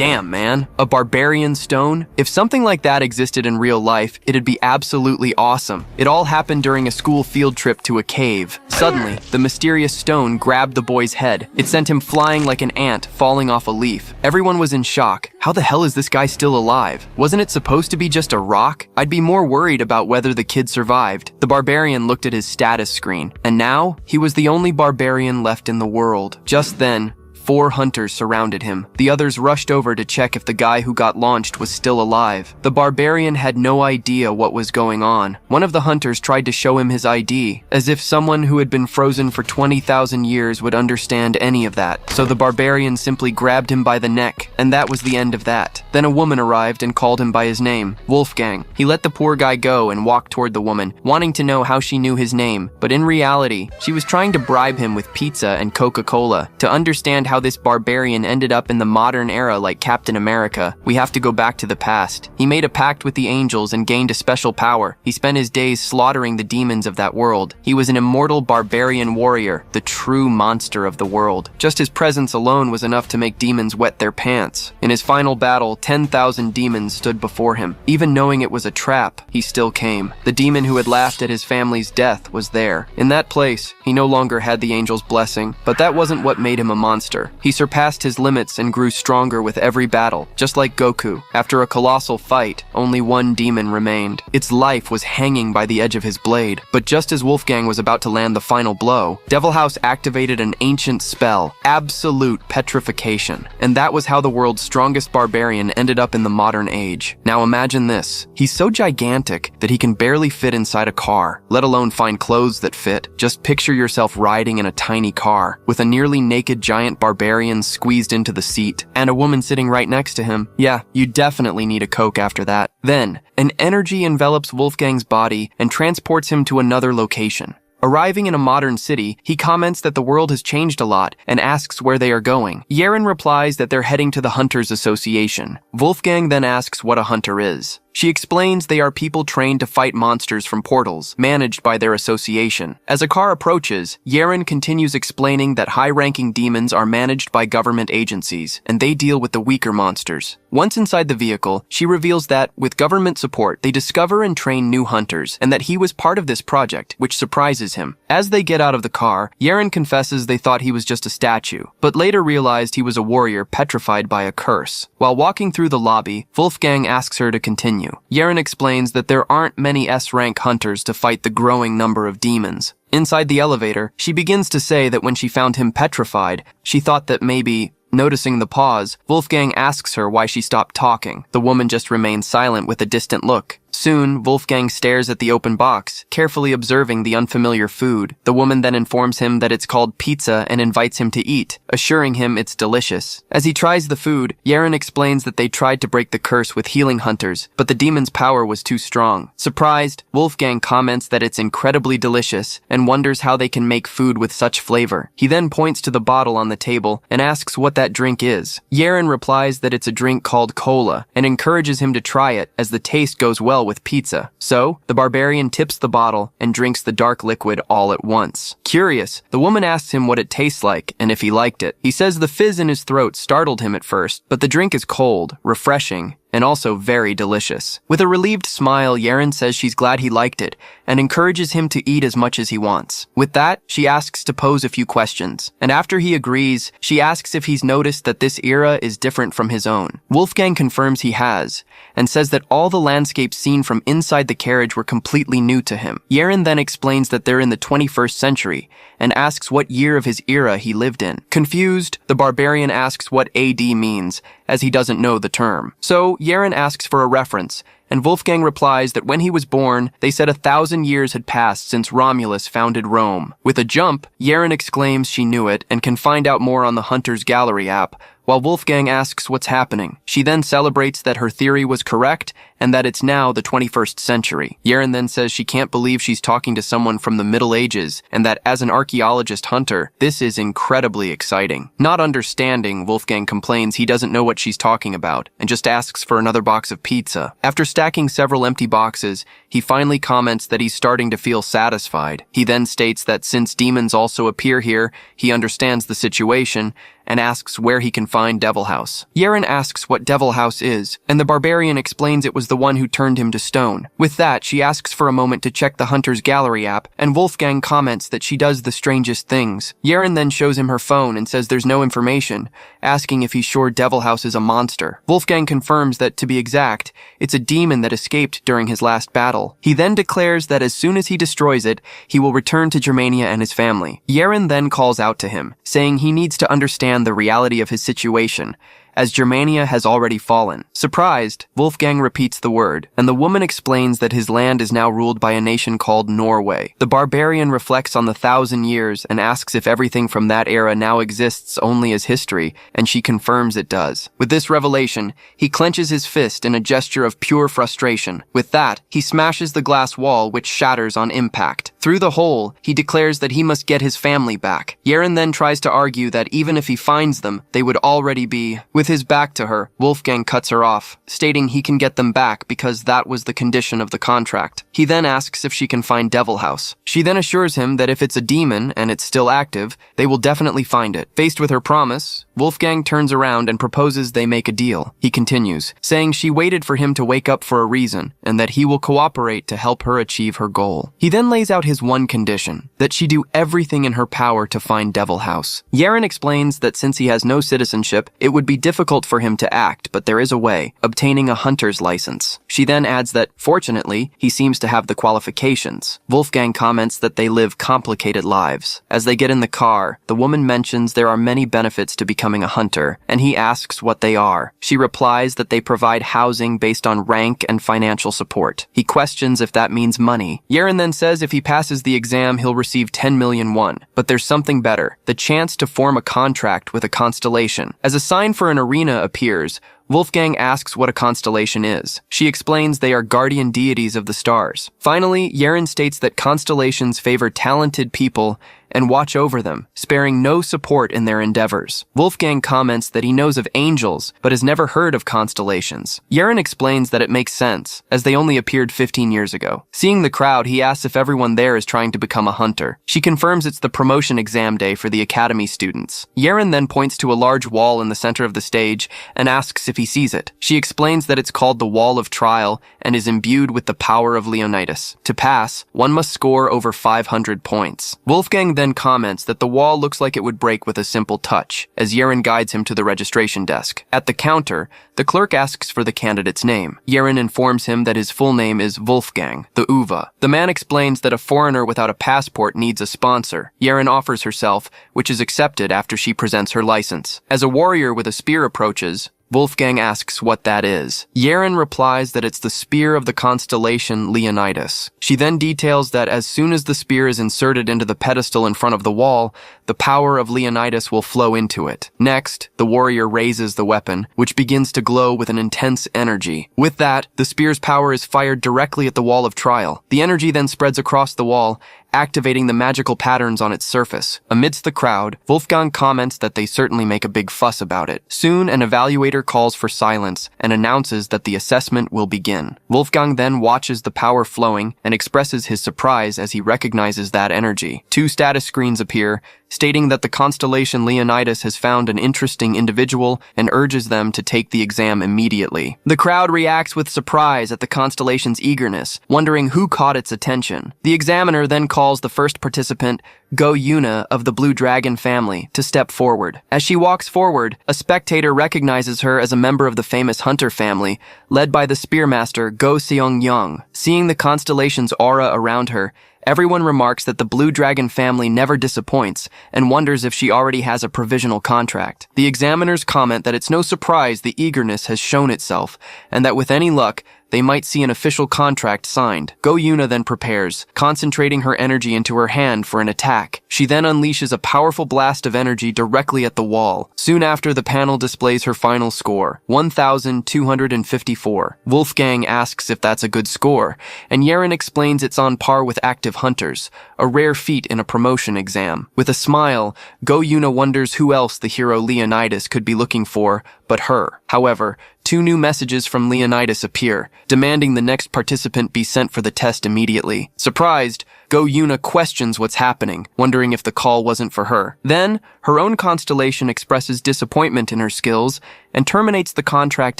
Damn, man. A barbarian stone? If something like that existed in real life, it'd be absolutely awesome. It all happened during a school field trip to a cave. Suddenly, the mysterious stone grabbed the boy's head. It sent him flying like an ant falling off a leaf. Everyone was in shock. How the hell is this guy still alive? Wasn't it supposed to be just a rock? I'd be more worried about whether the kid survived. The barbarian looked at his status screen, and now he was the only barbarian left in the world. Just then, 4 hunters surrounded him. The others rushed over to check if the guy who got launched was still alive. The barbarian had no idea what was going on. One of the hunters tried to show him his ID, as if someone who had been frozen for 20,000 years would understand any of that. So the barbarian simply grabbed him by the neck, and that was the end of that. Then a woman arrived and called him by his name, Wolfgang. He let the poor guy go and walked toward the woman, wanting to know how she knew his name. But in reality, she was trying to bribe him with pizza and Coca-Cola. To understand how this barbarian ended up in the modern era like Captain America, we have to go back to the past. He made a pact with the angels and gained a special power. He spent his days slaughtering the demons of that world. He was an immortal barbarian warrior, the true monster of the world. Just his presence alone was enough to make demons wet their pants. In his final battle, 10,000 demons stood before him. Even knowing it was a trap, he still came. The demon who had laughed at his family's death was there. In that place, he no longer had the angel's blessing, but that wasn't what made him a monster. He surpassed his limits and grew stronger with every battle. Just like Goku, after a colossal fight, only one demon remained. Its life was hanging by the edge of his blade. But just as Wolfgang was about to land the final blow, Devil House activated an ancient spell, absolute petrification. And that was how the world's strongest barbarian ended up in the modern age. Now imagine this. He's so gigantic that he can barely fit inside a car, let alone find clothes that fit. Just picture yourself riding in a tiny car, with a nearly naked giant barbarian squeezed into the seat, and a woman sitting right next to him. Yeah, you definitely need a Coke after that. Then, an energy envelops Wolfgang's body and transports him to another location. Arriving in a modern city, he comments that the world has changed a lot and asks where they are going. Yeren replies that they're heading to the Hunters Association. Wolfgang then asks what a hunter is. She explains they are people trained to fight monsters from portals, managed by their association. As a car approaches, Yeren continues explaining that high-ranking demons are managed by government agencies, and they deal with the weaker monsters. Once inside the vehicle, she reveals that, with government support, they discover and train new hunters, and that he was part of this project, which surprises him. As they get out of the car, Yeren confesses they thought he was just a statue, but later realized he was a warrior petrified by a curse. While walking through the lobby, Wolfgang asks her to continue. Yeren explains that there aren't many S-rank hunters to fight the growing number of demons. Inside the elevator, she begins to say that when she found him petrified, she thought that maybe... Noticing the pause, Wolfgang asks her why she stopped talking. The woman just remains silent with a distant look. Soon, Wolfgang stares at the open box, carefully observing the unfamiliar food. The woman then informs him that it's called pizza and invites him to eat, assuring him it's delicious. As he tries the food, Yeren explains that they tried to break the curse with healing hunters, but the demon's power was too strong. Surprised, Wolfgang comments that it's incredibly delicious and wonders how they can make food with such flavor. He then points to the bottle on the table and asks what that drink is. Yeren replies that it's a drink called cola and encourages him to try it as the taste goes well with pizza. So, the barbarian tips the bottle and drinks the dark liquid all at once. Curious, the woman asks him what it tastes like and if he liked it. He says the fizz in his throat startled him at first, but the drink is cold, refreshing, and also very delicious. With a relieved smile, Yeren says she's glad he liked it and encourages him to eat as much as he wants. With that, she asks to pose a few questions, and after he agrees, she asks if he's noticed that this era is different from his own. Wolfgang confirms he has, and says that all the landscapes seen from inside the carriage were completely new to him. Yeren then explains that they're in the 21st century, and asks what year of his era he lived in. Confused, the barbarian asks what AD means, as he doesn't know the term. So, Yeren asks for a reference, and Wolfgang replies that when he was born, they said 1,000 years had passed since Romulus founded Rome. With a jump, Yeren exclaims she knew it and can find out more on the Hunter's Gallery app, while Wolfgang asks what's happening. She then celebrates that her theory was correct and that it's now the 21st century. Yeren then says she can't believe she's talking to someone from the Middle Ages and that as an archaeologist hunter, this is incredibly exciting. Not understanding, Wolfgang complains he doesn't know what she's talking about and just asks for another box of pizza. After stacking several empty boxes, he finally comments that he's starting to feel satisfied. He then states that since demons also appear here, he understands the situation and asks where he can find Devil House. Yeren asks what Devil House is, and the barbarian explains it was the one who turned him to stone. With that, she asks for a moment to check the Hunter's Gallery app, and Wolfgang comments that she does the strangest things. Yeren then shows him her phone and says there's no information, asking if he's sure Devil House is a monster. Wolfgang confirms that, to be exact, it's a demon that escaped during his last battle. He then declares that as soon as he destroys it, he will return to Germania and his family. Yeren then calls out to him, saying he needs to understand the reality of his situation, as Germania has already fallen. Surprised, Wolfgang repeats the word, and the woman explains that his land is now ruled by a nation called Norway. The barbarian reflects on the 1,000 years and asks if everything from that era now exists only as history, and she confirms it does. With this revelation, he clenches his fist in a gesture of pure frustration. With that, he smashes the glass wall, which shatters on impact. Through the hole, he declares that he must get his family back. Yeren then tries to argue that even if he finds them, they would already be... With his back to her, Wolfgang cuts her off, stating he can get them back because that was the condition of the contract. He then asks if she can find Devil House. She then assures him that if it's a demon and it's still active, they will definitely find it. Faced with her promise, Wolfgang turns around and proposes they make a deal. He continues, saying she waited for him to wake up for a reason, and that he will cooperate to help her achieve her goal. He then lays out his one condition, that she do everything in her power to find Devil House. Yeren explains that since he has no citizenship, it would be difficult for him to act, but there is a way, obtaining a hunter's license. She then adds that, fortunately, he seems to have the qualifications. Wolfgang comments that they live complicated lives. As they get in the car, the woman mentions there are many benefits to becoming a hunter, and he asks what they are. She replies that they provide housing based on rank and financial support. He questions if that means money. Yeren then says if he passes the exam, he'll receive 10 million won. But there's something better, the chance to form a contract with a constellation. As a sign for an arena appears, Wolfgang asks what a constellation is. She explains they are guardian deities of the stars. Finally, Yeren states that constellations favor talented people and watch over them, sparing no support in their endeavors. Wolfgang comments that he knows of angels, but has never heard of constellations. Yeren explains that it makes sense, as they only appeared 15 years ago. Seeing the crowd, he asks if everyone there is trying to become a hunter. She confirms it's the promotion exam day for the academy students. Yeren then points to a large wall in the center of the stage and asks if he sees it. She explains that it's called the Wall of Trial and is imbued with the power of Leonidas. To pass, one must score over 500 points. Wolfgang then comments that the wall looks like it would break with a simple touch, as Yeren guides him to the registration desk. At the counter, the clerk asks for the candidate's name. Yeren informs him that his full name is Wolfgang, the Uva. The man explains that a foreigner without a passport needs a sponsor. Yeren offers herself, which is accepted after she presents her license. As a warrior with a spear approaches, Wolfgang asks what that is. Yeren replies that it's the spear of the constellation Leonidas. She then details that as soon as the spear is inserted into the pedestal in front of the wall, the power of Leonidas will flow into it. Next, the warrior raises the weapon, which begins to glow with an intense energy. With that, the spear's power is fired directly at the wall of trial. The energy then spreads across the wall, activating the magical patterns on its surface. Amidst the crowd, Wolfgang comments that they certainly make a big fuss about it. Soon, an evaluator calls for silence and announces that the assessment will begin. Wolfgang then watches the power flowing and expresses his surprise as he recognizes that energy. 2 status screens appear, stating that the constellation Leonidas has found an interesting individual and urges them to take the exam immediately. The crowd reacts with surprise at the constellation's eagerness, wondering who caught its attention. The examiner then calls the first participant, Go Yuna of the Blue Dragon family, to step forward. As she walks forward, a spectator recognizes her as a member of the famous hunter family, led by the spearmaster Go Seong Young. Seeing the constellation's aura around her, everyone remarks that the Blue Dragon family never disappoints and wonders if she already has a provisional contract. The examiners comment that it's no surprise the eagerness has shown itself, and that with any luck, they might see an official contract signed. Go Yuna then prepares, concentrating her energy into her hand for an attack. She then unleashes a powerful blast of energy directly at the wall. Soon after, the panel displays her final score, 1,254. Wolfgang asks if that's a good score, and Yeren explains it's on par with active hunters, a rare feat in a promotion exam. With a smile, Go Yuna wonders who else the hero Leonidas could be looking for but her. However, 2 new messages from Leonidas appear, demanding the next participant be sent for the test immediately. Surprised, Go-Yuna questions what's happening, wondering if the call wasn't for her. Then, her own constellation expresses disappointment in her skills and terminates the contract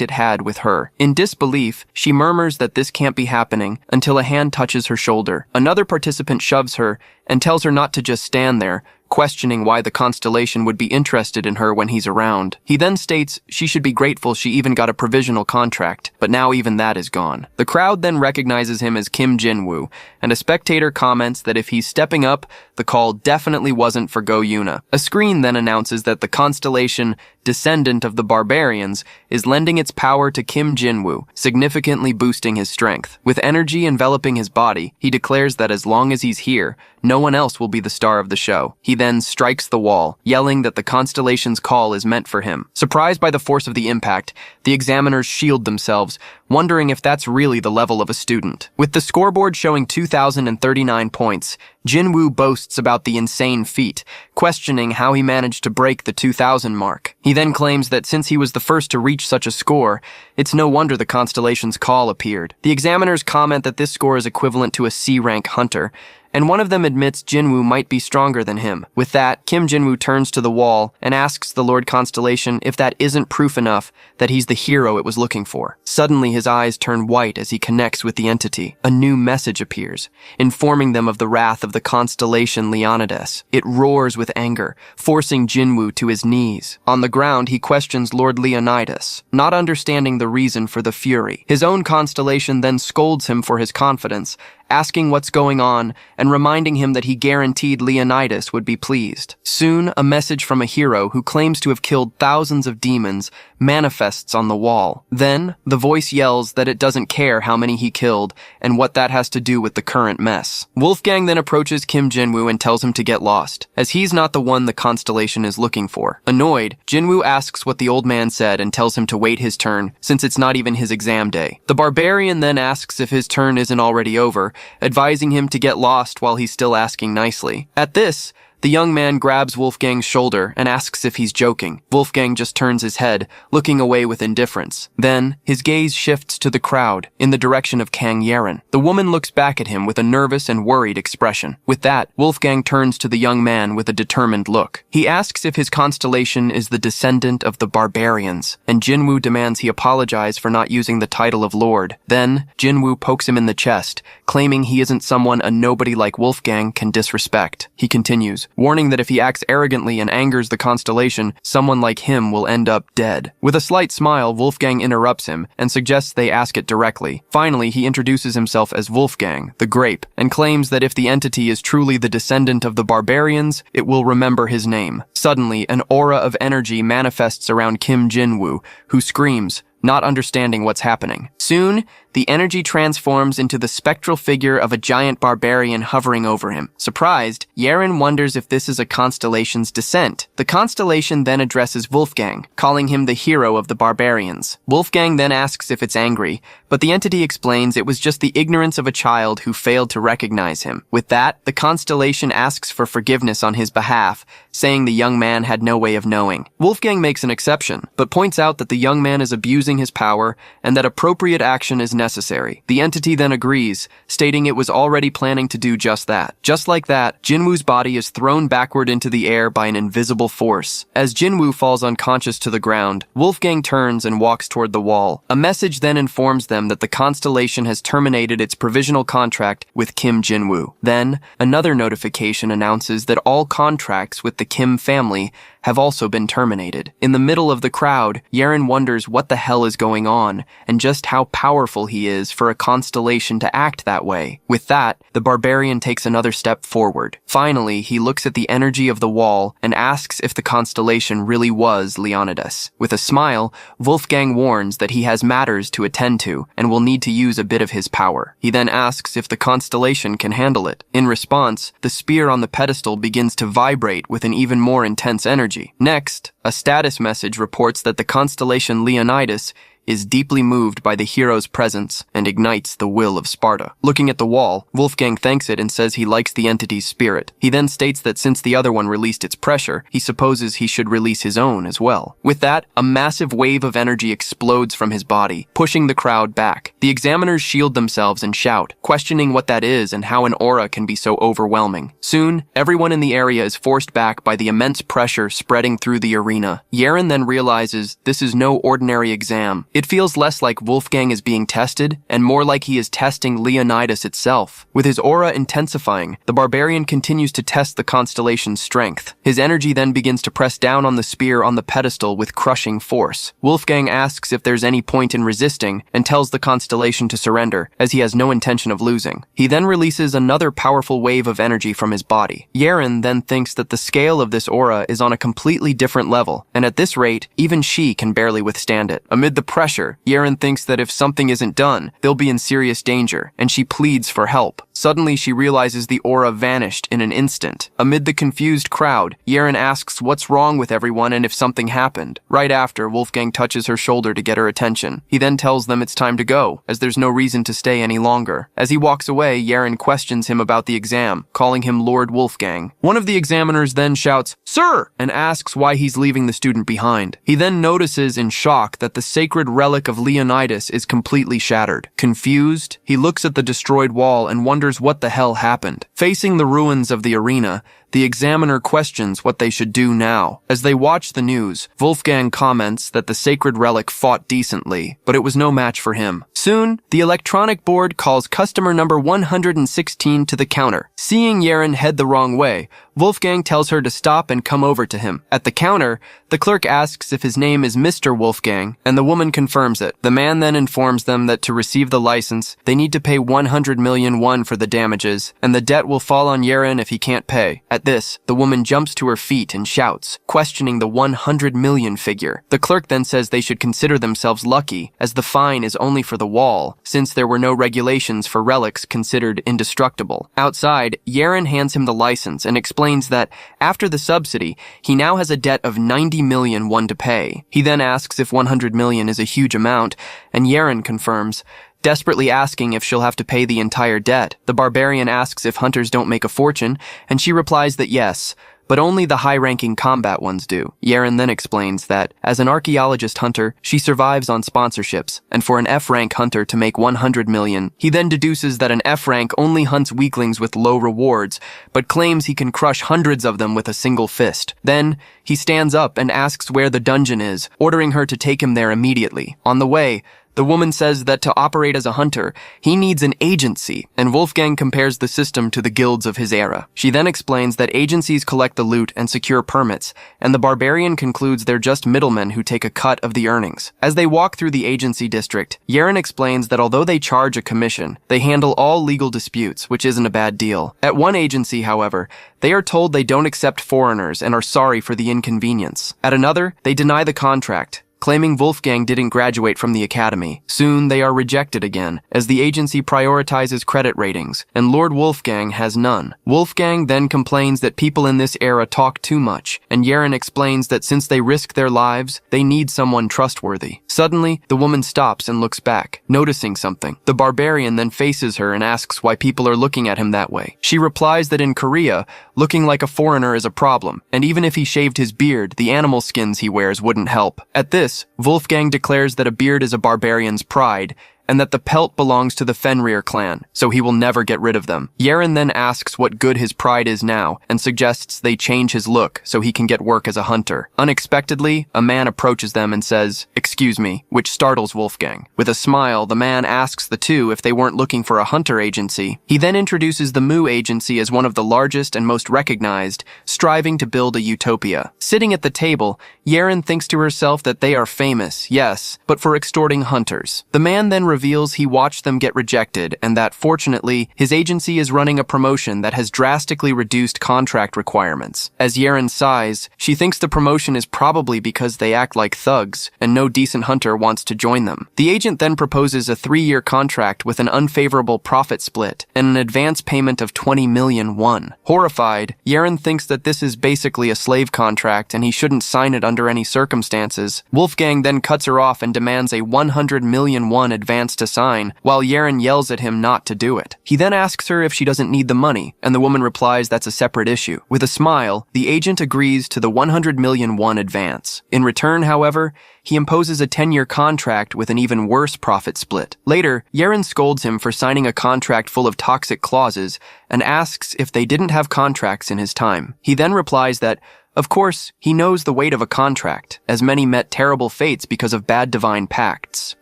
it had with her. In disbelief, she murmurs that this can't be happening until a hand touches her shoulder. Another participant shoves her and tells her not to just stand there, questioning why the constellation would be interested in her when he's around. He then states she should be grateful she even got a provisional contract, but now even that is gone. The crowd then recognizes him as Kim Jin-woo, and a spectator comments that if he's stepping up, the call definitely wasn't for Go-Yuna. A screen then announces that the constellation, descendant of the barbarians, is lending its power to Kim Jin-woo, significantly boosting his strength. With energy enveloping his body, he declares that as long as he's here, no one else will be the star of the show. He then strikes the wall, yelling that the constellation's call is meant for him. Surprised by the force of the impact, the examiners shield themselves, wondering if that's really the level of a student. With the scoreboard showing 2,039 points, Jin-woo boasts about the insane feat, questioning how he managed to break the 2,000 mark. He then claims that since he was the first to reach such a score, it's no wonder the constellation's call appeared. The examiners comment that this score is equivalent to a C-rank hunter, and one of them admits Jin-woo might be stronger than him. With that, Kim Jin-woo turns to the wall and asks the Lord Constellation if that isn't proof enough that he's the hero it was looking for. Suddenly, his eyes turn white as he connects with the entity. A new message appears, informing them of the wrath of the constellation Leonidas. It roars with anger, forcing Jin-woo to his knees. On the ground, he questions Lord Leonidas, not understanding the reason for the fury. His own constellation then scolds him for his confidence, asking what's going on and reminding him that he guaranteed Leonidas would be pleased. Soon, a message from a hero who claims to have killed thousands of demons manifests on the wall. Then, the voice yells that it doesn't care how many he killed and what that has to do with the current mess. Wolfgang then approaches Kim Jin-woo and tells him to get lost, as he's not the one the constellation is looking for. Annoyed, Jin-woo asks what the old man said and tells him to wait his turn, since it's not even his exam day. The barbarian then asks if his turn isn't already over, advising him to get lost while he's still asking nicely. At this, the young man grabs Wolfgang's shoulder and asks if he's joking. Wolfgang just turns his head, looking away with indifference. Then, his gaze shifts to the crowd, in the direction of Kang Yeren. The woman looks back at him with a nervous and worried expression. With that, Wolfgang turns to the young man with a determined look. He asks if his constellation is the descendant of the barbarians, and Jin-woo demands he apologize for not using the title of Lord. Then, Jin-woo pokes him in the chest, claiming he isn't someone a nobody like Wolfgang can disrespect. He continues, warning that if he acts arrogantly and angers the constellation, someone like him will end up dead. With a slight smile, Wolfgang interrupts him and suggests they ask it directly. Finally, he introduces himself as Wolfgang, the Grape, and claims that if the entity is truly the descendant of the barbarians, it will remember his name. Suddenly, an aura of energy manifests around Kim Jin-woo, who screams, not understanding what's happening. Soon, the energy transforms into the spectral figure of a giant barbarian hovering over him. Surprised, Yeren wonders if this is a constellation's descent. The constellation then addresses Wolfgang, calling him the hero of the barbarians. Wolfgang then asks if it's angry, but the entity explains it was just the ignorance of a child who failed to recognize him. With that, the constellation asks for forgiveness on his behalf, saying the young man had no way of knowing. Wolfgang makes an exception, but points out that the young man is abusing his power and that appropriate action is necessary. The entity then agrees, stating it was already planning to do just that. Just like that, Jinwoo's body is thrown backward into the air by an invisible force. As Jinwoo falls unconscious to the ground, Wolfgang turns and walks toward the wall. A message then informs them that the constellation has terminated its provisional contract with Kim Jinwoo. Then, another notification announces that all contracts with the Kim family have also been terminated. In the middle of the crowd, Yeren wonders what the hell is going on, and just how powerful he is for a constellation to act that way. With that, the barbarian takes another step forward. Finally, he looks at the energy of the wall and asks if the constellation really was Leonidas. With a smile, Wolfgang warns that he has matters to attend to, and will need to use a bit of his power. He then asks if the constellation can handle it. In response, the spear on the pedestal begins to vibrate with an even more intense energy. Next, a status message reports that the constellation Leonidas is deeply moved by the hero's presence and ignites the will of Sparta. Looking at the wall, Wolfgang thanks it and says he likes the entity's spirit. He then states that since the other one released its pressure, he supposes he should release his own as well. With that, a massive wave of energy explodes from his body, pushing the crowd back. The examiners shield themselves and shout, questioning what that is and how an aura can be so overwhelming. Soon, everyone in the area is forced back by the immense pressure spreading through the arena. Yeren then realizes this is no ordinary exam. It feels less like Wolfgang is being tested and more like he is testing Leonidas itself. With his aura intensifying, the barbarian continues to test the constellation's strength. His energy then begins to press down on the spear on the pedestal with crushing force. Wolfgang asks if there's any point in resisting and tells the constellation to surrender, as he has no intention of losing. He then releases another powerful wave of energy from his body. Yeren then thinks that the scale of this aura is on a completely different level, and at this rate, even she can barely withstand it. Amid the pressure, Yeren thinks that if something isn't done, they'll be in serious danger, and she pleads for help. Suddenly, she realizes the aura vanished in an instant. Amid the confused crowd, Yeren asks what's wrong with everyone and if something happened. Right after, Wolfgang touches her shoulder to get her attention. He then tells them it's time to go, as there's no reason to stay any longer. As he walks away, Yeren questions him about the exam, calling him Lord Wolfgang. One of the examiners then shouts, "Sir!" and asks why he's leaving the student behind. He then notices in shock that the sacred relic of Leonidas is completely shattered. Confused, he looks at the destroyed wall and wonders what the hell happened. Facing the ruins of the arena, the examiner questions what they should do now. As they watch the news, Wolfgang comments that the sacred relic fought decently, but it was no match for him. Soon, the electronic board calls customer number 116 to the counter. Seeing Yeren head the wrong way, Wolfgang tells her to stop and come over to him. At the counter, the clerk asks if his name is Mr. Wolfgang, and the woman confirms it. The man then informs them that to receive the license, they need to pay 100 million won for the damages, and the debt will fall on Yeren if he can't pay. At this, the woman jumps to her feet and shouts, questioning the 100 million figure. The clerk then says they should consider themselves lucky, as the fine is only for the wall, since there were no regulations for relics considered indestructible. Outside, Yeren hands him the license and explains that after the subsidy, he now has a debt of 90 million won to pay. He then asks if 100 million is a huge amount, and Yeren confirms, desperately asking if she'll have to pay the entire debt. The barbarian asks if hunters don't make a fortune, and she replies that yes, but only the high-ranking combat ones do. Yeren then explains that, as an archaeologist hunter, she survives on sponsorships, and for an F-rank hunter to make 100 million, he then deduces that an F-rank only hunts weaklings with low rewards, but claims he can crush hundreds of them with a single fist. Then, he stands up and asks where the dungeon is, ordering her to take him there immediately. On the way, the woman says that to operate as a hunter, he needs an agency, and Wolfgang compares the system to the guilds of his era. She then explains that agencies collect the loot and secure permits, and the barbarian concludes they're just middlemen who take a cut of the earnings. As they walk through the agency district, Yeren explains that although they charge a commission, they handle all legal disputes, which isn't a bad deal. At one agency, however, they are told they don't accept foreigners and are sorry for the inconvenience. At another, they deny the contract, claiming Wolfgang didn't graduate from the academy. Soon, they are rejected again, as the agency prioritizes credit ratings, and Lord Wolfgang has none. Wolfgang then complains that people in this era talk too much, and Yeren explains that since they risk their lives, they need someone trustworthy. Suddenly, the woman stops and looks back, noticing something. The barbarian then faces her and asks why people are looking at him that way. She replies that in Korea, looking like a foreigner is a problem, and even if he shaved his beard, the animal skins he wears wouldn't help. At this, Wolfgang declares that a beard is a barbarian's pride, and that the pelt belongs to the Fenrir clan, so he will never get rid of them. Yeren then asks what good his pride is now, and suggests they change his look so he can get work as a hunter. Unexpectedly, a man approaches them and says, "Excuse me," which startles Wolfgang. With a smile, the man asks the two if they weren't looking for a hunter agency. He then introduces the Mu agency as one of the largest and most recognized, striving to build a utopia. Sitting at the table, Yeren thinks to herself that they are famous, yes, but for extorting hunters. The man then reveals reveals he watched them get rejected and that, fortunately, his agency is running a promotion that has drastically reduced contract requirements. As Yeren sighs, she thinks the promotion is probably because they act like thugs and no decent hunter wants to join them. The agent then proposes a 3-year contract with an unfavorable profit split and an advance payment of 20 million won. Horrified, Yeren thinks that this is basically a slave contract and he shouldn't sign it under any circumstances. Wolfgang then cuts her off and demands a 100 million won advance to sign, while Yeren yells at him not to do it. He then asks her if she doesn't need the money, and the woman replies that's a separate issue. With a smile, the agent agrees to the 100 million won advance. In return, however, he imposes a 10-year contract with an even worse profit split. Later, Yeren scolds him for signing a contract full of toxic clauses and asks if they didn't have contracts in his time. He then replies that, of course, he knows the weight of a contract, as many met terrible fates because of bad divine pacts.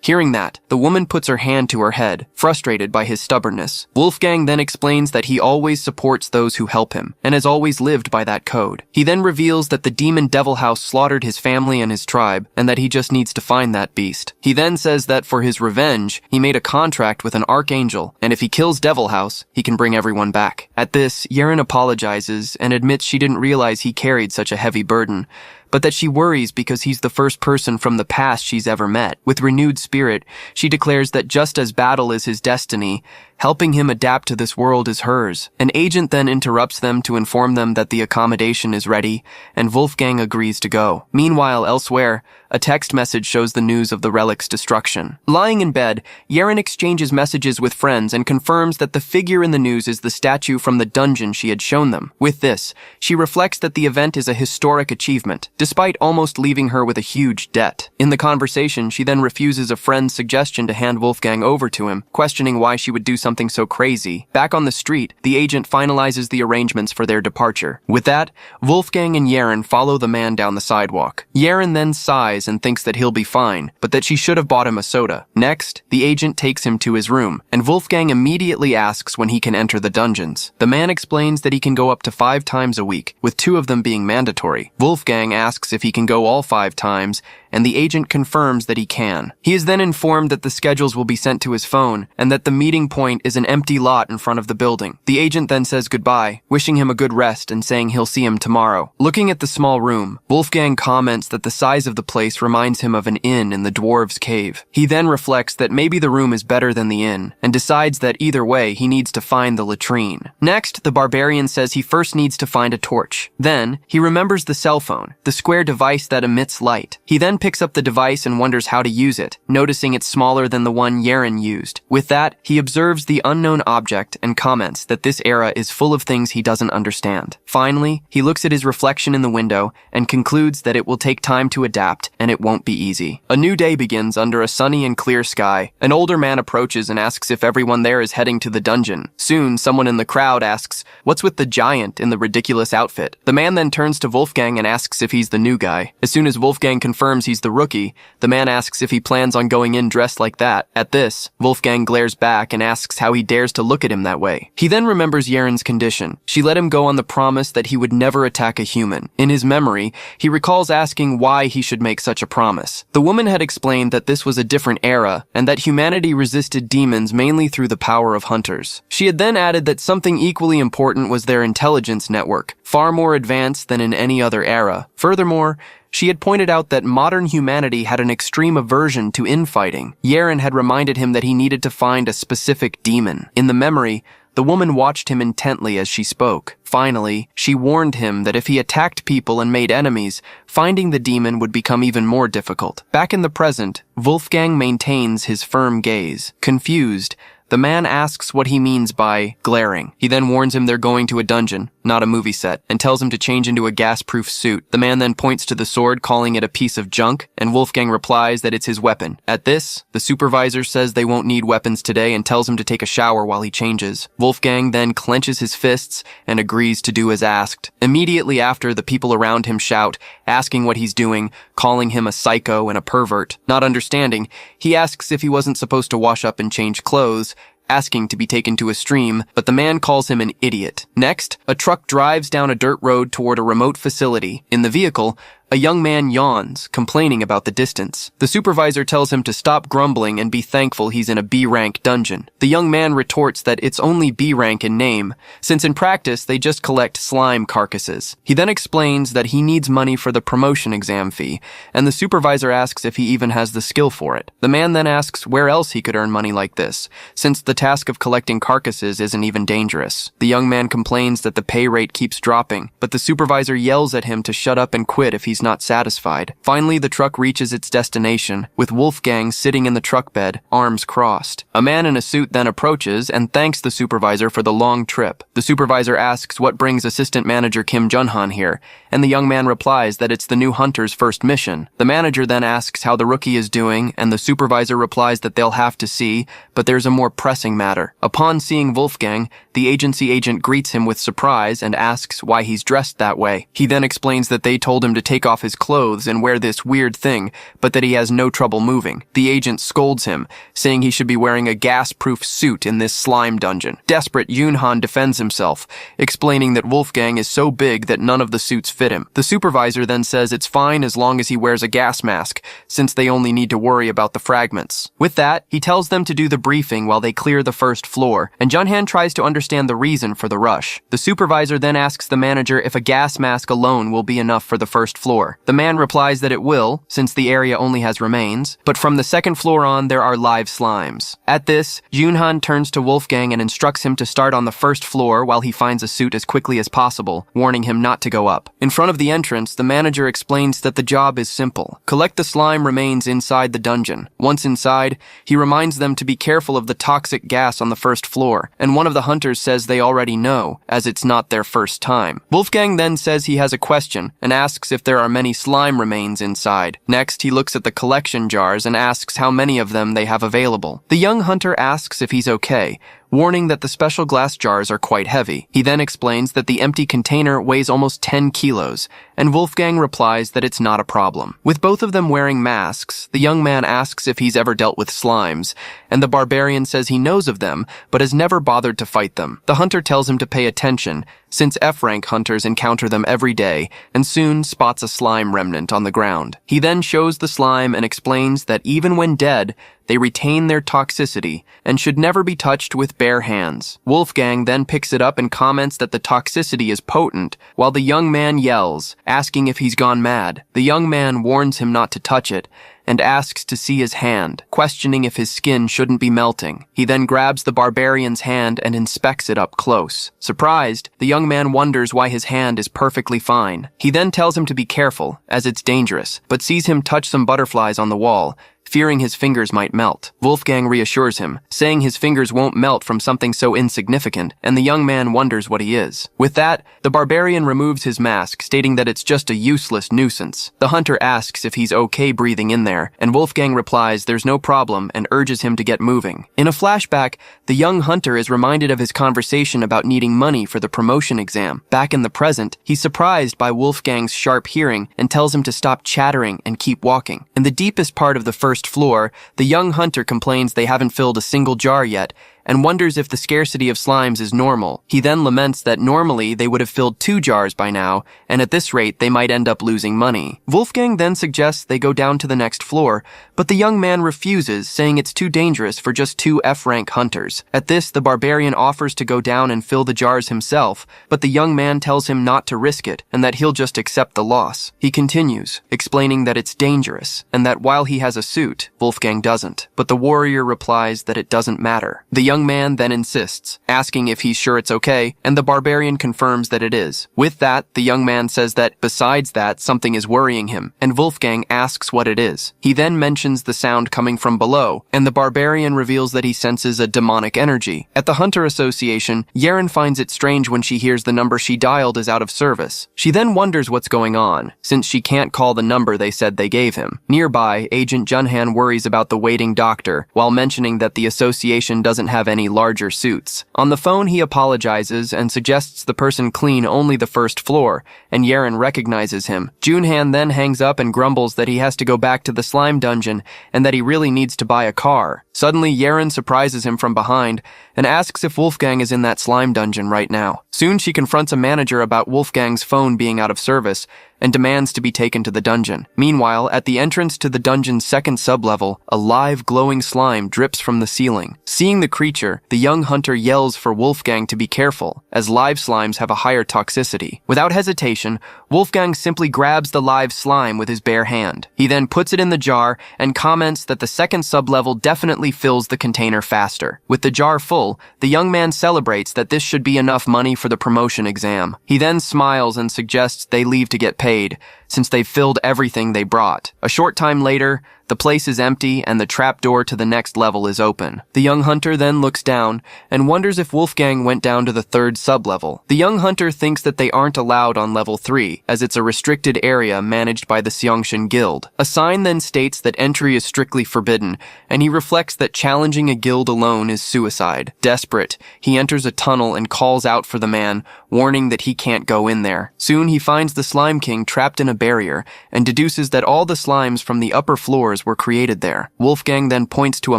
Hearing that, the woman puts her hand to her head, frustrated by his stubbornness. Wolfgang then explains that he always supports those who help him, and has always lived by that code. He then reveals that the demon Devil House slaughtered his family and his tribe, and that he just needs to find that beast. He then says that for his revenge, he made a contract with an archangel, and if he kills Devil House, he can bring everyone back. At this, Yeren apologizes and admits she didn't realize he carried such a heavy burden, but that she worries because he's the first person from the past she's ever met. With renewed spirit, she declares that just as battle is his destiny, helping him adapt to this world is hers. An agent then interrupts them to inform them that the accommodation is ready, and Wolfgang agrees to go. Meanwhile, elsewhere, a text message shows the news of the relic's destruction. Lying in bed, Yeren exchanges messages with friends and confirms that the figure in the news is the statue from the dungeon she had shown them. With this, she reflects that the event is a historic achievement, despite almost leaving her with a huge debt. In the conversation, she then refuses a friend's suggestion to hand Wolfgang over to him, questioning why she would do something so crazy. Back on the street, the agent finalizes the arrangements for their departure. With that, Wolfgang and Yeren follow the man down the sidewalk. Yeren then sighs and thinks that he'll be fine, but that she should have bought him a soda. Next, the agent takes him to his room, and Wolfgang immediately asks when he can enter the dungeons. The man explains that he can go up to 5 times a week, with 2 of them being mandatory. Wolfgang asks if he can go all 5 times, and the agent confirms that he can. He is then informed that the schedules will be sent to his phone, and that the meeting point is an empty lot in front of the building. The agent then says goodbye, wishing him a good rest and saying he'll see him tomorrow. Looking at the small room, Wolfgang comments that the size of the place reminds him of an inn in the dwarves' cave. He then reflects that maybe the room is better than the inn, and decides that either way he needs to find the latrine. Next, the barbarian says he first needs to find a torch. Then, he remembers the cell phone, the square device that emits light. He then picks up the device and wonders how to use it, noticing it's smaller than the one Yeren used. With that, he observes the unknown object and comments that this era is full of things he doesn't understand. Finally, he looks at his reflection in the window and concludes that it will take time to adapt and it won't be easy. A new day begins under a sunny and clear sky. An older man approaches and asks if everyone there is heading to the dungeon. Soon, someone in the crowd asks, "What's with the giant in the ridiculous outfit?" The man then turns to Wolfgang and asks if he's the new guy. As soon as Wolfgang confirms he's the rookie, the man asks if he plans on going in dressed like that. At this, Wolfgang glares back and asks how he dares to look at him that way. He then remembers Yeren's condition. She let him go on the promise that he would never attack a human. In his memory, he recalls asking why he should make such a promise. The woman had explained that this was a different era, and that humanity resisted demons mainly through the power of hunters. She had then added that something equally important was their intelligence network, far more advanced than in any other era. Furthermore, she had pointed out that modern humanity had an extreme aversion to infighting. Yeren had reminded him that he needed to find a specific demon. In the memory, the woman watched him intently as she spoke. Finally, she warned him that if he attacked people and made enemies, finding the demon would become even more difficult. Back in the present, Wolfgang maintains his firm gaze. Confused, the man asks what he means by glaring. He then warns him they're going to a dungeon, not a movie set, and tells him to change into a gas-proof suit. The man then points to the sword, calling it a piece of junk, and Wolfgang replies that it's his weapon. At this, the supervisor says they won't need weapons today and tells him to take a shower while he changes. Wolfgang then clenches his fists and agrees to do as asked. Immediately after, the people around him shout, asking what he's doing, calling him a psycho and a pervert. Not understanding, he asks if he wasn't supposed to wash up and change clothes, asking to be taken to a stream, but the man calls him an idiot. Next, a truck drives down a dirt road toward a remote facility. In the vehicle, A young man yawns, complaining about the distance. The supervisor tells him to stop grumbling and be thankful he's in a B-rank dungeon. The young man retorts that it's only B-rank in name, since in practice they just collect slime carcasses. He then explains that he needs money for the promotion exam fee, and the supervisor asks if he even has the skill for it. The man then asks where else he could earn money like this, since the task of collecting carcasses isn't even dangerous. The young man complains that the pay rate keeps dropping, but the supervisor yells at him to shut up and quit if he's not satisfied. Finally, the truck reaches its destination, with Wolfgang sitting in the truck bed, arms crossed. A man in a suit then approaches and thanks the supervisor for the long trip. The supervisor asks what brings assistant manager Kim Junhan here, and the young man replies that it's the new hunter's first mission. The manager then asks how the rookie is doing, and the supervisor replies that they'll have to see, but there's a more pressing matter. Upon seeing Wolfgang, the agency agent greets him with surprise and asks why he's dressed that way. He then explains that they told him to take off his clothes and wear this weird thing, but that he has no trouble moving. The agent scolds him, saying he should be wearing a gas-proof suit in this slime dungeon. Desperate, Yoonhan defends himself, explaining that Wolfgang is so big that none of the suits fit him. The supervisor then says it's fine as long as he wears a gas mask, since they only need to worry about the fragments. With that, he tells them to do the briefing while they clear the first floor, and Junhan tries to understand the reason for the rush. The supervisor then asks the manager if a gas mask alone will be enough for the first floor. The man replies that it will, since the area only has remains, but from the second floor on there are live slimes. At this, Junhan turns to Wolfgang and instructs him to start on the first floor while he finds a suit as quickly as possible, warning him not to go up. In front of the entrance, the manager explains that the job is simple. Collect the slime remains inside the dungeon. Once inside, he reminds them to be careful of the toxic gas on the first floor, and one of the hunters says they already know, as it's not their first time. Wolfgang then says he has a question and asks if there are many slime remains inside. Next, he looks at the collection jars and asks how many of them they have available. The young hunter asks if he's okay, warning that the special glass jars are quite heavy. He then explains that the empty container weighs almost 10 kilos, and Wolfgang replies that it's not a problem. With both of them wearing masks, the young man asks if he's ever dealt with slimes, and the barbarian says he knows of them, but has never bothered to fight them. The hunter tells him to pay attention, since F-rank hunters encounter them every day, and soon spots a slime remnant on the ground. He then shows the slime and explains that even when dead, they retain their toxicity and should never be touched with bare hands. Wolfgang then picks it up and comments that the toxicity is potent, while the young man yells, asking if he's gone mad. The young man warns him not to touch it, and asks to see his hand, questioning if his skin shouldn't be melting. He then grabs the barbarian's hand and inspects it up close. Surprised, the young man wonders why his hand is perfectly fine. He then tells him to be careful, as it's dangerous, but sees him touch some butterflies on the wall, fearing his fingers might melt. Wolfgang reassures him, saying his fingers won't melt from something so insignificant, and the young man wonders what he is. With that, the barbarian removes his mask, stating that it's just a useless nuisance. The hunter asks if he's okay breathing in there, and Wolfgang replies there's no problem and urges him to get moving. In a flashback, the young hunter is reminded of his conversation about needing money for the promotion exam. Back in the present, he's surprised by Wolfgang's sharp hearing and tells him to stop chattering and keep walking. In the deepest part of the first floor, the young hunter complains they haven't filled a single jar yet, and wonders if the scarcity of slimes is normal. He then laments that normally they would have filled 2 jars by now, and at this rate they might end up losing money. Wolfgang then suggests they go down to the next floor, but the young man refuses, saying it's too dangerous for just 2 F-rank hunters. At this, the barbarian offers to go down and fill the jars himself, but the young man tells him not to risk it, and that he'll just accept the loss. He continues, explaining that it's dangerous, and that while he has a suit, Wolfgang doesn't. But the warrior replies that it doesn't matter. The young man then insists, asking if he's sure it's okay, and the barbarian confirms that it is. With that, the young man says that, besides that, something is worrying him, and Wolfgang asks what it is. He then mentions the sound coming from below, and the barbarian reveals that he senses a demonic energy. At the Hunter Association, Yeren finds it strange when she hears the number she dialed is out of service. She then wonders what's going on, since she can't call the number they said they gave him. Nearby, Agent Junhan worries about the waiting doctor, while mentioning that the association doesn't have any larger suits. On the phone, he apologizes and suggests the person clean only the first floor, and Yeren recognizes him. Junhan then hangs up and grumbles that he has to go back to the slime dungeon and that he really needs to buy a car. Suddenly, Yeren surprises him from behind and asks if Wolfgang is in that slime dungeon right now. Soon she confronts a manager about Wolfgang's phone being out of service, and demands to be taken to the dungeon. Meanwhile, at the entrance to the dungeon's second sublevel, a live glowing slime drips from the ceiling. Seeing the creature, the young hunter yells for Wolfgang to be careful, as live slimes have a higher toxicity. Without hesitation, Wolfgang simply grabs the live slime with his bare hand. He then puts it in the jar and comments that the second sublevel definitely fills the container faster. With the jar full, the young man celebrates that this should be enough money for the promotion exam. He then smiles and suggests they leave to get paid, since they've filled everything they brought. A short time later, the place is empty and the trapdoor to the next level is open. The young hunter then looks down and wonders if Wolfgang went down to the third sublevel. The young hunter thinks that they aren't allowed on level 3, as it's a restricted area managed by the Seongshin Guild. A sign then states that entry is strictly forbidden, and he reflects that challenging a guild alone is suicide. Desperate, he enters a tunnel and calls out for the man, warning that he can't go in there. Soon he finds the Slime King trapped in a barrier and deduces that all the slimes from the upper floors were created there. Wolfgang then points to a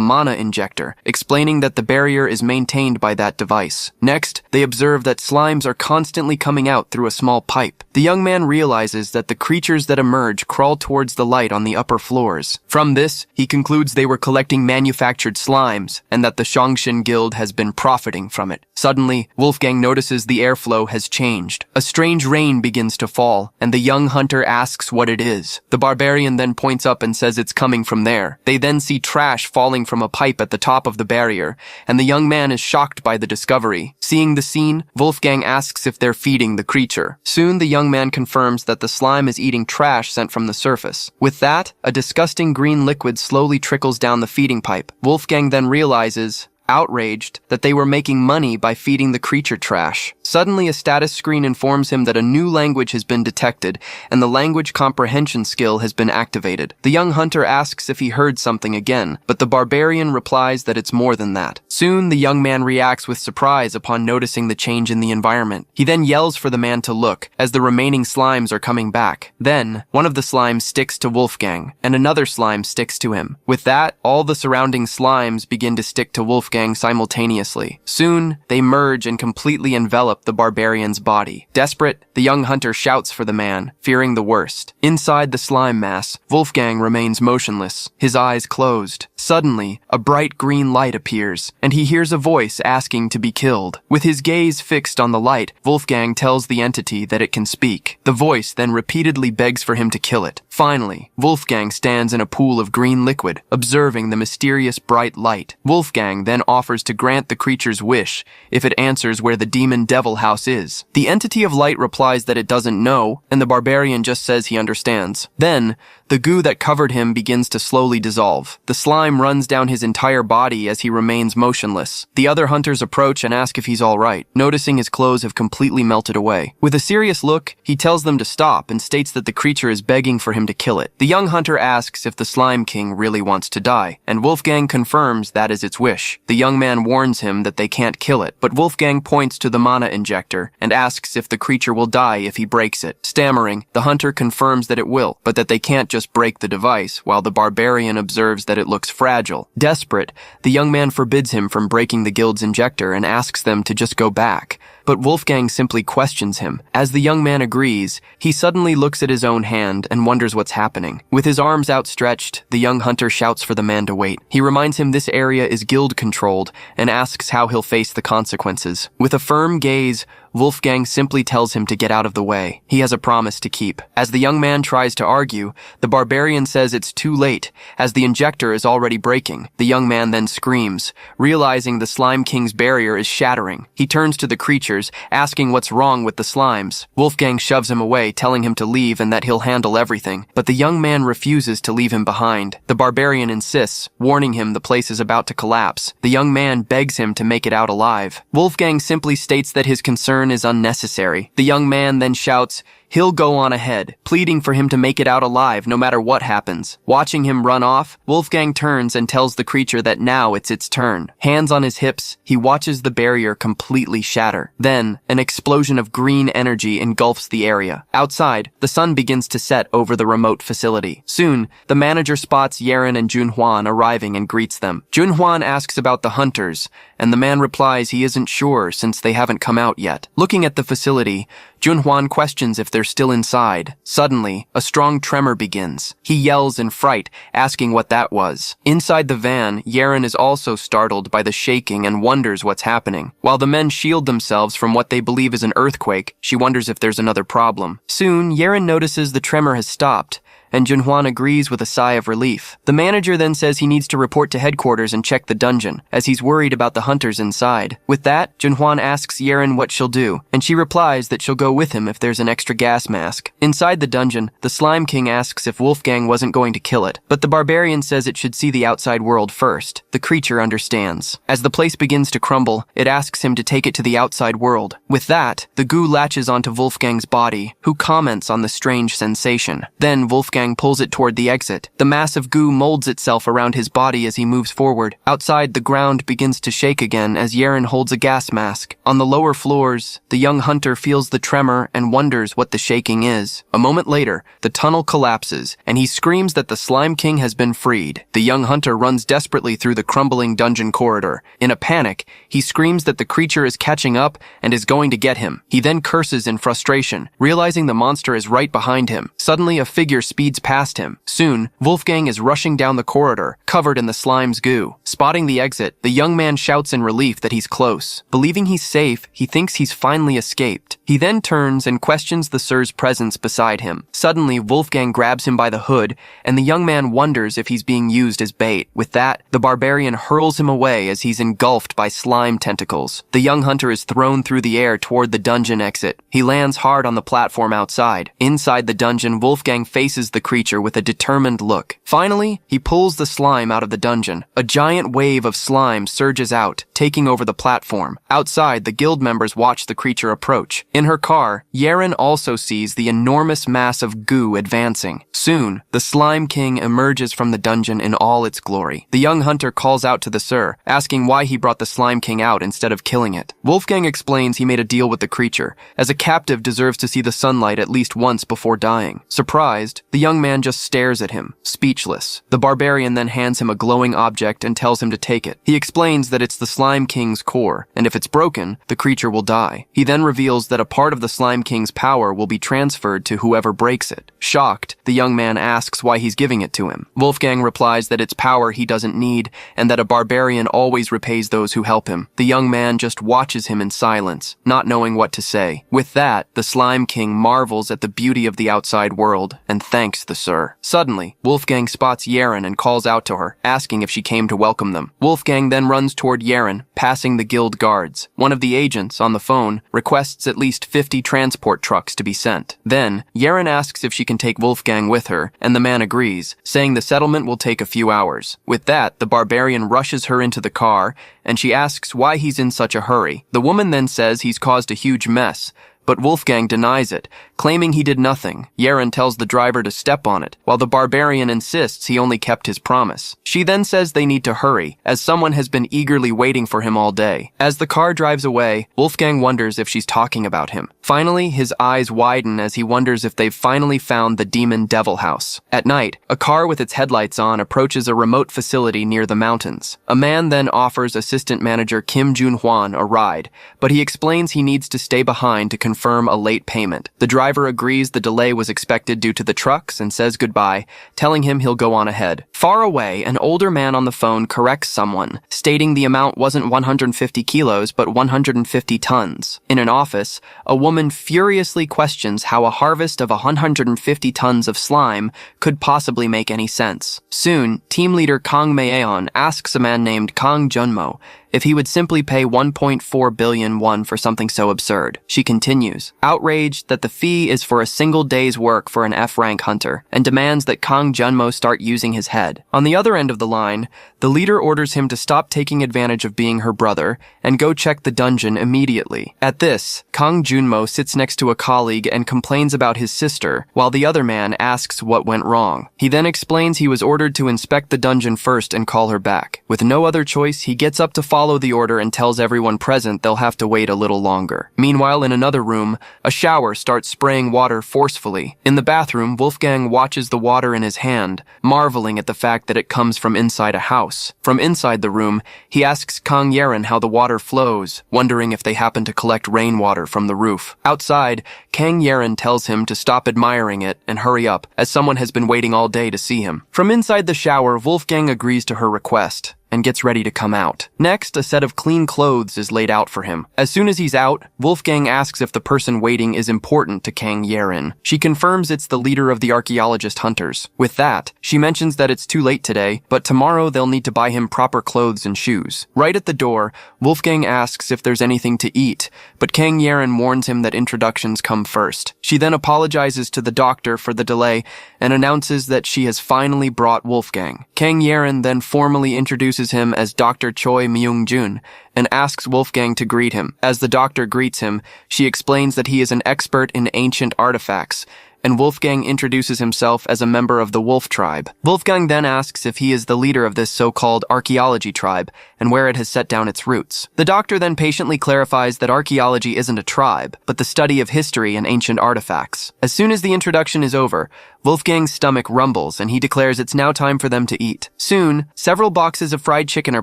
mana injector, explaining that the barrier is maintained by that device. Next, they observe that slimes are constantly coming out through a small pipe. The young man realizes that the creatures that emerge crawl towards the light on the upper floors. From this, he concludes they were collecting manufactured slimes, and that the Seongshin Guild has been profiting from it. Suddenly, Wolfgang notices the airflow has changed. A strange rain begins to fall, and the young hunter asks what it is. The barbarian then points up and says it's coming from there. They then see trash falling from a pipe at the top of the barrier, and the young man is shocked by the discovery. Seeing the scene, Wolfgang asks if they're feeding the creature. Soon, the young man confirms that the slime is eating trash sent from the surface. With that, a disgusting green liquid slowly trickles down the feeding pipe. Wolfgang then realizes, outraged, that they were making money by feeding the creature trash. Suddenly, a status screen informs him that a new language has been detected, and the language comprehension skill has been activated. The young hunter asks if he heard something again, but the barbarian replies that it's more than that. Soon, the young man reacts with surprise upon noticing the change in the environment. He then yells for the man to look, as the remaining slimes are coming back. Then, one of the slimes sticks to Wolfgang, and another slime sticks to him. With that, all the surrounding slimes begin to stick to Wolfgang simultaneously. Soon, they merge and completely envelop the barbarian's body. Desperate, the young hunter shouts for the man, fearing the worst. Inside the slime mass, Wolfgang remains motionless, his eyes closed. Suddenly, a bright green light appears, and he hears a voice asking to be killed. With his gaze fixed on the light, Wolfgang tells the entity that it can speak. The voice then repeatedly begs for him to kill it. Finally, Wolfgang stands in a pool of green liquid, observing the mysterious bright light. Wolfgang then offers to grant the creature's wish if it answers where the demon devil house is. The entity of light replies that it doesn't know, and the barbarian just says he understands. Then, the goo that covered him begins to slowly dissolve. The slime runs down his entire body as he remains motionless. The other hunters approach and ask if he's all right, noticing his clothes have completely melted away. With a serious look, he tells them to stop and states that the creature is begging for him to kill it. The young hunter asks if the Slime King really wants to die, and Wolfgang confirms that is its wish. The young man warns him that they can't kill it, but Wolfgang points to the mana injector and asks if the creature will die if he breaks it. Stammering, the hunter confirms that it will, but that they can't just break the device, while the barbarian observes that it looks fragile. Desperate, the young man forbids him from breaking the guild's injector and asks them to just go back. But Wolfgang simply questions him. As the young man agrees, he suddenly looks at his own hand and wonders what's happening. With his arms outstretched, the young hunter shouts for the man to wait. He reminds him this area is guild-controlled and asks how he'll face the consequences. With a firm gaze, Wolfgang simply tells him to get out of the way. He has a promise to keep. As the young man tries to argue, the barbarian says it's too late, as the injector is already breaking. The young man then screams, realizing the Slime King's barrier is shattering. He turns to the creatures, asking what's wrong with the slimes. Wolfgang shoves him away, telling him to leave and that he'll handle everything. But the young man refuses to leave him behind. The barbarian insists, warning him the place is about to collapse. The young man begs him to make it out alive. Wolfgang simply states that his concern is unnecessary. The young man then shouts, he'll go on ahead, pleading for him to make it out alive no matter what happens. Watching him run off, Wolfgang turns and tells the creature that now it's its turn. Hands on his hips, he watches the barrier completely shatter. Then, an explosion of green energy engulfs the area. Outside, the sun begins to set over the remote facility. Soon, the manager spots Yerin and Junhwan arriving and greets them. Junhwan asks about the hunters, and the man replies he isn't sure since they haven't come out yet. Looking at the facility, Junhwan questions if they're still inside. Suddenly, a strong tremor begins. He yells in fright, asking what that was. Inside the van, Yeren is also startled by the shaking and wonders what's happening. While the men shield themselves from what they believe is an earthquake, she wonders if there's another problem. Soon, Yeren notices the tremor has stopped, and Junhwan agrees with a sigh of relief. The manager then says he needs to report to headquarters and check the dungeon, as he's worried about the hunters inside. With that, Junhwan asks Yeren what she'll do, and she replies that she'll go with him if there's an extra gas mask. Inside the dungeon, the Slime King asks if Wolfgang wasn't going to kill it, but the barbarian says it should see the outside world first. The creature understands. As the place begins to crumble, it asks him to take it to the outside world. With that, the goo latches onto Wolfgang's body, who comments on the strange sensation. Then Wolfgang pulls it toward the exit. The mass of goo molds itself around his body as he moves forward. Outside, the ground begins to shake again as Yeren holds a gas mask. On the lower floors, the young hunter feels the tremor and wonders what the shaking is. A moment later, the tunnel collapses, and he screams that the Slime King has been freed. The young hunter runs desperately through the crumbling dungeon corridor. In a panic, he screams that the creature is catching up and is going to get him. He then curses in frustration, realizing the monster is right behind him. Suddenly, a figure speeds past him. Soon, Wolfgang is rushing down the corridor, covered in the slime's goo. Spotting the exit, the young man shouts in relief that he's close. Believing he's safe, he thinks he's finally escaped. He then turns and questions the Sir's presence beside him. Suddenly, Wolfgang grabs him by the hood, and the young man wonders if he's being used as bait. With that, the barbarian hurls him away as he's engulfed by slime tentacles. The young hunter is thrown through the air toward the dungeon exit. He lands hard on the platform outside. Inside the dungeon, Wolfgang faces the creature with a determined look. Finally, he pulls the slime out of the dungeon. A giant wave of slime surges out, taking over the platform. Outside, the guild members watch the creature approach. In her car, Yeren also sees the enormous mass of goo advancing. Soon, the Slime King emerges from the dungeon in all its glory. The young hunter calls out to the Sir, asking why he brought the Slime King out instead of killing it. Wolfgang explains he made a deal with the creature, as a captive deserves to see the sunlight at least once before dying. Surprised, the young man just stares at him, speechless. The barbarian then hands him a glowing object and tells him to take it. He explains that it's the Slime King's core, and if it's broken, the creature will die. He then reveals that a part of the Slime King's power will be transferred to whoever breaks it. Shocked, the young man asks why he's giving it to him. Wolfgang replies that it's power he doesn't need, and that a barbarian always repays those who help him. The young man just watches him in silence, not knowing what to say. With that, the Slime King marvels at the beauty of the outside world, and thanks the Sir. Suddenly, Wolfgang spots Yeren and calls out to her, asking if she came to welcome them. Wolfgang then runs toward Yeren, passing the guild guards. One of the agents, on the phone, requests at least 50 transport trucks to be sent. Then, Yeren asks if she can take Wolfgang with her, and the man agrees, saying the settlement will take a few hours. With that, the barbarian rushes her into the car, and she asks why he's in such a hurry. The woman then says he's caused a huge mess, but Wolfgang denies it, claiming he did nothing. Yeren tells the driver to step on it, while the barbarian insists he only kept his promise. She then says they need to hurry, as someone has been eagerly waiting for him all day. As the car drives away, Wolfgang wonders if she's talking about him. Finally, his eyes widen as he wonders if they've finally found the demon devil house. At night, a car with its headlights on approaches a remote facility near the mountains. A man then offers assistant manager Kim Junhwan a ride, but he explains he needs to stay behind to confirm a late payment. The driver agrees the delay was expected due to the trucks and says goodbye, telling him he'll go on ahead. Far away, an older man on the phone corrects someone, stating the amount wasn't 150 kilos but 150 tons. In an office, a woman furiously questions how a harvest of 150 tons of slime could possibly make any sense. Soon, team leader Kang Maeon asks a man named Kang Junmo if he would simply pay 1.4 billion won for something so absurd. She continues, outraged that the fee is for a single day's work for an F-rank hunter, and demands that Kang Junmo start using his head. On the other end of the line, the leader orders him to stop taking advantage of being her brother and go check the dungeon immediately. At this, Kang Junmo sits next to a colleague and complains about his sister, while the other man asks what went wrong. He then explains he was ordered to inspect the dungeon first and call her back. With no other choice, he gets up to follow follow the order and tells everyone present they'll have to wait a little longer. Meanwhile, in another room, a shower starts spraying water forcefully. In the bathroom, Wolfgang watches the water in his hand, marveling at the fact that it comes from inside a house. From inside the room, he asks Kang Yeren how the water flows, wondering if they happen to collect rainwater from the roof. Outside, Kang Yeren tells him to stop admiring it and hurry up, as someone has been waiting all day to see him. From inside the shower, Wolfgang agrees to her request and gets ready to come out. Next, a set of clean clothes is laid out for him. As soon as he's out, Wolfgang asks if the person waiting is important to Kang Yeren. She confirms it's the leader of the archaeologist hunters. With that, she mentions that it's too late today, but tomorrow they'll need to buy him proper clothes and shoes. Right at the door, Wolfgang asks if there's anything to eat, but Kang Yeren warns him that introductions come first. She then apologizes to the doctor for the delay and announces that she has finally brought Wolfgang. Kang Yeren then formally introduces him as Dr. Choi Myung-jun and asks Wolfgang to greet him. As the doctor greets him, she explains that he is an expert in ancient artifacts, and Wolfgang introduces himself as a member of the Wolf tribe. Wolfgang then asks if he is the leader of this so-called archaeology tribe and where it has set down its roots. The doctor then patiently clarifies that archaeology isn't a tribe, but the study of history and ancient artifacts. As soon as the introduction is over, Wolfgang's stomach rumbles and he declares it's now time for them to eat. Soon, several boxes of fried chicken are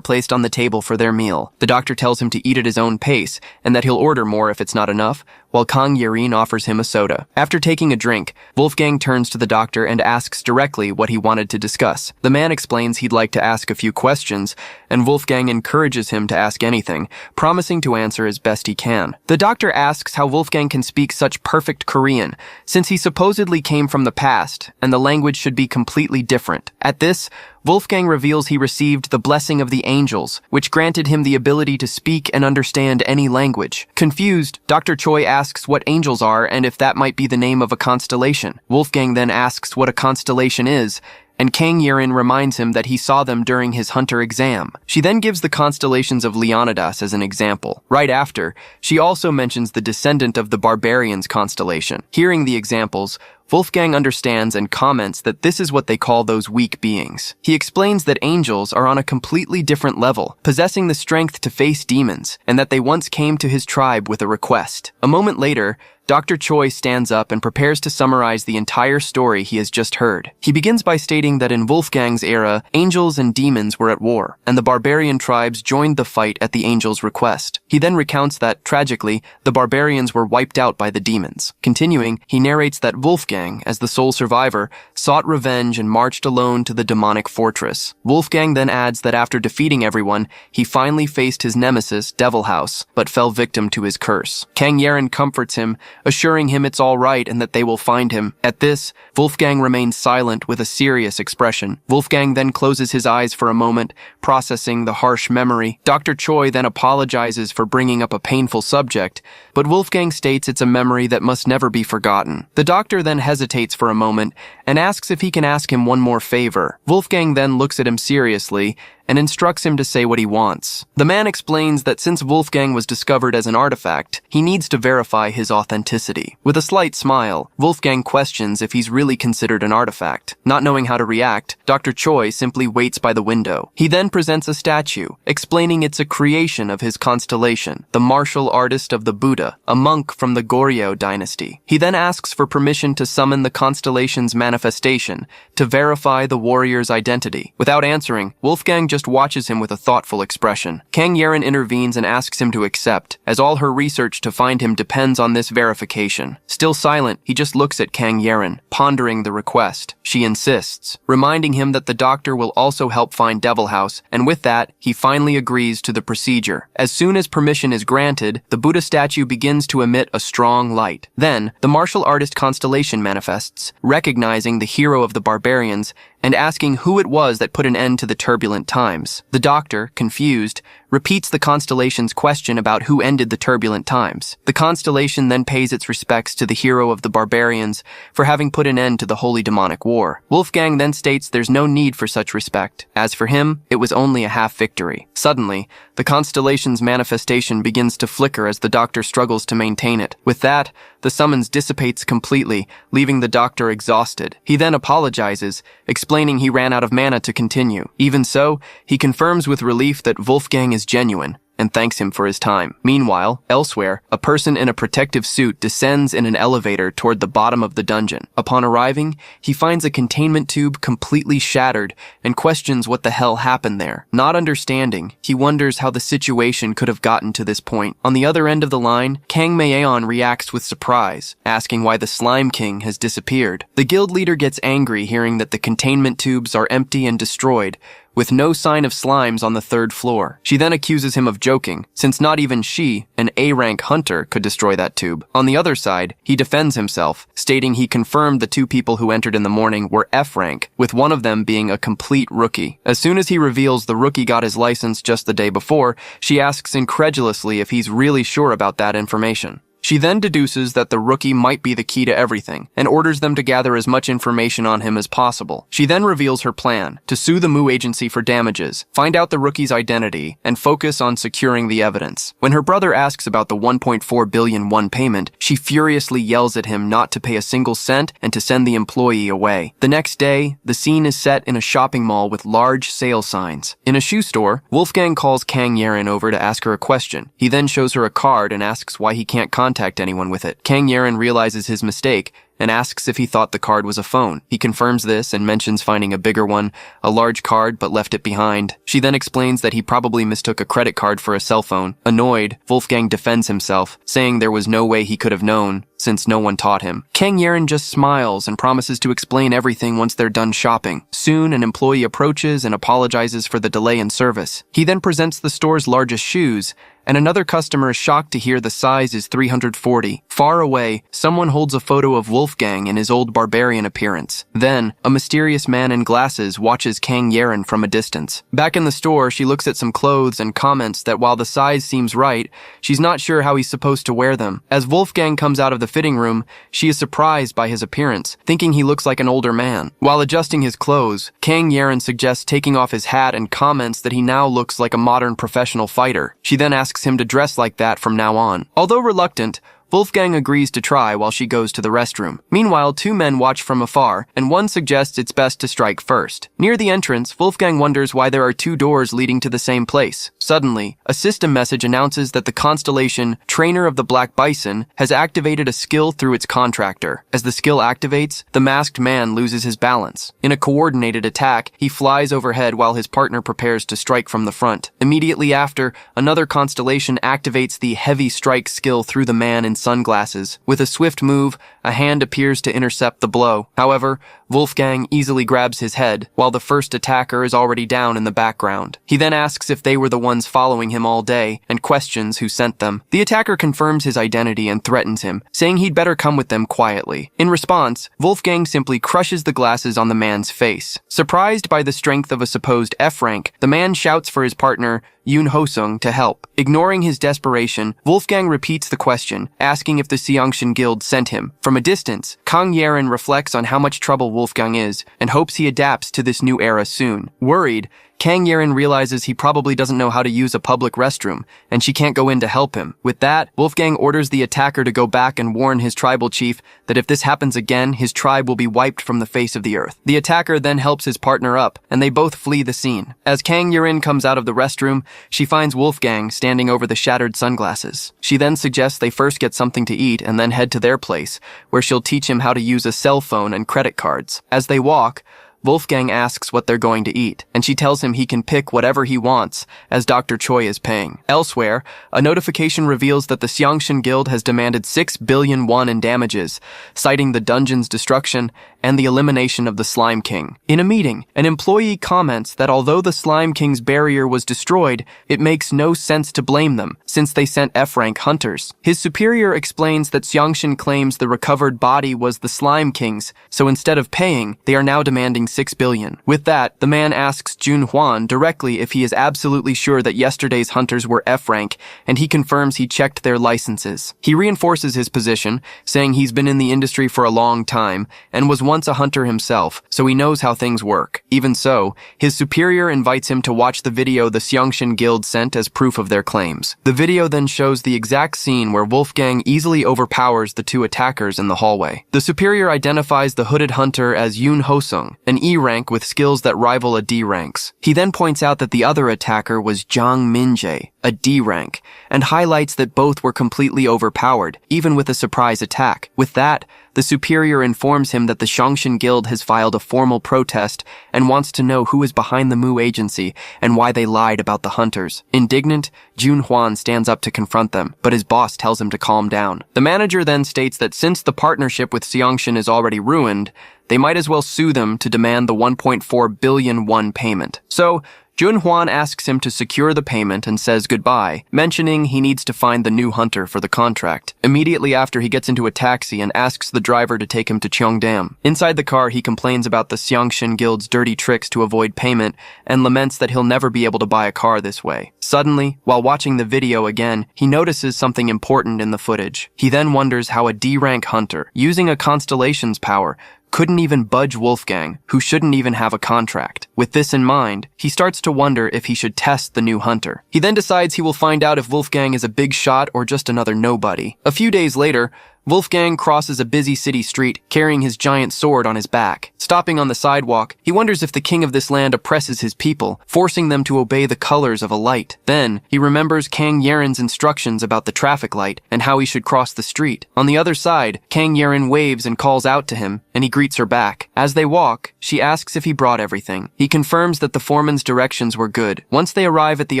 placed on the table for their meal. The doctor tells him to eat at his own pace and that he'll order more if it's not enough, while Kang Yeren offers him a soda. After taking a drink, Wolfgang turns to the doctor and asks directly what he wanted to discuss. The man explains he'd like to ask a few questions, and Wolfgang encourages him to ask anything, promising to answer as best he can. The doctor asks how Wolfgang can speak such perfect Korean, since he supposedly came from the past, and the language should be completely different. At this, Wolfgang reveals he received the blessing of the angels, which granted him the ability to speak and understand any language. Confused, Dr. Choi asks what angels are and if that might be the name of a constellation. Wolfgang then asks what a constellation is, and Kang Yeren reminds him that he saw them during his hunter exam. She then gives the constellations of Leonidas as an example. Right after, she also mentions the descendant of the barbarians constellation. Hearing the examples, Wolfgang understands and comments that this is what they call those weak beings. He explains that angels are on a completely different level, possessing the strength to face demons, and that they once came to his tribe with a request. A moment later, Dr. Choi stands up and prepares to summarize the entire story he has just heard. He begins by stating that in Wolfgang's era, angels and demons were at war, and the barbarian tribes joined the fight at the angels' request. He then recounts that, tragically, the barbarians were wiped out by the demons. Continuing, he narrates that Wolfgang, as the sole survivor, sought revenge and marched alone to the demonic fortress. Wolfgang then adds that after defeating everyone, he finally faced his nemesis, Devil House, but fell victim to his curse. Kang Yeren comforts him, assuring him it's all right and that they will find him. At this, Wolfgang remains silent with a serious expression. Wolfgang then closes his eyes for a moment, processing the harsh memory. Dr. Choi then apologizes for bringing up a painful subject, but Wolfgang states it's a memory that must never be forgotten. The doctor then hesitates for a moment and asks if he can ask him one more favor. Wolfgang then looks at him seriously and instructs him to say what he wants. The man explains that since Wolfgang was discovered as an artifact, he needs to verify his authenticity. With a slight smile, Wolfgang questions if he's really considered an artifact. Not knowing how to react, Dr. Choi simply waits by the window. He then presents a statue, explaining it's a creation of his constellation, the martial artist of the Buddha, a monk from the Goryeo dynasty. He then asks for permission to summon the constellation's manifestation to verify the warrior's identity. Without answering, Wolfgang just watches him with a thoughtful expression. Kang Yeren intervenes and asks him to accept, as all her research to find him depends on this verification. Still silent, he just looks at Kang Yeren, pondering the request. She insists, reminding him that the doctor will also help find Devil House, and with that, he finally agrees to the procedure. As soon as permission is granted, the Buddha statue begins to emit a strong light. Then, the martial artist constellation manifests, recognizing the hero of the barbarians and asking who it was that put an end to the turbulent times. The doctor, confused, repeats the constellation's question about who ended the turbulent times. The constellation then pays its respects to the hero of the barbarians for having put an end to the holy demonic war. Wolfgang then states there's no need for such respect. As for him, it was only a half victory. Suddenly, the constellation's manifestation begins to flicker as the doctor struggles to maintain it. With that, the summons dissipates completely, leaving the doctor exhausted. He then apologizes, explaining explaining he ran out of mana to continue. Even so, he confirms with relief that Wolfgang is genuine and thanks him for his time. Meanwhile, elsewhere, a person in a protective suit descends in an elevator toward the bottom of the dungeon. Upon arriving, he finds a containment tube completely shattered and questions what the hell happened there. Not understanding, he wonders how the situation could have gotten to this point. On the other end of the line, Kang Maeon reacts with surprise, asking why the Slime King has disappeared. The guild leader gets angry hearing that the containment tubes are empty and destroyed, with no sign of slimes on the 3rd floor. She then accuses him of joking, since not even she, an A-rank hunter, could destroy that tube. On the other side, he defends himself, stating he confirmed the 2 people who entered in the morning were F-rank, with one of them being a complete rookie. As soon as he reveals the rookie got his license just the day before, she asks incredulously if he's really sure about that information. She then deduces that the rookie might be the key to everything, and orders them to gather as much information on him as possible. She then reveals her plan, to sue the Mu agency for damages, find out the rookie's identity, and focus on securing the evidence. When her brother asks about the 1.4 billion won payment, she furiously yells at him not to pay a single cent and to send the employee away. The next day, the scene is set in a shopping mall with large sale signs. In a shoe store, Wolfgang calls Kang Yeren over to ask her a question. He then shows her a card and asks why he can't contact anyone with it. Kang Yeren realizes his mistake and asks if he thought the card was a phone. He confirms this and mentions finding a bigger one, a large card, but left it behind. She then explains that he probably mistook a credit card for a cell phone. Annoyed, Wolfgang defends himself, saying there was no way he could have known, since no one taught him. Kang Yeren just smiles and promises to explain everything once they're done shopping. Soon, an employee approaches and apologizes for the delay in service. He then presents the store's largest shoes, and another customer is shocked to hear the size is 340. Far away, someone holds a photo of Wolfgang in his old barbarian appearance. Then, a mysterious man in glasses watches Kang Yeren from a distance. Back in the store, she looks at some clothes and comments that while the size seems right, she's not sure how he's supposed to wear them. As Wolfgang comes out of the fitting room, she is surprised by his appearance, thinking he looks like an older man. While adjusting his clothes, Kang Yeren suggests taking off his hat and comments that he now looks like a modern professional fighter. She then asks him to dress like that from now on. Although reluctant, Wolfgang agrees to try while she goes to the restroom. Meanwhile, 2 men watch from afar, and one suggests it's best to strike first. Near the entrance, Wolfgang wonders why there are 2 doors leading to the same place. Suddenly, a system message announces that the constellation Trainer of the Black Bison has activated a skill through its contractor. As the skill activates, the masked man loses his balance. In a coordinated attack, he flies overhead while his partner prepares to strike from the front. Immediately after, another constellation activates the Heavy Strike skill through the man in sunglasses. With a swift move, a hand appears to intercept the blow. However, Wolfgang easily grabs his head, while the first attacker is already down in the background. He then asks if they were the ones following him all day, and questions who sent them. The attacker confirms his identity and threatens him, saying he'd better come with them quietly. In response, Wolfgang simply crushes the glasses on the man's face. Surprised by the strength of a supposed F-rank, the man shouts for his partner, Yoon Ho-sung, to help. Ignoring his desperation, Wolfgang repeats the question, asking if the Seongshin Guild sent him. From a distance, Kang Yeren reflects on how much trouble Wolfgang is and hopes he adapts to this new era soon. Worried, Kang Yeren realizes he probably doesn't know how to use a public restroom, and she can't go in to help him. With that, Wolfgang orders the attacker to go back and warn his tribal chief that if this happens again, his tribe will be wiped from the face of the earth. The attacker then helps his partner up, and they both flee the scene. As Kang Yeren comes out of the restroom, she finds Wolfgang standing over the shattered sunglasses. She then suggests they first get something to eat and then head to their place, where she'll teach him how to use a cell phone and credit cards. As they walk, Wolfgang asks what they're going to eat, and she tells him he can pick whatever he wants, as Dr. Choi is paying. Elsewhere, a notification reveals that the Seongshin Guild has demanded 6 billion won in damages, citing the dungeon's destruction and the elimination of the Slime King. In a meeting, an employee comments that although the Slime King's barrier was destroyed, it makes no sense to blame them, since they sent F-rank hunters. His superior explains that Seongshin claims the recovered body was the Slime King's, so instead of paying, they are now demanding 6 billion. With that, the man asks Jun Hwan directly if he is absolutely sure that yesterday's hunters were F-rank, and he confirms he checked their licenses. He reinforces his position, saying he's been in the industry for a long time, and was once a hunter himself, so he knows how things work. Even so, his superior invites him to watch the video the Xiangshan Guild sent as proof of their claims. The video then shows the exact scene where Wolfgang easily overpowers the two attackers in the hallway. The superior identifies the hooded hunter as Yoon Hosung, an E rank with skills that rival a D ranks. He then points out that the other attacker was Zhang Minjae, a D rank, and highlights that both were completely overpowered, even with a surprise attack. With that, the superior informs him that the Xiangshan Guild has filed a formal protest and wants to know who is behind the Mu agency and why they lied about the hunters. Indignant, Jun Huan stands up to confront them, but his boss tells him to calm down. The manager then states that since the partnership with Xiangshan is already ruined, they might as well sue them to demand the 1.4 billion won payment. So, Jun Huan asks him to secure the payment and says goodbye, mentioning he needs to find the new hunter for the contract. Immediately after, he gets into a taxi and asks the driver to take him to Cheongdam. Inside the car, he complains about the Xiangshan Guild's dirty tricks to avoid payment and laments that he'll never be able to buy a car this way. Suddenly, while watching the video again, he notices something important in the footage. He then wonders how a D-rank hunter, using a constellation's power, couldn't even budge Wolfgang, who shouldn't even have a contract. With this in mind, he starts to wonder if he should test the new hunter. He then decides he will find out if Wolfgang is a big shot or just another nobody. A few days later, Wolfgang crosses a busy city street, carrying his giant sword on his back. Stopping on the sidewalk, he wonders if the king of this land oppresses his people, forcing them to obey the colors of a light. Then, he remembers Kang Yaren's instructions about the traffic light and how he should cross the street. On the other side, Kang Yaren waves and calls out to him, and he greets her back. As they walk, she asks if he brought everything. He confirms that the foreman's directions were good. Once they arrive at the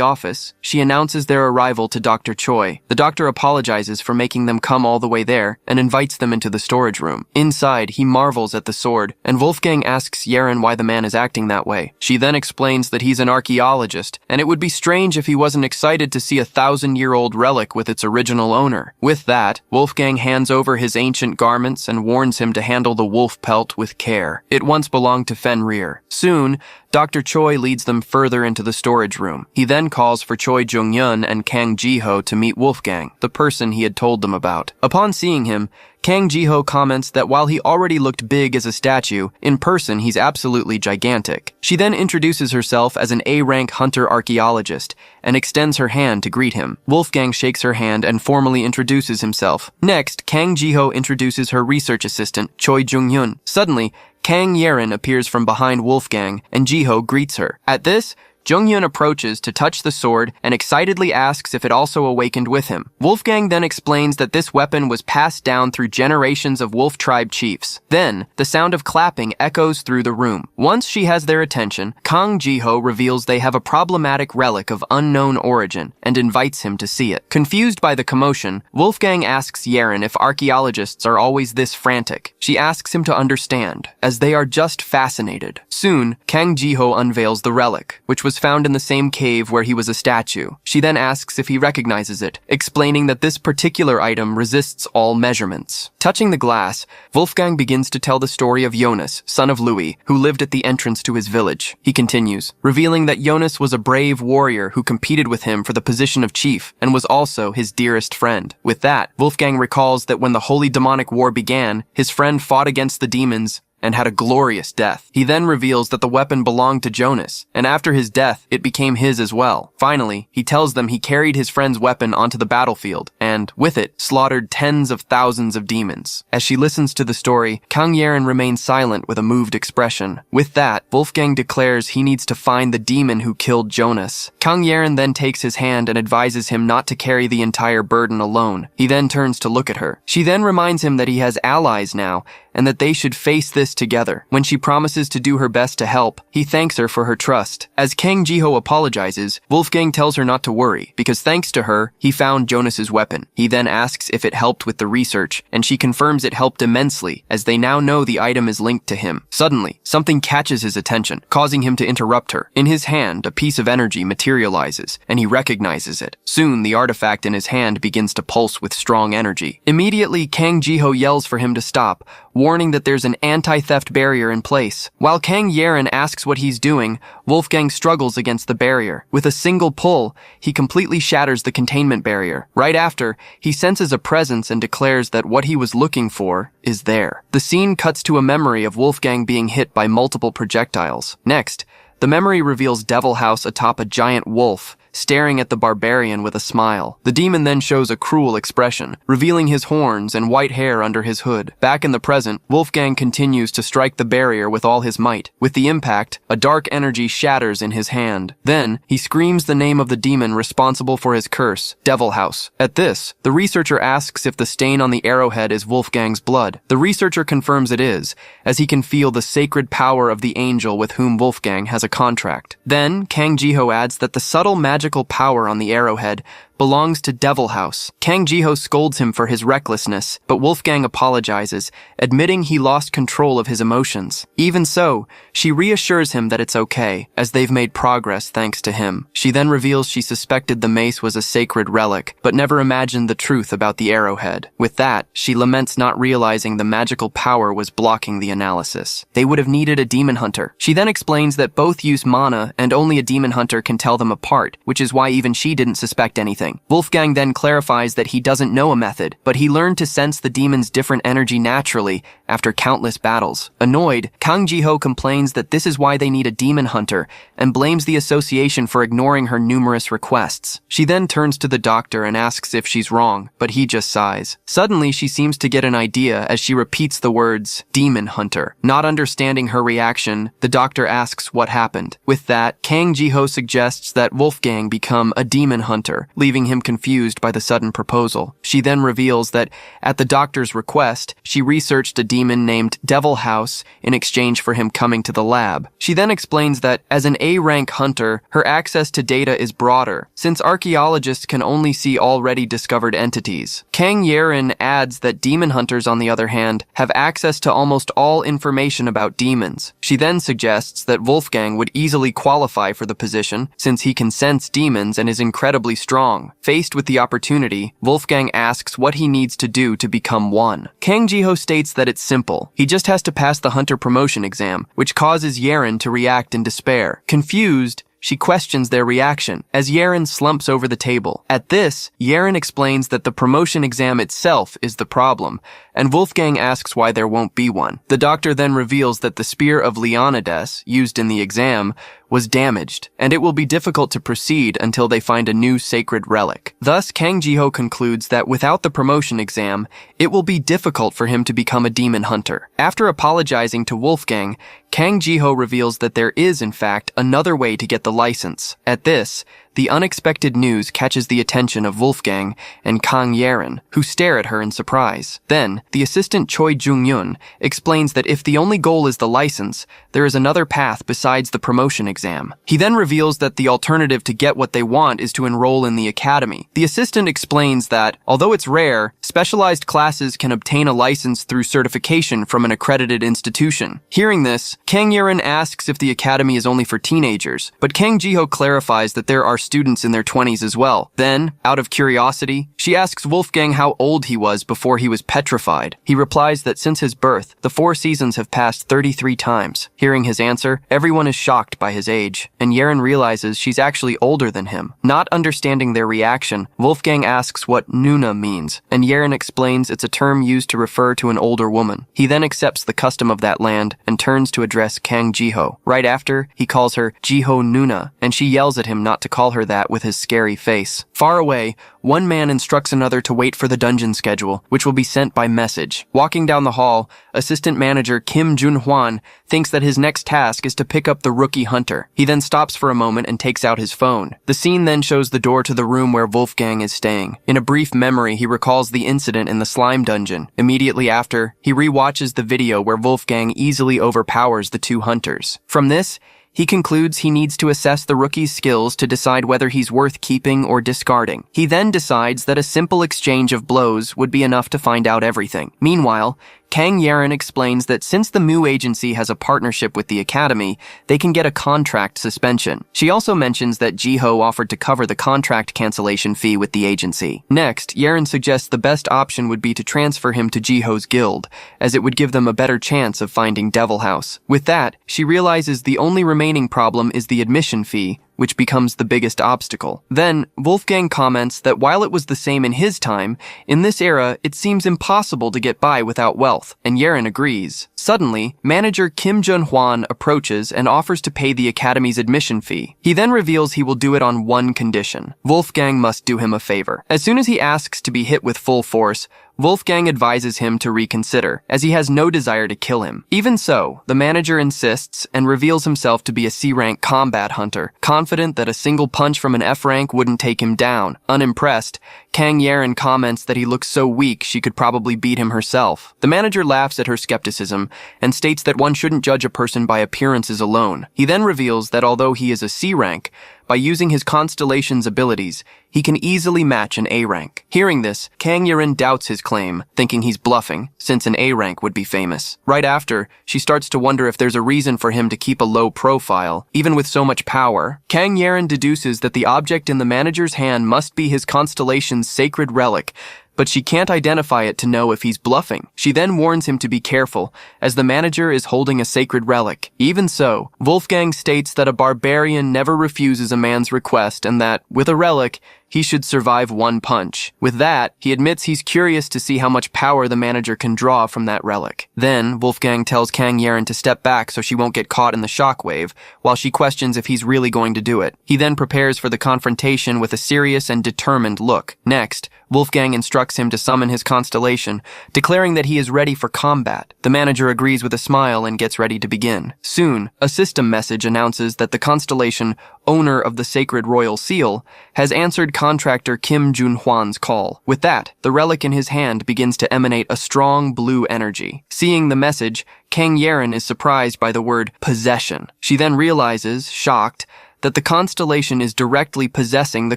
office, she announces their arrival to Dr. Choi. The doctor apologizes for making them come all the way there and invites them into the storage room. Inside, he marvels at the sword, and Wolfgang asks Yaren why the man is acting that way. She then explains that he's an archaeologist, and it would be strange if he wasn't excited to see a 1,000-year-old relic with its original owner. With that, Wolfgang hands over his ancient garments and warns him to handle the wolf pelt with care. It once belonged to Fenrir. Soon, Dr. Choi leads them further into the storage room. He then calls for Choi Jung-yun and Kang Ji-ho to meet Wolfgang, the person he had told them about. Upon seeing him, Kang Ji-ho comments that while he already looked big as a statue, in person he's absolutely gigantic. She then introduces herself as an A-rank hunter archaeologist and extends her hand to greet him. Wolfgang shakes her hand and formally introduces himself. Next, Kang Ji-ho introduces her research assistant, Choi Jung-yun. Suddenly, Kang Yaren appears from behind Wolfgang, and Ji-ho greets her. At this, Jung-yun approaches to touch the sword and excitedly asks if it also awakened with him. Wolfgang then explains that this weapon was passed down through generations of wolf tribe chiefs. Then, the sound of clapping echoes through the room. Once she has their attention, Kang Ji-ho reveals they have a problematic relic of unknown origin and invites him to see it. Confused by the commotion, Wolfgang asks Yaren if archaeologists are always this frantic. She asks him to understand, as they are just fascinated. Soon, Kang Ji-ho unveils the relic, which was found in the same cave where he was a statue. She then asks if he recognizes it, explaining that this particular item resists all measurements. Touching the glass, Wolfgang begins to tell the story of Jonas, son of Louis, who lived at the entrance to his village. He continues, revealing that Jonas was a brave warrior who competed with him for the position of chief and was also his dearest friend. With that, Wolfgang recalls that when the Holy Demonic War began, his friend fought against the demons and had a glorious death. He then reveals that the weapon belonged to Jonas, and after his death, it became his as well. Finally, he tells them he carried his friend's weapon onto the battlefield, and, with it, slaughtered tens of thousands of demons. As she listens to the story, Kang Yaren remains silent with a moved expression. With that, Wolfgang declares he needs to find the demon who killed Jonas. Kang Yaren then takes his hand and advises him not to carry the entire burden alone. He then turns to look at her. She then reminds him that he has allies now, and that they should face this together. When she promises to do her best to help, he thanks her for her trust. As Kang Ji-ho apologizes, Wolfgang tells her not to worry, because thanks to her, he found Jonas's weapon. He then asks if it helped with the research, and she confirms it helped immensely, as they now know the item is linked to him. Suddenly, something catches his attention, causing him to interrupt her. In his hand, a piece of energy materializes, and he recognizes it. Soon, the artifact in his hand begins to pulse with strong energy. Immediately, Kang Ji-ho yells for him to stop, warning that there's an anti-theft barrier in place. While Kang Yerin asks what he's doing, Wolfgang struggles against the barrier. With a single pull, he completely shatters the containment barrier. Right after, he senses a presence and declares that what he was looking for is there. The scene cuts to a memory of Wolfgang being hit by multiple projectiles. Next, the memory reveals Devil House atop a giant wolf, staring at the barbarian with a smile. The demon then shows a cruel expression, revealing his horns and white hair under his hood. Back in the present, Wolfgang continues to strike the barrier with all his might. With the impact, a dark energy shatters in his hand. Then, he screams the name of the demon responsible for his curse, Devil House. At this, the researcher asks if the stain on the arrowhead is Wolfgang's blood. The researcher confirms it is, as he can feel the sacred power of the angel with whom Wolfgang has a contract. Then, Kang Jiho adds that the subtle magical power on the arrowhead belongs to Devil House. Kang Jiho scolds him for his recklessness, but Wolfgang apologizes, admitting he lost control of his emotions. Even so, she reassures him that it's okay, as they've made progress thanks to him. She then reveals she suspected the mace was a sacred relic, but never imagined the truth about the arrowhead. With that, she laments not realizing the magical power was blocking the analysis. They would have needed a demon hunter. She then explains that both use mana, and only a demon hunter can tell them apart, which is why even she didn't suspect anything. Wolfgang then clarifies that he doesn't know a method, but he learned to sense the demon's different energy naturally after countless battles. Annoyed, Kang Jiho complains that this is why they need a demon hunter and blames the association for ignoring her numerous requests. She then turns to the doctor and asks if she's wrong, but he just sighs. Suddenly, she seems to get an idea as she repeats the words, demon hunter. Not understanding her reaction, the doctor asks what happened. With that, Kang Jiho suggests that Wolfgang become a demon hunter, leaving him confused by the sudden proposal. She then reveals that, at the doctor's request, she researched a demon named Devil House in exchange for him coming to the lab. She then explains that, as an A-rank hunter, her access to data is broader, since archaeologists can only see already discovered entities. Kang Yerin adds that demon hunters, on the other hand, have access to almost all information about demons. She then suggests that Wolfgang would easily qualify for the position, since he can sense demons and is incredibly strong. Faced with the opportunity, Wolfgang asks what he needs to do to become one. Kang Jiho states that it's simple. He just has to pass the hunter promotion exam, which causes Yerin to react in despair. Confused, she questions their reaction, as Yerin slumps over the table. At this, Yerin explains that the promotion exam itself is the problem, and Wolfgang asks why there won't be one. The doctor then reveals that the spear of Leonidas, used in the exam, was damaged, and it will be difficult to proceed until they find a new sacred relic. Thus, Kang Jiho concludes that without the promotion exam, it will be difficult for him to become a demon hunter. After apologizing to Wolfgang, Kang Jiho reveals that there is, in fact, another way to get the license. At this, the unexpected news catches the attention of Wolfgang and Kang Yerin, who stare at her in surprise. Then, the assistant Choi Jung-yun explains that if the only goal is the license, there is another path besides the promotion exam. He then reveals that the alternative to get what they want is to enroll in the academy. The assistant explains that, although it's rare, specialized classes can obtain a license through certification from an accredited institution. Hearing this, Kang Yerin asks if the academy is only for teenagers, but Kang Jiho clarifies that there are students in their 20s as well. Then, out of curiosity, she asks Wolfgang how old he was before he was petrified. He replies that since his birth, the 4 seasons have passed 33 times. Hearing his answer, everyone is shocked by his age, and Yerin realizes she's actually older than him. Not understanding their reaction, Wolfgang asks what Nuna means, and Yerin explains it's a term used to refer to an older woman. He then accepts the custom of that land and turns to address Kang Jiho. Right after, he calls her Jiho Nuna, and she yells at him not to call her that with his scary face. Far away, one man instructs another to wait for the dungeon schedule, which will be sent by message. Walking down the hall, assistant manager Kim Jun-hwan thinks that his next task is to pick up the rookie hunter. He then stops for a moment and takes out his phone. The scene then shows the door to the room where Wolfgang is staying. In a brief memory, he recalls the incident in the slime dungeon. Immediately after, he re-watches the video where Wolfgang easily overpowers the 2 hunters. From this, he concludes he needs to assess the rookie's skills to decide whether he's worth keeping or discarding. He then decides that a simple exchange of blows would be enough to find out everything. Meanwhile, Kang Yaren explains that since the Mu agency has a partnership with the academy, they can get a contract suspension. She also mentions that Jiho offered to cover the contract cancellation fee with the agency. Next, Yaren suggests the best option would be to transfer him to Jiho's guild, as it would give them a better chance of finding Devil House. With that, she realizes the only remaining problem is the admission fee, which becomes the biggest obstacle. Then, Wolfgang comments that while it was the same in his time, in this era, it seems impossible to get by without wealth, and Yaren agrees. Suddenly, manager Kim Jun-hwan approaches and offers to pay the academy's admission fee. He then reveals he will do it on one condition. Wolfgang must do him a favor. As soon as he asks to be hit with full force, Wolfgang advises him to reconsider, as he has no desire to kill him. Even so, the manager insists and reveals himself to be a C-rank combat hunter, confident that a single punch from an F-rank wouldn't take him down. Unimpressed, Kang Yaren comments that he looks so weak she could probably beat him herself. The manager laughs at her skepticism and states that one shouldn't judge a person by appearances alone. He then reveals that although he is a C-rank, by using his constellation's abilities, he can easily match an A-rank. Hearing this, Kang Yaren doubts his claim, thinking he's bluffing, since an A-rank would be famous. Right after, she starts to wonder if there's a reason for him to keep a low profile, even with so much power. Kang Yaren deduces that the object in the manager's hand must be his constellation's sacred relic, but she can't identify it to know if he's bluffing. She then warns him to be careful, as the manager is holding a sacred relic. Even so, Wolfgang states that a barbarian never refuses a man's request and that, with a relic, he should survive one punch. With that, he admits he's curious to see how much power the manager can draw from that relic. Then, Wolfgang tells Kang Yaren to step back so she won't get caught in the shockwave, while she questions if he's really going to do it. He then prepares for the confrontation with a serious and determined look. Next, Wolfgang instructs him to summon his constellation, declaring that he is ready for combat. The manager agrees with a smile and gets ready to begin. Soon, a system message announces that the constellation, owner of the sacred royal seal, has answered contractor Kim Jun-hwan's call. With that, the relic in his hand begins to emanate a strong blue energy. Seeing the message, Kang Yaren is surprised by the word possession. She then realizes, shocked, that the constellation is directly possessing the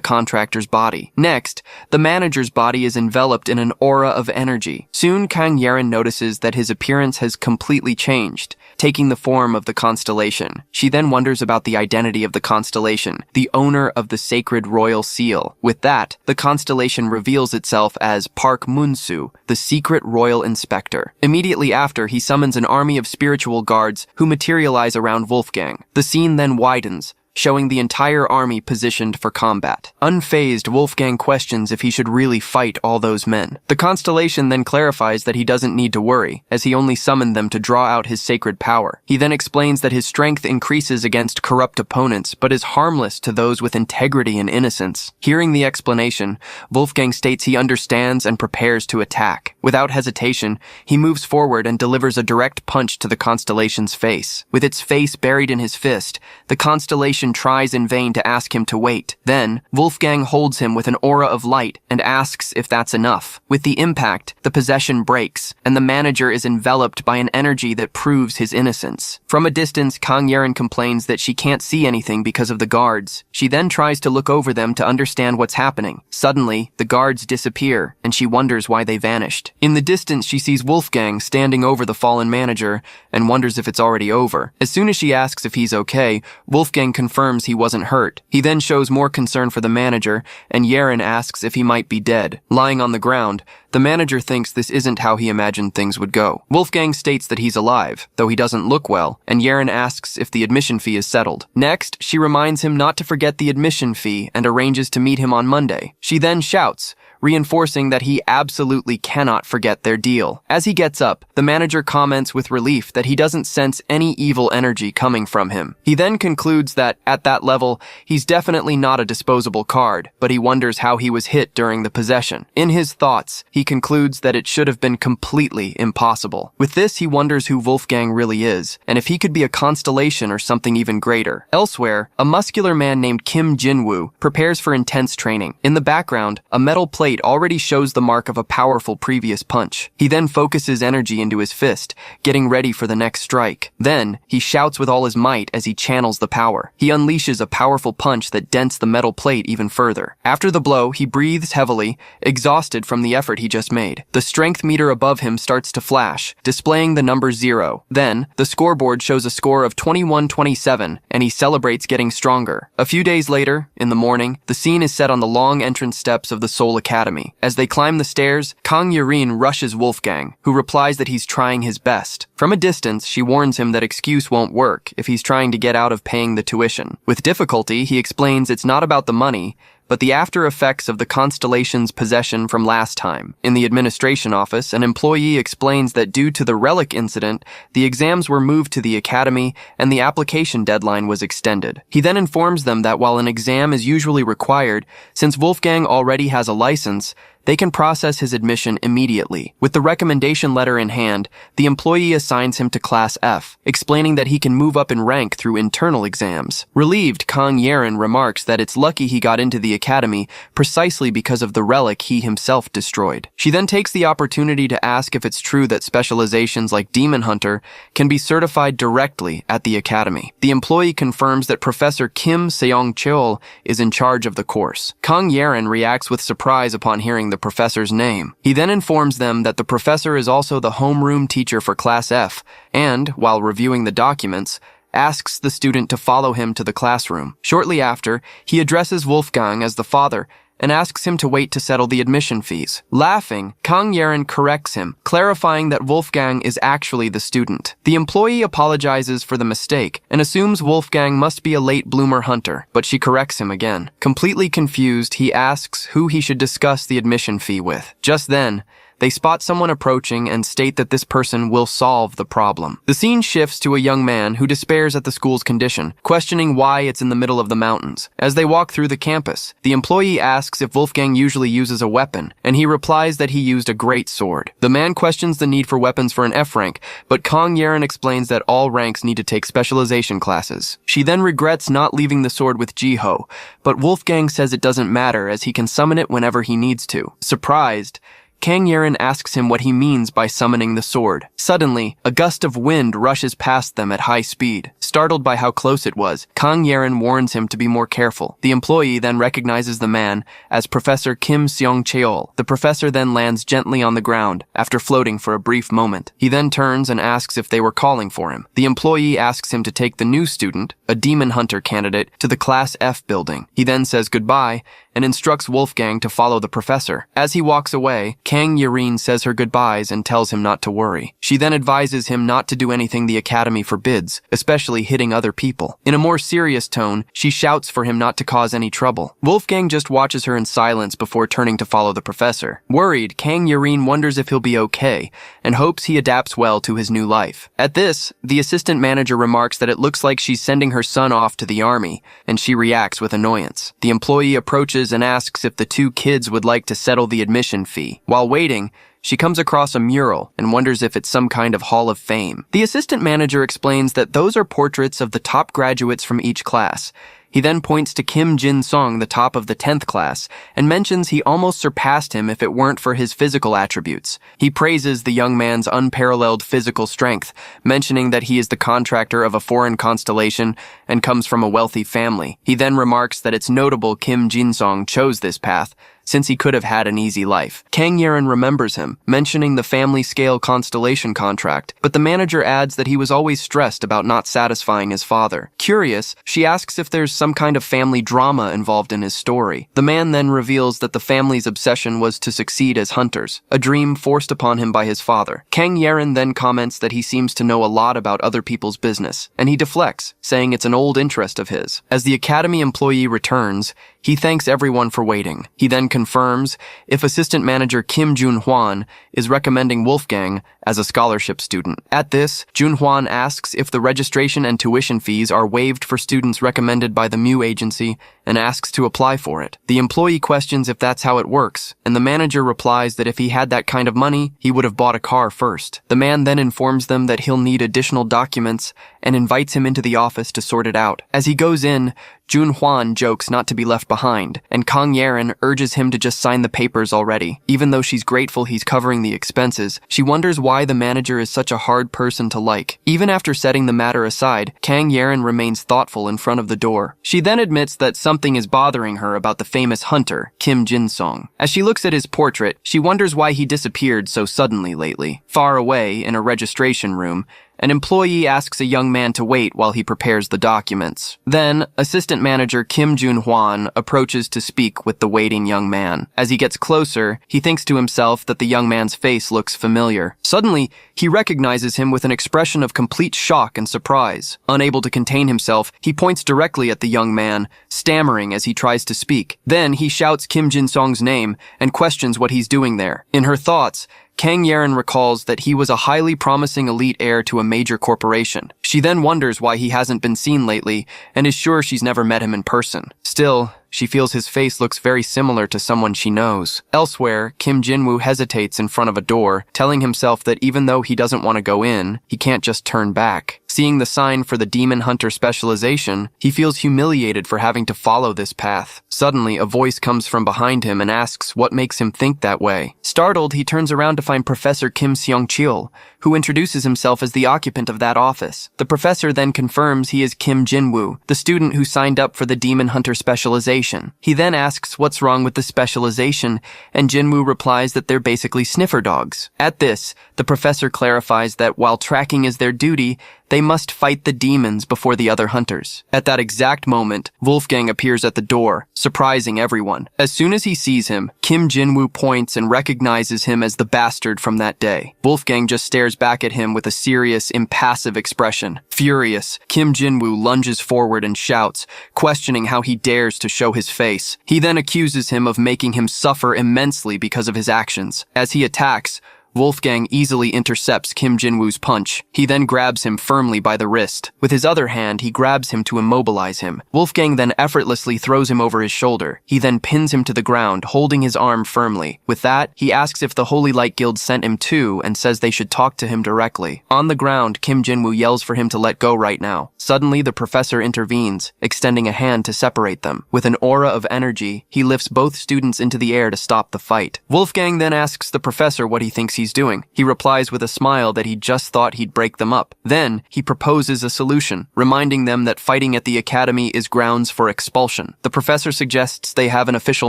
contractor's body. Next, the manager's body is enveloped in an aura of energy. Soon, Kang Yaren notices that his appearance has completely changed, taking the form of the constellation. She then wonders about the identity of the constellation, the owner of the sacred royal seal. With that, the constellation reveals itself as Park Munsu, the secret royal inspector. Immediately after, he summons an army of spiritual guards who materialize around Wolfgang. The scene then widens, showing the entire army positioned for combat. Unfazed, Wolfgang questions if he should really fight all those men. The constellation then clarifies that he doesn't need to worry, as he only summoned them to draw out his sacred power. He then explains that his strength increases against corrupt opponents, but is harmless to those with integrity and innocence. Hearing the explanation, Wolfgang states he understands and prepares to attack. Without hesitation, he moves forward and delivers a direct punch to the constellation's face. With its face buried in his fist, the constellation tries in vain to ask him to wait. Then, Wolfgang holds him with an aura of light and asks if that's enough. With the impact, the possession breaks, and the manager is enveloped by an energy that proves his innocence. From a distance, Kang Yaren complains that she can't see anything because of the guards. She then tries to look over them to understand what's happening. Suddenly, the guards disappear, and she wonders why they vanished. In the distance, she sees Wolfgang standing over the fallen manager and wonders if it's already over. As soon as she asks if he's okay, Wolfgang confirms he wasn't hurt. He then shows more concern for the manager, and Yaren asks if he might be dead. Lying on the ground, the manager thinks this isn't how he imagined things would go. Wolfgang states that he's alive, though he doesn't look well, and Yaren asks if the admission fee is settled. Next, she reminds him not to forget the admission fee and arranges to meet him on Monday. She then shouts, reinforcing that he absolutely cannot forget their deal. As he gets up, the manager comments with relief that he doesn't sense any evil energy coming from him. He then concludes that, at that level, he's definitely not a disposable card, but he wonders how he was hit during the possession. In his thoughts, he concludes that it should have been completely impossible. With this, he wonders who Wolfgang really is, and if he could be a constellation or something even greater. Elsewhere, a muscular man named Kim Jinwoo prepares for intense training. In the background, a metal plate already shows the mark of a powerful previous punch. He then focuses energy into his fist, getting ready for the next strike. Then, he shouts with all his might as he channels the power. He unleashes a powerful punch that dents the metal plate even further. After the blow, he breathes heavily, exhausted from the effort he just made. The strength meter above him starts to flash, displaying the number 0. Then, the scoreboard shows a score of 21-27, and he celebrates getting stronger. A few days later, in the morning, the scene is set on the long entrance steps of the Seoul Academy. As they climb the stairs, Kang Yerin rushes Wolfgang, who replies that he's trying his best. From a distance, she warns him that excuse won't work if he's trying to get out of paying the tuition. With difficulty, he explains it's not about the money, but the after effects of the constellation's possession from last time. In the administration office, an employee explains that due to the relic incident, the exams were moved to the academy and the application deadline was extended. He then informs them that while an exam is usually required, since Wolfgang already has a license, they can process his admission immediately. With the recommendation letter in hand, the employee assigns him to Class F, explaining that he can move up in rank through internal exams. Relieved, Kang Yerin remarks that it's lucky he got into the academy precisely because of the relic he himself destroyed. She then takes the opportunity to ask if it's true that specializations like Demon Hunter can be certified directly at the academy. The employee confirms that Professor Kim Seong-cheol is in charge of the course. Kang Yerin reacts with surprise upon hearing the professor's name. He then informs them that the professor is also the homeroom teacher for Class F and, while reviewing the documents, asks the student to follow him to the classroom. Shortly after, he addresses Wolfgang as the father and asks him to wait to settle the admission fees. Laughing, Kang Yerin corrects him, clarifying that Wolfgang is actually the student. The employee apologizes for the mistake and assumes Wolfgang must be a late bloomer hunter, but she corrects him again. Completely confused, he asks who he should discuss the admission fee with. Just then, they spot someone approaching and state that this person will solve the problem. The scene shifts to a young man who despairs at the school's condition, questioning why it's in the middle of the mountains. As they walk through the campus, the employee asks if Wolfgang usually uses a weapon, and he replies that he used a great sword. The man questions the need for weapons for an F rank, but Kang Yerin explains that all ranks need to take specialization classes. She then regrets not leaving the sword with Jiho, but Wolfgang says it doesn't matter as he can summon it whenever he needs to. Surprised, Kang Yerin asks him what he means by summoning the sword. Suddenly, a gust of wind rushes past them at high speed. Startled by how close it was, Kang Yerin warns him to be more careful. The employee then recognizes the man as Professor Kim Seong-cheol. The professor then lands gently on the ground after floating for a brief moment. He then turns and asks if they were calling for him. The employee asks him to take the new student, a Demon Hunter candidate, to the Class F building. He then says goodbye and instructs Wolfgang to follow the professor. As he walks away, Kang Yerin says her goodbyes and tells him not to worry. She then advises him not to do anything the academy forbids, especially hitting other people. In a more serious tone, she shouts for him not to cause any trouble. Wolfgang just watches her in silence before turning to follow the professor. Worried, Kang Yerin wonders if he'll be okay and hopes he adapts well to his new life. At this, the assistant manager remarks that it looks like she's sending her son off to the army, and she reacts with annoyance. The employee approaches and asks if the two kids would like to settle the admission fee. While waiting, she comes across a mural and wonders if it's some kind of hall of fame. The assistant manager explains that those are portraits of the top graduates from each class. He then points to Kim Jin-sung, the top of the 10th class, and mentions he almost surpassed him if it weren't for his physical attributes. He praises the young man's unparalleled physical strength, mentioning that he is the contractor of a foreign constellation and comes from a wealthy family. He then remarks that it's notable Kim Jin-sung chose this path, since he could have had an easy life. Kang Yerin remembers him, mentioning the family-scale constellation contract, but the manager adds that he was always stressed about not satisfying his father. Curious, she asks if there's some kind of family drama involved in his story. The man then reveals that the family's obsession was to succeed as hunters, a dream forced upon him by his father. Kang Yerin then comments that he seems to know a lot about other people's business, and he deflects, saying it's an old interest of his. As the academy employee returns, he thanks everyone for waiting. He then confirms if assistant manager Kim Jun-hwan is recommending Wolfgang as a scholarship student. At this, Jun-hwan asks if the registration and tuition fees are waived for students recommended by the MU agency and asks to apply for it. The employee questions if that's how it works, and the manager replies that if he had that kind of money, he would have bought a car first. The man then informs them that he'll need additional documents and invites him into the office to sort it out. As he goes in, Jun-hwan jokes not to be left behind, and Kang Yerin urges him to just sign the papers already. Even though she's grateful he's covering the expenses, she wonders why why the manager is such a hard person to like. Even after setting the matter aside, Kang Yerin remains thoughtful in front of the door. She then admits that something is bothering her about the famous hunter, Kim Jin-song. As she looks at his portrait, she wonders why he disappeared so suddenly lately. Far away, in a registration room, an employee asks a young man to wait while he prepares the documents. Then, assistant manager Kim Jun-hwan approaches to speak with the waiting young man. As he gets closer, he thinks to himself that the young man's face looks familiar. Suddenly, he recognizes him with an expression of complete shock and surprise. Unable to contain himself, he points directly at the young man, stammering as he tries to speak. Then, he shouts Kim Jin-song's name and questions what he's doing there. In her thoughts, Kang Yerin recalls that he was a highly promising elite heir to a major corporation. She then wonders why he hasn't been seen lately and is sure she's never met him in person. Still, she feels his face looks very similar to someone she knows. Elsewhere, Kim Jinwoo hesitates in front of a door, telling himself that even though he doesn't want to go in, he can't just turn back. Seeing the sign for the demon hunter specialization, he feels humiliated for having to follow this path. Suddenly, a voice comes from behind him and asks what makes him think that way. Startled, he turns around to find Professor Kim Seong-chil, who introduces himself as the occupant of that office. The professor then confirms he is Kim Jinwoo, the student who signed up for the demon hunter specialization. He then asks what's wrong with the specialization, and Jinwoo replies that they're basically sniffer dogs. At this, the professor clarifies that while tracking is their duty, they must fight the demons before the other hunters. At that exact moment, Wolfgang appears at the door, surprising everyone. As soon as he sees him, Kim Jinwoo points and recognizes him as the bastard from that day. Wolfgang just stares back at him with a serious, impassive expression. Furious, Kim Jinwoo lunges forward and shouts, questioning how he dares to show his face. He then accuses him of making him suffer immensely because of his actions. As he attacks, Wolfgang easily intercepts Kim Jinwoo's punch. He then grabs him firmly by the wrist. With his other hand, he grabs him to immobilize him. Wolfgang then effortlessly throws him over his shoulder. He then pins him to the ground, holding his arm firmly. With that, he asks if the Holy Light Guild sent him too and says they should talk to him directly. On the ground, Kim Jinwoo yells for him to let go right now. Suddenly, the professor intervenes, extending a hand to separate them. With an aura of energy, he lifts both students into the air to stop the fight. Wolfgang then asks the professor what he thinks he's doing. He replies with a smile that he just thought he'd break them up. Then, he proposes a solution, reminding them that fighting at the academy is grounds for expulsion. The professor suggests they have an official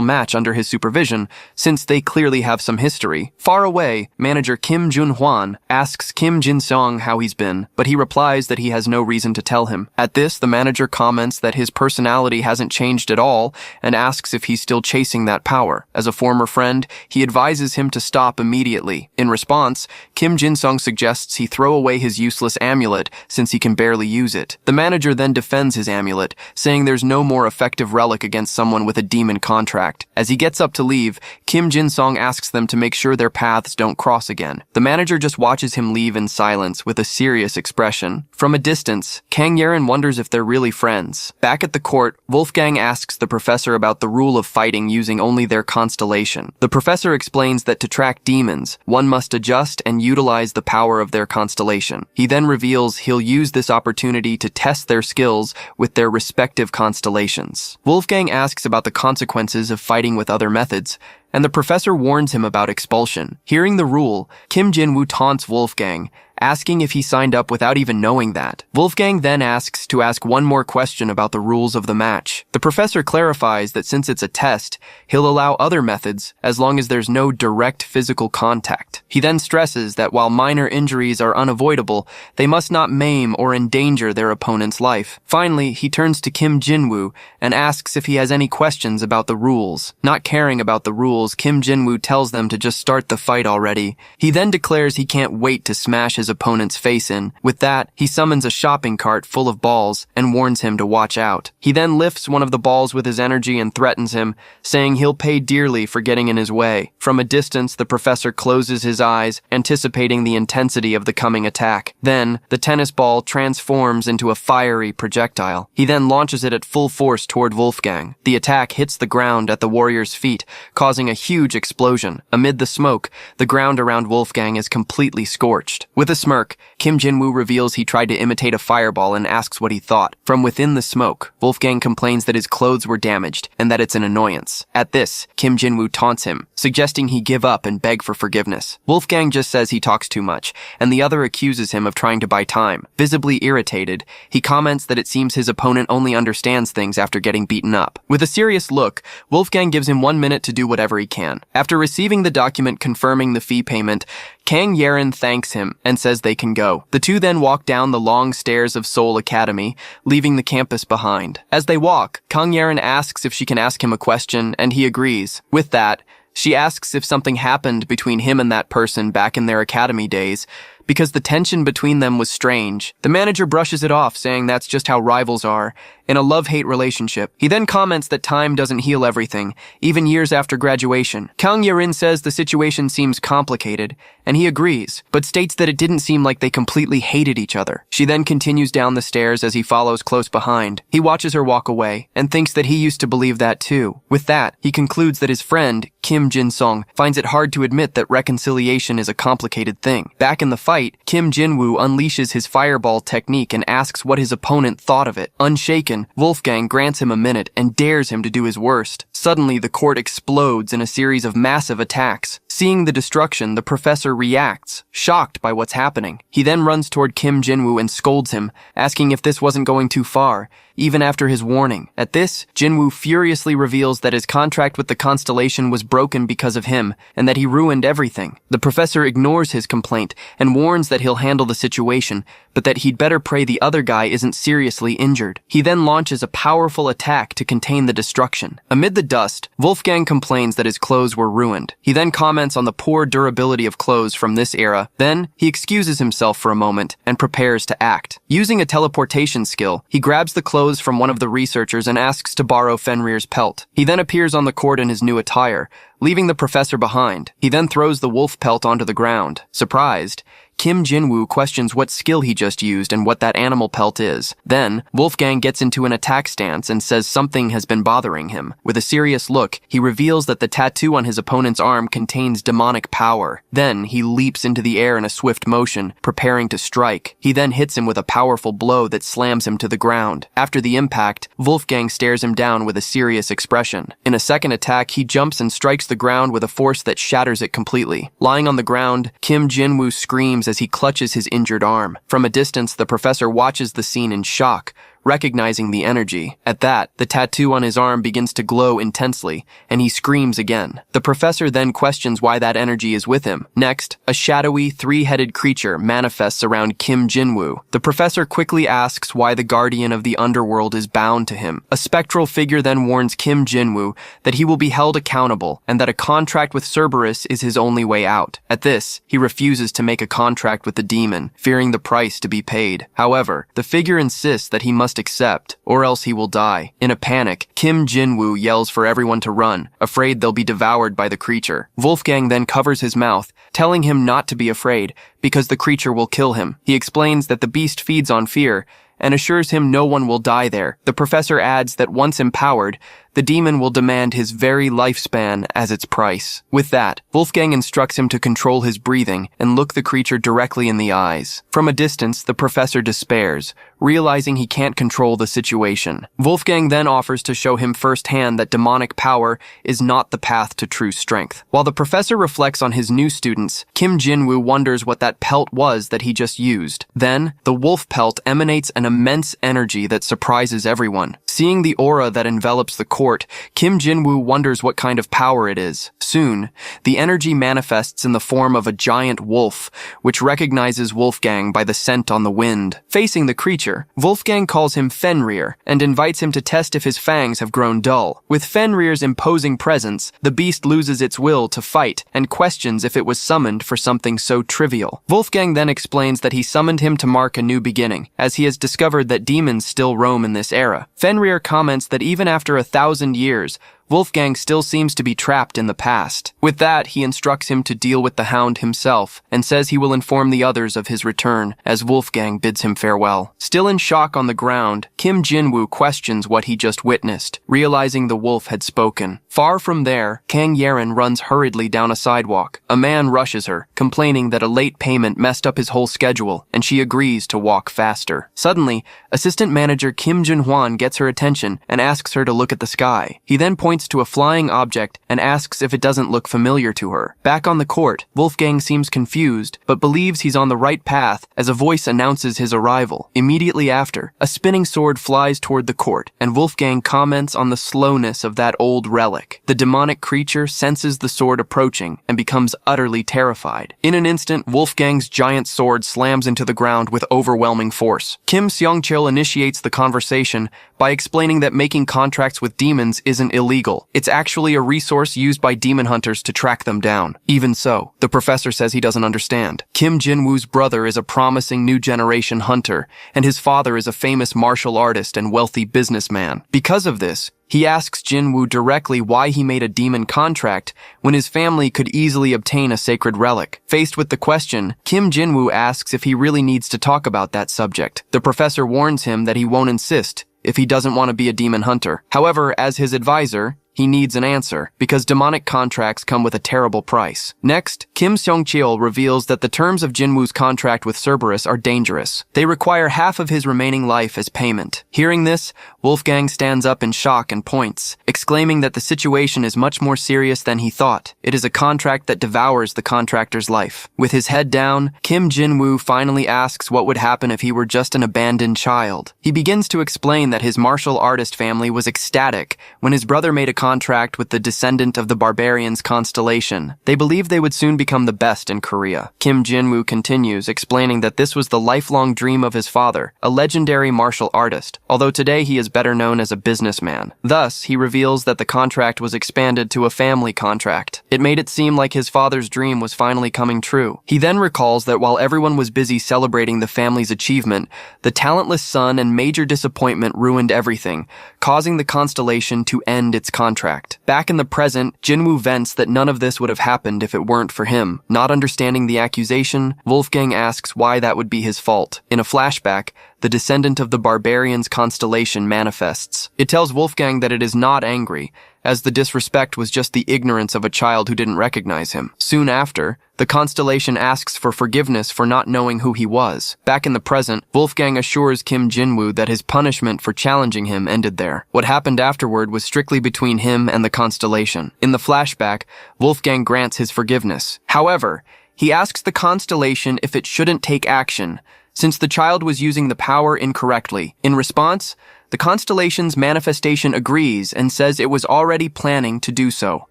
match under his supervision, since they clearly have some history. Far away, manager Kim Jun-hwan asks Kim Jin-song how he's been, but he replies that he has no reason to tell him. At this, the manager comments that his personality hasn't changed at all and asks if he's still chasing that power. As a former friend, he advises him to stop immediately. In response, Kim Jin-song suggests he throw away his useless amulet since he can barely use it. The manager then defends his amulet, saying there's no more effective relic against someone with a demon contract. As he gets up to leave, Kim Jin-song asks them to make sure their paths don't cross again. The manager just watches him leave in silence with a serious expression. From a distance, Kang Yerin wonders if they're really friends. Back at the court, Wolfgang asks the professor about the rule of fighting using only their constellation. The professor explains that to track demons, one must adjust and utilize the power of their constellation. He then reveals he'll use this opportunity to test their skills with their respective constellations. Wolfgang asks about the consequences of fighting with other methods, and the professor warns him about expulsion. Hearing the rule, Kim Jinwoo taunts Wolfgang, asking if he signed up without even knowing that. Wolfgang then asks to ask one more question about the rules of the match. The professor clarifies that since it's a test, he'll allow other methods as long as there's no direct physical contact. He then stresses that while minor injuries are unavoidable, they must not maim or endanger their opponent's life. Finally, he turns to Kim Jinwoo and asks if he has any questions about the rules. Not caring about the rules, Kim Jinwoo tells them to just start the fight already. He then declares he can't wait to smash his opponent's face in. With that, he summons a shopping cart full of balls and warns him to watch out. He then lifts one of the balls with his energy and threatens him, saying he'll pay dearly for getting in his way. From a distance, the professor closes his eyes, anticipating the intensity of the coming attack. Then, the tennis ball transforms into a fiery projectile. He then launches it at full force toward Wolfgang. The attack hits the ground at the warrior's feet, causing a huge explosion. Amid the smoke, the ground around Wolfgang is completely scorched. With a smirk, Kim Jinwoo reveals he tried to imitate a fireball and asks what he thought. From within the smoke, Wolfgang complains that his clothes were damaged and that it's an annoyance. At this, Kim Jinwoo taunts him, suggesting he give up and beg for forgiveness. Wolfgang just says he talks too much, and the other accuses him of trying to buy time. Visibly irritated, he comments that it seems his opponent only understands things after getting beaten up. With a serious look, Wolfgang gives him 1 minute to do whatever he can. After receiving the document confirming the fee payment, Kang Yerin thanks him and says they can go. The two then walk down the long stairs of Seoul Academy, leaving the campus behind. As they walk, Kang Yerin asks if she can ask him a question, and he agrees. With that, she asks if something happened between him and that person back in their academy days, because the tension between them was strange. The manager brushes it off, saying that's just how rivals are, in a love-hate relationship. He then comments that time doesn't heal everything, even years after graduation. Kang Yerin says the situation seems complicated, and he agrees, but states that it didn't seem like they completely hated each other. She then continues down the stairs as he follows close behind. He watches her walk away, and thinks that he used to believe that too. With that, he concludes that his friend, Kim Jin-sung, finds it hard to admit that reconciliation is a complicated thing. Back in the fight, Kim Jinwoo unleashes his fireball technique and asks what his opponent thought of it. Unshaken, Wolfgang grants him a minute and dares him to do his worst. Suddenly, the court explodes in a series of massive attacks. Seeing the destruction, the professor reacts, shocked by what's happening. He then runs toward Kim Jinwoo and scolds him, asking if this wasn't going too far, even after his warning. At this, Jinwoo furiously reveals that his contract with the constellation was broken because of him, and that he ruined everything. The professor ignores his complaint and warns that he'll handle the situation, but that he'd better pray the other guy isn't seriously injured. He then launches a powerful attack to contain the destruction. Amid the dust, Wolfgang complains that his clothes were ruined. He then comments on the poor durability of clothes from this era. Then, he excuses himself for a moment and prepares to act. Using a teleportation skill, he grabs the clothes from one of the researchers and asks to borrow Fenrir's pelt. He then appears on the court in his new attire, leaving the professor behind. He then throws the wolf pelt onto the ground. Surprised, Kim Jinwoo questions what skill he just used and what that animal pelt is. Then, Wolfgang gets into an attack stance and says something has been bothering him. With a serious look, he reveals that the tattoo on his opponent's arm contains demonic power. Then, he leaps into the air in a swift motion, preparing to strike. He then hits him with a powerful blow that slams him to the ground. After the impact, Wolfgang stares him down with a serious expression. In a second attack, he jumps and strikes the ground with a force that shatters it completely. Lying on the ground, Kim Jinwoo screams as he clutches his injured arm. From a distance, the professor watches the scene in shock, recognizing the energy. At that, the tattoo on his arm begins to glow intensely, and he screams again. The professor then questions why that energy is with him. Next, a shadowy, three-headed creature manifests around Kim Jinwoo. The professor quickly asks why the guardian of the underworld is bound to him. A spectral figure then warns Kim Jinwoo that he will be held accountable and that a contract with Cerberus is his only way out. At this, he refuses to make a contract with the demon, fearing the price to be paid. However, the figure insists that he must accept, or else he will die. In a panic, Kim Jinwoo yells for everyone to run, afraid they'll be devoured by the creature. Wolfgang then covers his mouth, telling him not to be afraid, because the creature will kill him. He explains that the beast feeds on fear, and assures him no one will die there. The professor adds that once empowered, the demon will demand his very lifespan as its price. With that, Wolfgang instructs him to control his breathing and look the creature directly in the eyes. From a distance, the professor despairs, realizing he can't control the situation. Wolfgang then offers to show him firsthand that demonic power is not the path to true strength. While the professor reflects on his new students, Kim Jinwoo wonders what that pelt was that he just used. Then, the wolf pelt emanates an immense energy that surprises everyone. Seeing the aura that envelops the court, Kim Jinwoo wonders what kind of power it is. Soon, the energy manifests in the form of a giant wolf, which recognizes Wolfgang by the scent on the wind. Facing the creature, Wolfgang calls him Fenrir and invites him to test if his fangs have grown dull. With Fenrir's imposing presence, the beast loses its will to fight and questions if it was summoned for something so trivial. Wolfgang then explains that he summoned him to mark a new beginning, as he has discovered that demons still roam in this era. Fenrir comments that even after 1,000 years, Wolfgang still seems to be trapped in the past. With that, he instructs him to deal with the Hound himself and says he will inform the others of his return as Wolfgang bids him farewell. Still in shock on the ground, Kim Jinwoo questions what he just witnessed, realizing the wolf had spoken. Far from there, Kang Yeren runs hurriedly down a sidewalk. A man rushes her, complaining that a late payment messed up his whole schedule, and she agrees to walk faster. Suddenly, assistant manager Kim Jun-hwan gets her attention and asks her to look at the sky. He then points to a flying object and asks if it doesn't look familiar to her. Back on the court, Wolfgang seems confused, but believes he's on the right path as a voice announces his arrival. Immediately after, a spinning sword flies toward the court, and Wolfgang comments on the slowness of that old relic. The demonic creature senses the sword approaching and becomes utterly terrified. In an instant, Wolfgang's giant sword slams into the ground with overwhelming force. Kim Seong-chil initiates the conversation by explaining that making contracts with demons isn't illegal. It's actually a resource used by demon hunters to track them down. Even so, the professor says he doesn't understand. Kim Jinwoo's brother is a promising new generation hunter, and his father is a famous martial artist and wealthy businessman. Because of this, he asks Jinwoo directly why he made a demon contract when his family could easily obtain a sacred relic. Faced with the question, Kim Jinwoo asks if he really needs to talk about that subject. The professor warns him that he won't insist if he doesn't want to be a demon hunter. However, as his advisor, he needs an answer, because demonic contracts come with a terrible price. Next, Kim Seong-chil reveals that the terms of Jinwoo's contract with Cerberus are dangerous. They require half of his remaining life as payment. Hearing this, Wolfgang stands up in shock and points, exclaiming that the situation is much more serious than he thought. It is a contract that devours the contractor's life. With his head down, Kim Jinwoo finally asks what would happen if he were just an abandoned child. He begins to explain that his martial artist family was ecstatic when his brother made a contract with the descendant of the barbarians constellation. They believed they would soon become the best in Korea. Kim Jinwoo continues, explaining that this was the lifelong dream of his father, a legendary martial artist, although today he is better known as a businessman. Thus, he reveals that the contract was expanded to a family contract. It made it seem like his father's dream was finally coming true. He then recalls that while everyone was busy celebrating the family's achievement, the talentless son and major disappointment ruined everything, causing the constellation to end its contract. Back in the present, Jinwoo vents that none of this would have happened if it weren't for him. Not understanding the accusation, Wolfgang asks why that would be his fault. In a flashback, the descendant of the barbarians constellation manifests. It tells Wolfgang that it is not angry, as the disrespect was just the ignorance of a child who didn't recognize him. Soon after, the constellation asks for forgiveness for not knowing who he was. Back in the present, Wolfgang assures Kim Jinwoo that his punishment for challenging him ended there. What happened afterward was strictly between him and the constellation. In the flashback, Wolfgang grants his forgiveness. However, he asks the constellation if it shouldn't take action, since the child was using the power incorrectly. In response, the constellation's manifestation agrees and says it was already planning to do so.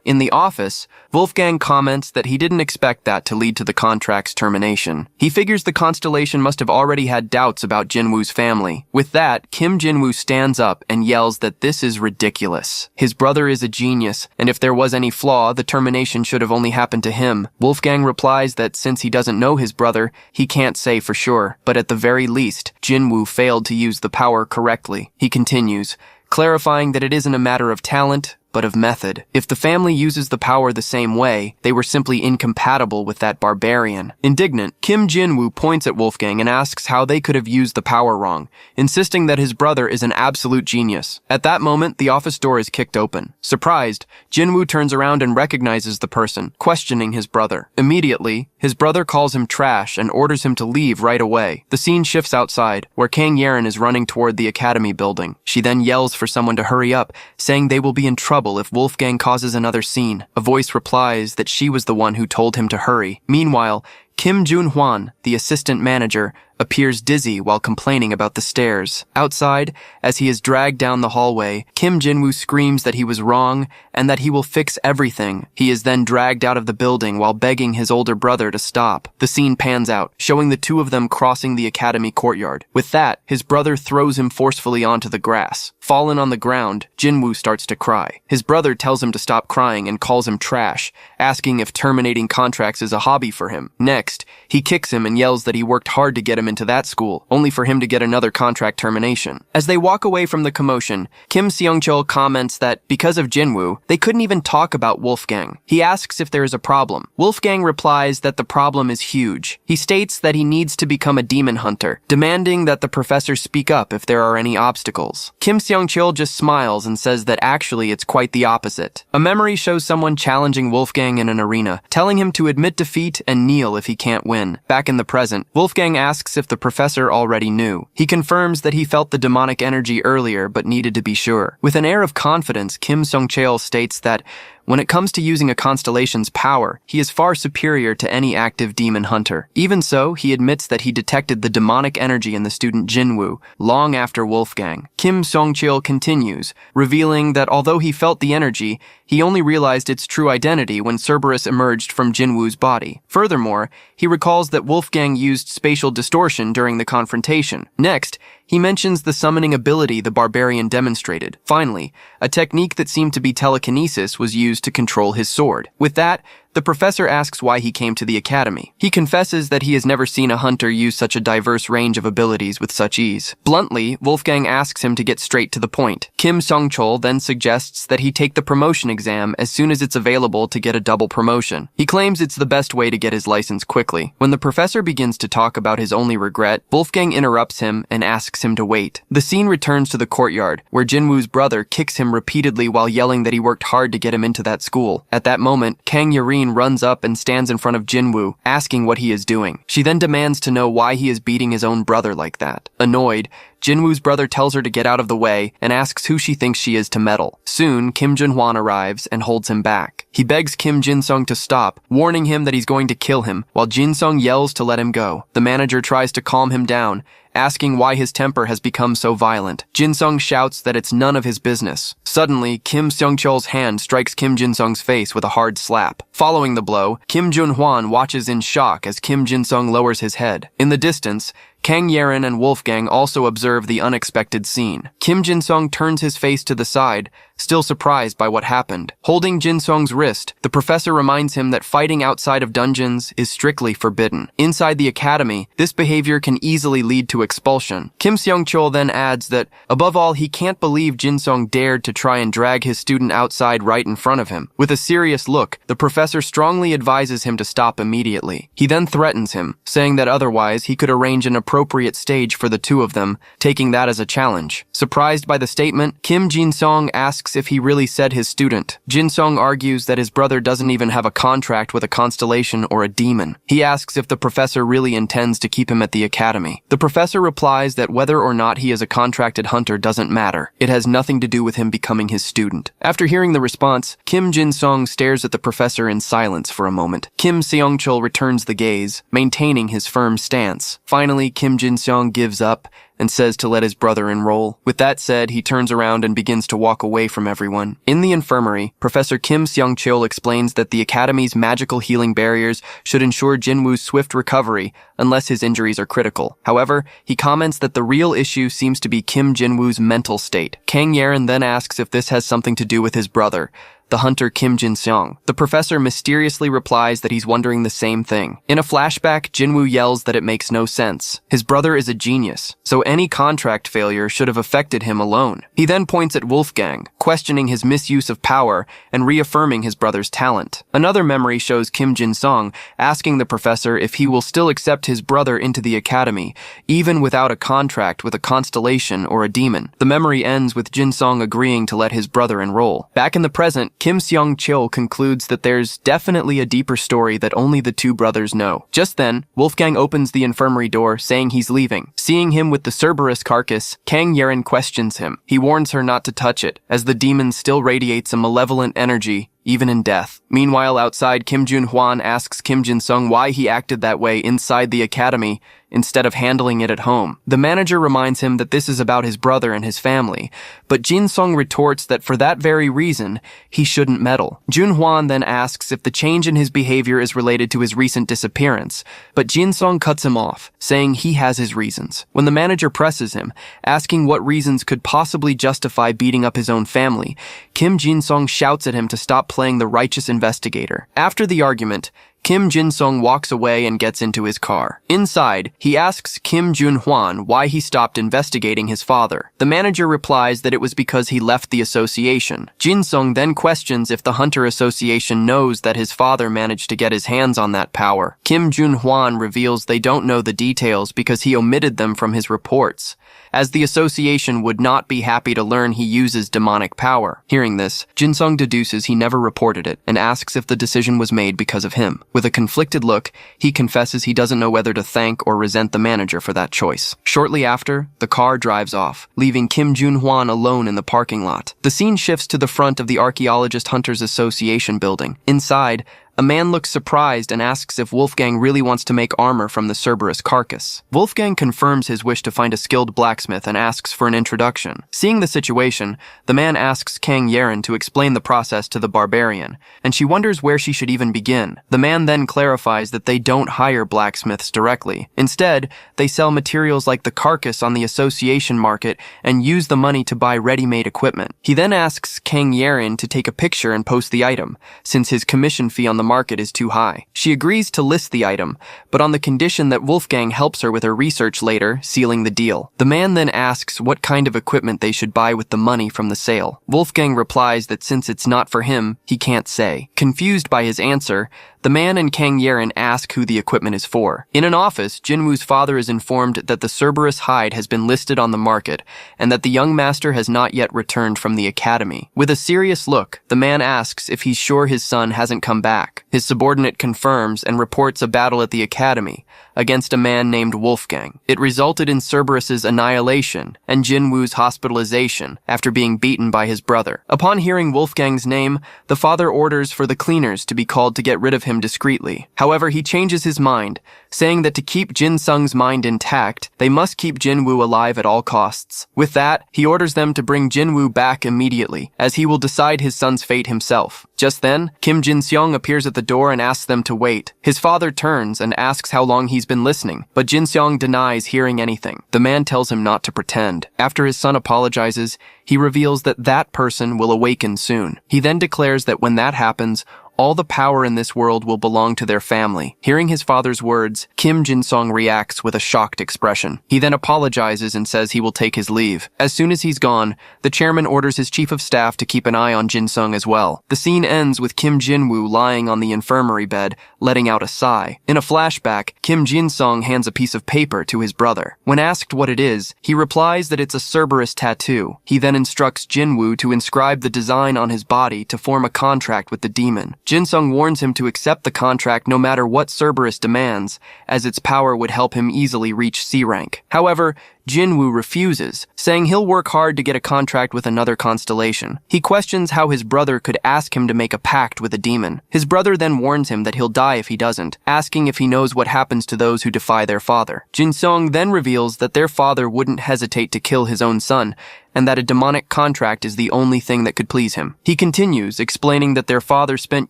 In the office, Wolfgang comments that he didn't expect that to lead to the contract's termination. He figures the constellation must have already had doubts about Jinwoo's family. With that, Kim Jinwoo stands up and yells that this is ridiculous. His brother is a genius, and if there was any flaw, the termination should have only happened to him. Wolfgang replies that since he doesn't know his brother, he can't say for sure, but at the very least, Jinwoo failed to use the power correctly. He continues, clarifying that it isn't a matter of talent, but of method. If the family uses the power the same way, they were simply incompatible with that barbarian. Indignant, Kim Jinwoo points at Wolfgang and asks how they could have used the power wrong, insisting that his brother is an absolute genius. At that moment, the office door is kicked open. Surprised, Jinwoo turns around and recognizes the person, questioning his brother. Immediately, his brother calls him trash and orders him to leave right away. The scene shifts outside, where Kang Yeren is running toward the academy building. She then yells for someone to hurry up, saying they will be in trouble if Wolfgang causes another scene. A voice replies that she was the one who told him to hurry. Meanwhile, Kim Jun-hwan, the assistant manager, appears dizzy while complaining about the stairs. Outside, as he is dragged down the hallway, Kim Jinwoo screams that he was wrong and that he will fix everything. He is then dragged out of the building while begging his older brother to stop. The scene pans out, showing the two of them crossing the academy courtyard. With that, his brother throws him forcefully onto the grass. Fallen on the ground, Jinwoo starts to cry. His brother tells him to stop crying and calls him trash, asking if terminating contracts is a hobby for him. Next, he kicks him and yells that he worked hard to get him him into that school, only for him to get another contract termination. As they walk away from the commotion, Kim Seong-chul comments that because of Jinwoo, they couldn't even talk about Wolfgang. He asks if there is a problem. Wolfgang replies that the problem is huge. He states that he needs to become a demon hunter, demanding that the professor speak up if there are any obstacles. Kim Seong-chul just smiles and says that actually it's quite the opposite. A memory shows someone challenging Wolfgang in an arena, telling him to admit defeat and kneel if he can't win. Back in the present, Wolfgang asks if the professor already knew. He confirms that he felt the demonic energy earlier but needed to be sure. With an air of confidence, Kim Seong-chul states that when it comes to using a constellation's power, he is far superior to any active demon hunter. Even so, he admits that he detected the demonic energy in the student Jinwoo long after Wolfgang. Kim Seong-chul continues, revealing that although he felt the energy, he only realized its true identity when Cerberus emerged from Jinwoo's body. Furthermore, he recalls that Wolfgang used spatial distortion during the confrontation. Next, he mentions the summoning ability the barbarian demonstrated. Finally, a technique that seemed to be telekinesis was used to control his sword. With that, the professor asks why he came to the academy. He confesses that he has never seen a hunter use such a diverse range of abilities with such ease. Bluntly, Wolfgang asks him to get straight to the point. Kim Seong-chul then suggests that he take the promotion exam as soon as it's available to get a double promotion. He claims it's the best way to get his license quickly. When the professor begins to talk about his only regret, Wolfgang interrupts him and asks him to wait. The scene returns to the courtyard, where Jinwoo's brother kicks him repeatedly while yelling that he worked hard to get him into that school. At that moment, Kang Yarin runs up and stands in front of Jinwoo, asking what he is doing. She then demands to know why he is beating his own brother like that. Annoyed, Jinwoo's brother tells her to get out of the way and asks who she thinks she is to meddle. Soon, Kim Jun-hwan arrives and holds him back. He begs Kim Jin-sung to stop, warning him that he's going to kill him, while Jin-sung yells to let him go. The manager tries to calm him down, asking why his temper has become so violent. Jin-sung shouts that it's none of his business. Suddenly, Kim Seong-chul's hand strikes Kim Jin-sung's face with a hard slap. Following the blow, Kim Jun-hwan watches in shock as Kim Jin-sung lowers his head. In the distance, Kang Yarin and Wolfgang also observe the unexpected scene. Kim Jin-sung turns his face to the side, still surprised by what happened. Holding Jin-sung's wrist, the professor reminds him that fighting outside of dungeons is strictly forbidden. Inside the academy, this behavior can easily lead to expulsion. Kim Seong-chul then adds that, above all, he can't believe Jin-sung dared to try and drag his student outside right in front of him. With a serious look, the professor strongly advises him to stop immediately. He then threatens him, saying that otherwise he could arrange an appropriate stage for the two of them, taking that as a challenge. Surprised by the statement, Kim Jin-sung asks if he really said his student. Jin-sung argues that his brother doesn't even have a contract with a constellation or a demon. He asks if the professor really intends to keep him at the academy. The professor replies that whether or not he is a contracted hunter doesn't matter. It has nothing to do with him becoming his student. After hearing the response, Kim Jin-sung stares at the professor in silence for a moment. Kim Seong-chul returns the gaze, maintaining his firm stance. Finally, Kim Jin-sung gives up and says to let his brother enroll. With that said, he turns around and begins to walk away from everyone. In the infirmary, Professor Kim Seong-chul explains that the Academy's magical healing barriers should ensure Jinwoo's swift recovery unless his injuries are critical. However, he comments that the real issue seems to be Kim Jinwoo's mental state. Kang Yarin then asks if this has something to do with his brother, the hunter Kim Jin-seong. The professor mysteriously replies that he's wondering the same thing. In a flashback, Jinwoo yells that it makes no sense. His brother is a genius, so any contract failure should have affected him alone. He then points at Wolfgang, questioning his misuse of power and reaffirming his brother's talent. Another memory shows Kim Jin-sung asking the professor if he will still accept his brother into the academy, even without a contract with a constellation or a demon. The memory ends with Jin-sung agreeing to let his brother enroll. Back in the present, Kim Seong-chul concludes that there's definitely a deeper story that only the two brothers know. Just then, Wolfgang opens the infirmary door, saying he's leaving. Seeing him with the Cerberus carcass, Kang Yarin questions him. He warns her not to touch it, as the demon still radiates a malevolent energy, even in death. Meanwhile, outside, Kim Jun-hwan asks Kim Jin-sung why he acted that way inside the academy instead of handling it at home. The manager reminds him that this is about his brother and his family, but Jin-sung retorts that for that very reason, he shouldn't meddle. Jun-hwan then asks if the change in his behavior is related to his recent disappearance, but Jin-sung cuts him off, saying he has his reasons. When the manager presses him, asking what reasons could possibly justify beating up his own family, Kim Jin-sung shouts at him to stop playing the righteous investigator. After the argument, Kim Jin-sung walks away and gets into his car. Inside, he asks Kim Jun-hwan why he stopped investigating his father. The manager replies that it was because he left the association. Jin-sung then questions if the Hunter Association knows that his father managed to get his hands on that power. Kim Jun-hwan reveals they don't know the details because he omitted them from his reports, as the association would not be happy to learn he uses demonic power. Hearing this, Jin-sung deduces he never reported it and asks if the decision was made because of him. With a conflicted look, he confesses he doesn't know whether to thank or resent the manager for that choice. Shortly after, the car drives off, leaving Kim Jun-hwan alone in the parking lot. The scene shifts to the front of the Archaeologist Hunters Association building. Inside, a man looks surprised and asks if Wolfgang really wants to make armor from the Cerberus carcass. Wolfgang confirms his wish to find a skilled blacksmith and asks for an introduction. Seeing the situation, the man asks Kang Yeren to explain the process to the barbarian, and she wonders where she should even begin. The man then clarifies that they don't hire blacksmiths directly. Instead, they sell materials like the carcass on the association market and use the money to buy ready-made equipment. He then asks Kang Yeren to take a picture and post the item, since his commission fee on the market is too high. She agrees to list the item, but on the condition that Wolfgang helps her with her research later, sealing the deal. The man then asks what kind of equipment they should buy with the money from the sale. Wolfgang replies that since it's not for him, he can't say. Confused by his answer, the man and Kang Yeren ask who the equipment is for. In an office, Jinwoo's father is informed that the Cerberus hide has been listed on the market and that the young master has not yet returned from the academy. With a serious look, the man asks if he's sure his son hasn't come back. His subordinate confirms and reports a battle at the academy against a man named Wolfgang. It resulted in Cerberus's annihilation and Jinwoo's hospitalization after being beaten by his brother. Upon hearing Wolfgang's name, the father orders for the cleaners to be called to get rid of him discreetly. However, he changes his mind, saying that to keep Jin-sung's mind intact, they must keep Jinwoo alive at all costs. With that, he orders them to bring Jinwoo back immediately, as he will decide his son's fate himself. Just then, Kim Jin-seong appears at the door and asks them to wait. His father turns and asks how long he's been listening, but Jin-seong denies hearing anything. The man tells him not to pretend. After his son apologizes, he reveals that that person will awaken soon. He then declares that when that happens, all the power in this world will belong to their family. Hearing his father's words, Kim Jin-sung reacts with a shocked expression. He then apologizes and says he will take his leave. As soon as he's gone, the chairman orders his chief of staff to keep an eye on Jin-sung as well. The scene ends with Kim Jinwoo lying on the infirmary bed, letting out a sigh. In a flashback, Kim Jin-sung hands a piece of paper to his brother. When asked what it is, he replies that it's a Cerberus tattoo. He then instructs Jinwoo to inscribe the design on his body to form a contract with the demon. Jin-sung warns him to accept the contract no matter what Cerberus demands, as its power would help him easily reach C rank. However, Jinwoo refuses, saying he'll work hard to get a contract with another constellation. He questions how his brother could ask him to make a pact with a demon. His brother then warns him that he'll die if he doesn't, asking if he knows what happens to those who defy their father. Jin-sung then reveals that their father wouldn't hesitate to kill his own son, and that a demonic contract is the only thing that could please him. He continues, explaining that their father spent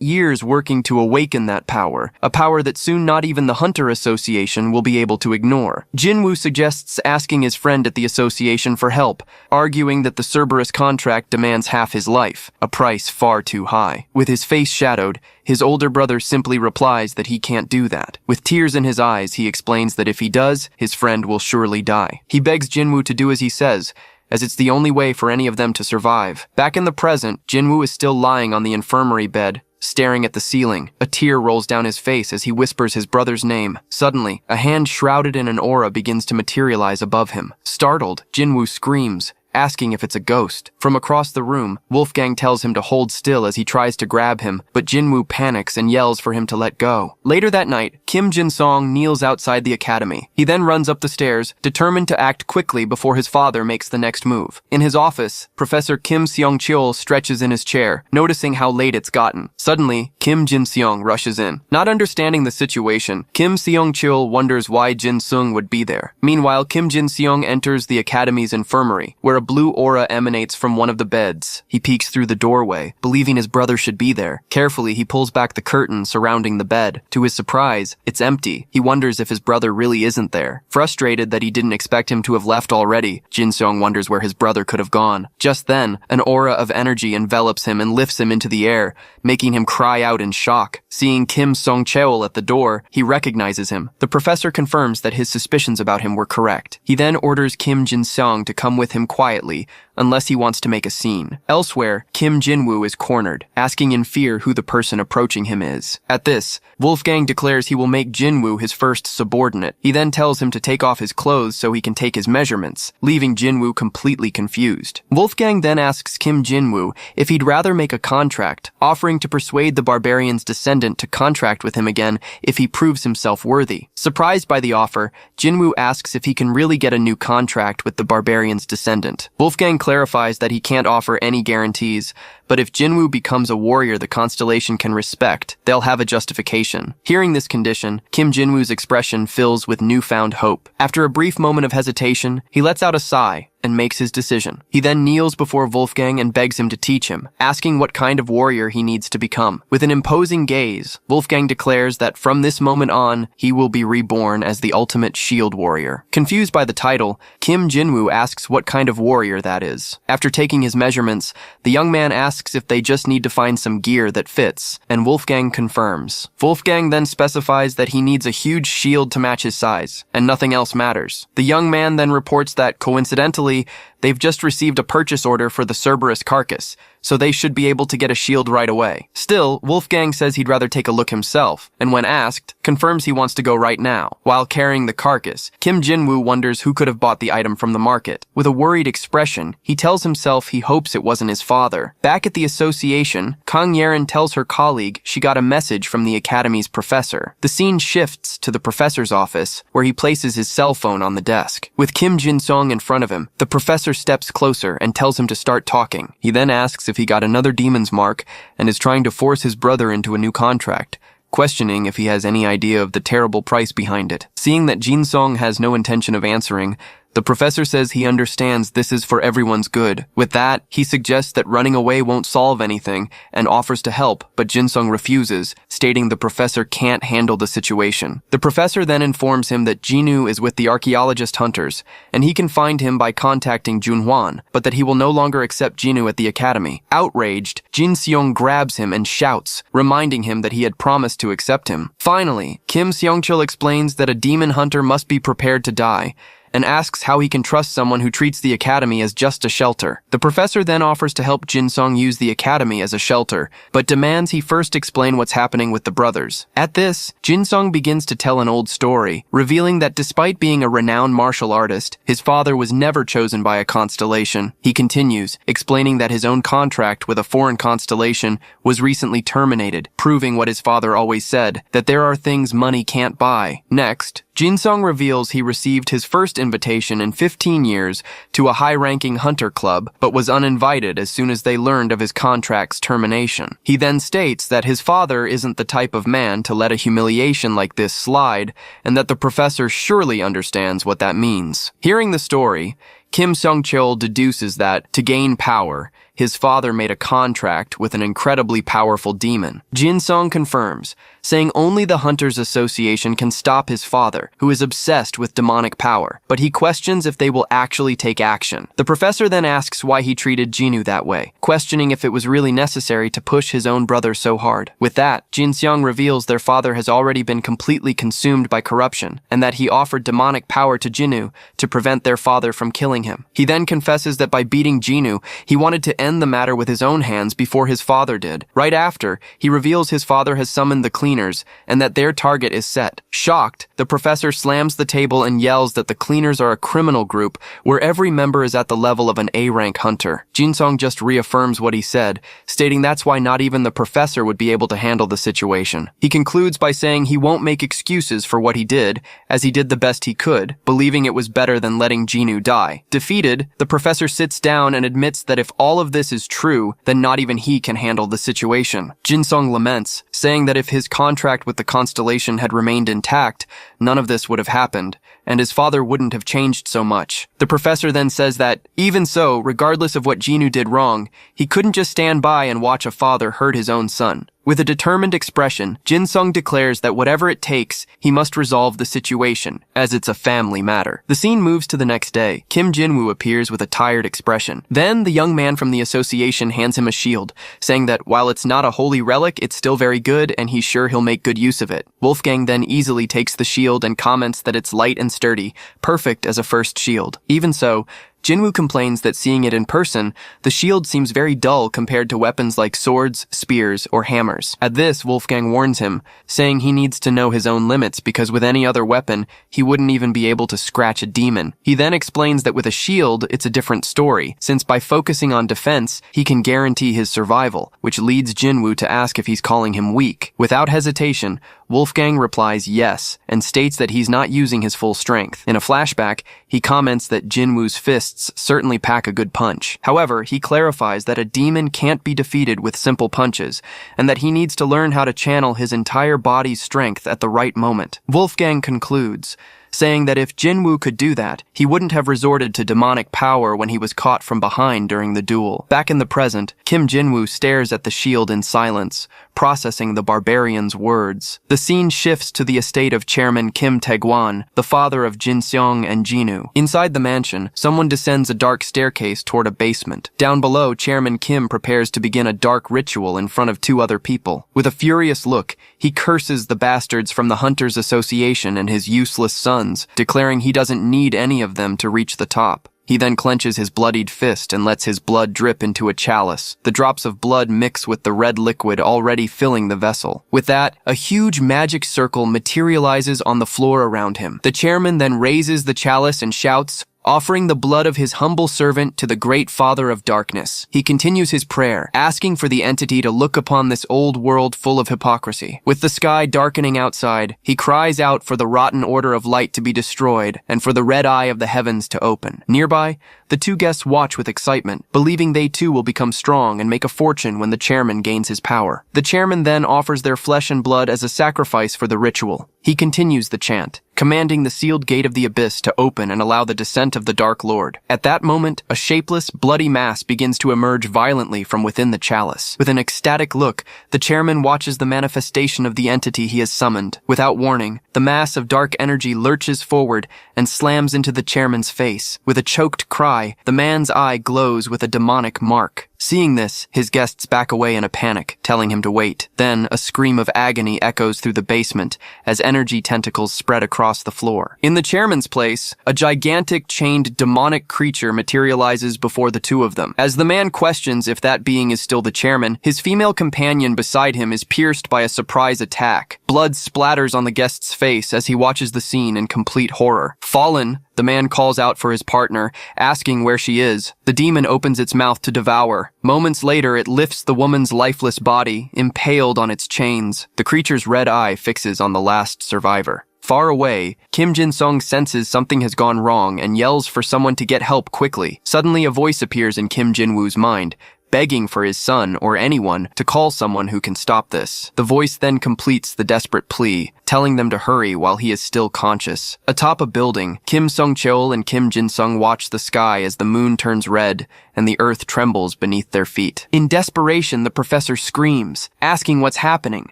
years working to awaken that power, a power that soon not even the Hunter Association will be able to ignore. Jinwoo suggests asking his friend at the association for help, arguing that the Cerberus contract demands half his life, a price far too high. With his face shadowed, his older brother simply replies that he can't do that. With tears in his eyes, he explains that if he does, his friend will surely die. He begs Jinwoo to do as he says, as it's the only way for any of them to survive. Back in the present, Jinwoo is still lying on the infirmary bed, staring at the ceiling. A tear rolls down his face as he whispers his brother's name. Suddenly, a hand shrouded in an aura begins to materialize above him. Startled, Jinwoo screams, asking if it's a ghost. From across the room, Wolfgang tells him to hold still as he tries to grab him, but Jinwoo panics and yells for him to let go. Later that night, Kim Jin-sung kneels outside the academy. He then runs up the stairs, determined to act quickly before his father makes the next move. In his office, Professor Kim Seong-cheol stretches in his chair, noticing how late it's gotten. Suddenly, Kim Jin-seong rushes in. Not understanding the situation, Kim Seong-cheol wonders why Jin-sung would be there. Meanwhile, Kim Jin-seong enters the academy's infirmary, where a blue aura emanates from one of the beds. He peeks through the doorway, believing his brother should be there. Carefully, he pulls back the curtain surrounding the bed. To his surprise, it's empty. He wonders if his brother really isn't there. Frustrated that he didn't expect him to have left already, Jin-seong wonders where his brother could have gone. Just then, an aura of energy envelops him and lifts him into the air, making him cry out in shock. Seeing Kim Song-cheol at the door, he recognizes him. The professor confirms that his suspicions about him were correct. He then orders Kim Jin-sung to come with him quietly, unless he wants to make a scene. Elsewhere, Kim Jin-woo is cornered, asking in fear who the person approaching him is. At this, Wolfgang declares he will make Jin-woo his first subordinate. He then tells him to take off his clothes so he can take his measurements, leaving Jin-woo completely confused. Wolfgang then asks Kim Jin-woo if he'd rather make a contract, offering to persuade the barbarian's descendant to contract with him again if he proves himself worthy. Surprised by the offer, Jin-woo asks if he can really get a new contract with the barbarian's descendant. Wolfgang clarifies that he can't offer any guarantees, but if Jin-woo becomes a warrior the constellation can respect, they'll have a justification. Hearing this condition, Kim Jin-woo's expression fills with newfound hope. After a brief moment of hesitation, he lets out a sigh and makes his decision. He then kneels before Wolfgang and begs him to teach him, asking what kind of warrior he needs to become. With an imposing gaze, Wolfgang declares that from this moment on, he will be reborn as the ultimate shield warrior. Confused by the title, Kim Jin-woo asks what kind of warrior that is. After taking his measurements, the young man asks if they just need to find some gear that fits, and Wolfgang confirms. Wolfgang then specifies that he needs a huge shield to match his size, and nothing else matters. The young man then reports that, coincidentally, they've just received a purchase order for the Cerberus carcass, so they should be able to get a shield right away. Still, Wolfgang says he'd rather take a look himself, and when asked, confirms he wants to go right now. While carrying the carcass, Kim Jin-woo wonders who could have bought the item from the market. With a worried expression, he tells himself he hopes it wasn't his father. Back at the association, Kang Yerin tells her colleague she got a message from the academy's professor. The scene shifts to the professor's office, where he places his cell phone on the desk. With Kim Jin-sung in front of him, the professor steps closer and tells him to start talking. He then asks if he got another demon's mark and is trying to force his brother into a new contract, questioning if he has any idea of the terrible price behind it. Seeing that Jin-sung has no intention of answering, the professor says he understands this is for everyone's good. With that, he suggests that running away won't solve anything and offers to help, but Jin-sung refuses, stating the professor can't handle the situation. The professor then informs him that Jinwoo is with the archaeologist hunters, and he can find him by contacting Junhwan, but that he will no longer accept Jinwoo at the academy. Outraged, Jin Seong grabs him and shouts, reminding him that he had promised to accept him. Finally, Kim Seong-chul explains that a demon hunter must be prepared to die, and asks how he can trust someone who treats the academy as just a shelter. The professor then offers to help Jin-sung use the academy as a shelter, but demands he first explain what's happening with the brothers. At this, Jin-sung begins to tell an old story, revealing that despite being a renowned martial artist, his father was never chosen by a constellation. He continues, explaining that his own contract with a foreign constellation was recently terminated, proving what his father always said, that there are things money can't buy. Next, Jin-sung reveals he received his first invitation in 15 years to a high-ranking hunter club, but was uninvited as soon as they learned of his contract's termination. He then states that his father isn't the type of man to let a humiliation like this slide, and that the professor surely understands what that means. Hearing the story, Kim Sung-chul deduces that, to gain power, his father made a contract with an incredibly powerful demon. Jin-sung confirms, saying only the Hunters Association can stop his father, who is obsessed with demonic power, but he questions if they will actually take action. The professor then asks why he treated Jinwoo that way, questioning if it was really necessary to push his own brother so hard. With that, Jin-seong reveals their father has already been completely consumed by corruption, and that he offered demonic power to Jinwoo to prevent their father from killing him. He then confesses that by beating Jinwoo, he wanted to end the matter with his own hands before his father did. Right after, he reveals his father has summoned the cleaners and that their target is set. Shocked, the professor slams the table and yells that the cleaners are a criminal group where every member is at the level of an A-rank hunter. Jin-sung just reaffirms what he said, stating that's why not even the professor would be able to handle the situation. He concludes by saying he won't make excuses for what he did, as he did the best he could, believing it was better than letting Jinwoo die. Defeated, the professor sits down and admits that if all of this is true, then not even he can handle the situation. Jin-sung laments, saying that if his contract with the constellation had remained intact, none of this would have happened, and his father wouldn't have changed so much. The professor then says that, even so, regardless of what Jinwoo did wrong, he couldn't just stand by and watch a father hurt his own son. With a determined expression, Jin Sung declares that whatever it takes, he must resolve the situation, as it's a family matter. The scene moves to the next day. Kim Jin-woo appears with a tired expression. Then, the young man from the association hands him a shield, saying that while it's not a holy relic, it's still very good and he's sure he'll make good use of it. Wolfgang then easily takes the shield and comments that it's light and sturdy, perfect as a first shield. Even so, Jinwoo complains that seeing it in person, the shield seems very dull compared to weapons like swords, spears, or hammers. At this, Wolfgang warns him, saying he needs to know his own limits because with any other weapon, he wouldn't even be able to scratch a demon. He then explains that with a shield, it's a different story, since by focusing on defense, he can guarantee his survival, which leads Jinwoo to ask if he's calling him weak. Without hesitation, Wolfgang replies yes, and states that he's not using his full strength. In a flashback, he comments that Jinwoo's fists certainly pack a good punch. However, he clarifies that a demon can't be defeated with simple punches, and that he needs to learn how to channel his entire body's strength at the right moment. Wolfgang concludes, saying that if Jinwoo could do that, he wouldn't have resorted to demonic power when he was caught from behind during the duel. Back in the present, Kim Jinwoo stares at the shield in silence, processing the barbarian's words. The scene shifts to the estate of Chairman Kim Tae-gwan, the father of Jin Seong and Jinwoo. Inside the mansion, someone descends a dark staircase toward a basement. Down below, Chairman Kim prepares to begin a dark ritual in front of two other people. With a furious look, he curses the bastards from the Hunters Association and his useless sons, declaring he doesn't need any of them to reach the top. He then clenches his bloodied fist and lets his blood drip into a chalice. The drops of blood mix with the red liquid already filling the vessel. With that, a huge magic circle materializes on the floor around him. The chairman then raises the chalice and shouts, offering the blood of his humble servant to the great Father of Darkness. He continues his prayer, asking for the entity to look upon this old world full of hypocrisy. With the sky darkening outside, he cries out for the rotten order of light to be destroyed and for the red eye of the heavens to open. Nearby, the two guests watch with excitement, believing they too will become strong and make a fortune when the chairman gains his power. The chairman then offers their flesh and blood as a sacrifice for the ritual. He continues the chant, commanding the sealed gate of the abyss to open and allow the descent of the Dark Lord. At that moment, a shapeless, bloody mass begins to emerge violently from within the chalice. With an ecstatic look, the chairman watches the manifestation of the entity he has summoned. Without warning, the mass of dark energy lurches forward and slams into the chairman's face. With a choked cry, the man's eye glows with a demonic mark. Seeing this, his guests back away in a panic, telling him to wait. Then, a scream of agony echoes through the basement as energy tentacles spread across the floor. In the chairman's place, a gigantic chained demonic creature materializes before the two of them. As the man questions if that being is still the chairman, his female companion beside him is pierced by a surprise attack. Blood splatters on the guest's face as he watches the scene in complete horror. Fallen, the man calls out for his partner, asking where she is. The demon opens its mouth to devour. Moments later, it lifts the woman's lifeless body, impaled on its chains. The creature's red eye fixes on the last survivor. Far away, Kim Jin-sung senses something has gone wrong and yells for someone to get help quickly. Suddenly, a voice appears in Kim Jin-woo's mind, begging for his son or anyone to call someone who can stop this. The voice then completes the desperate plea, telling them to hurry while he is still conscious. Atop a building, Kim Sung-cheol and Kim Jin-sung watch the sky as the moon turns red and the earth trembles beneath their feet. In desperation, the professor screams, asking what's happening,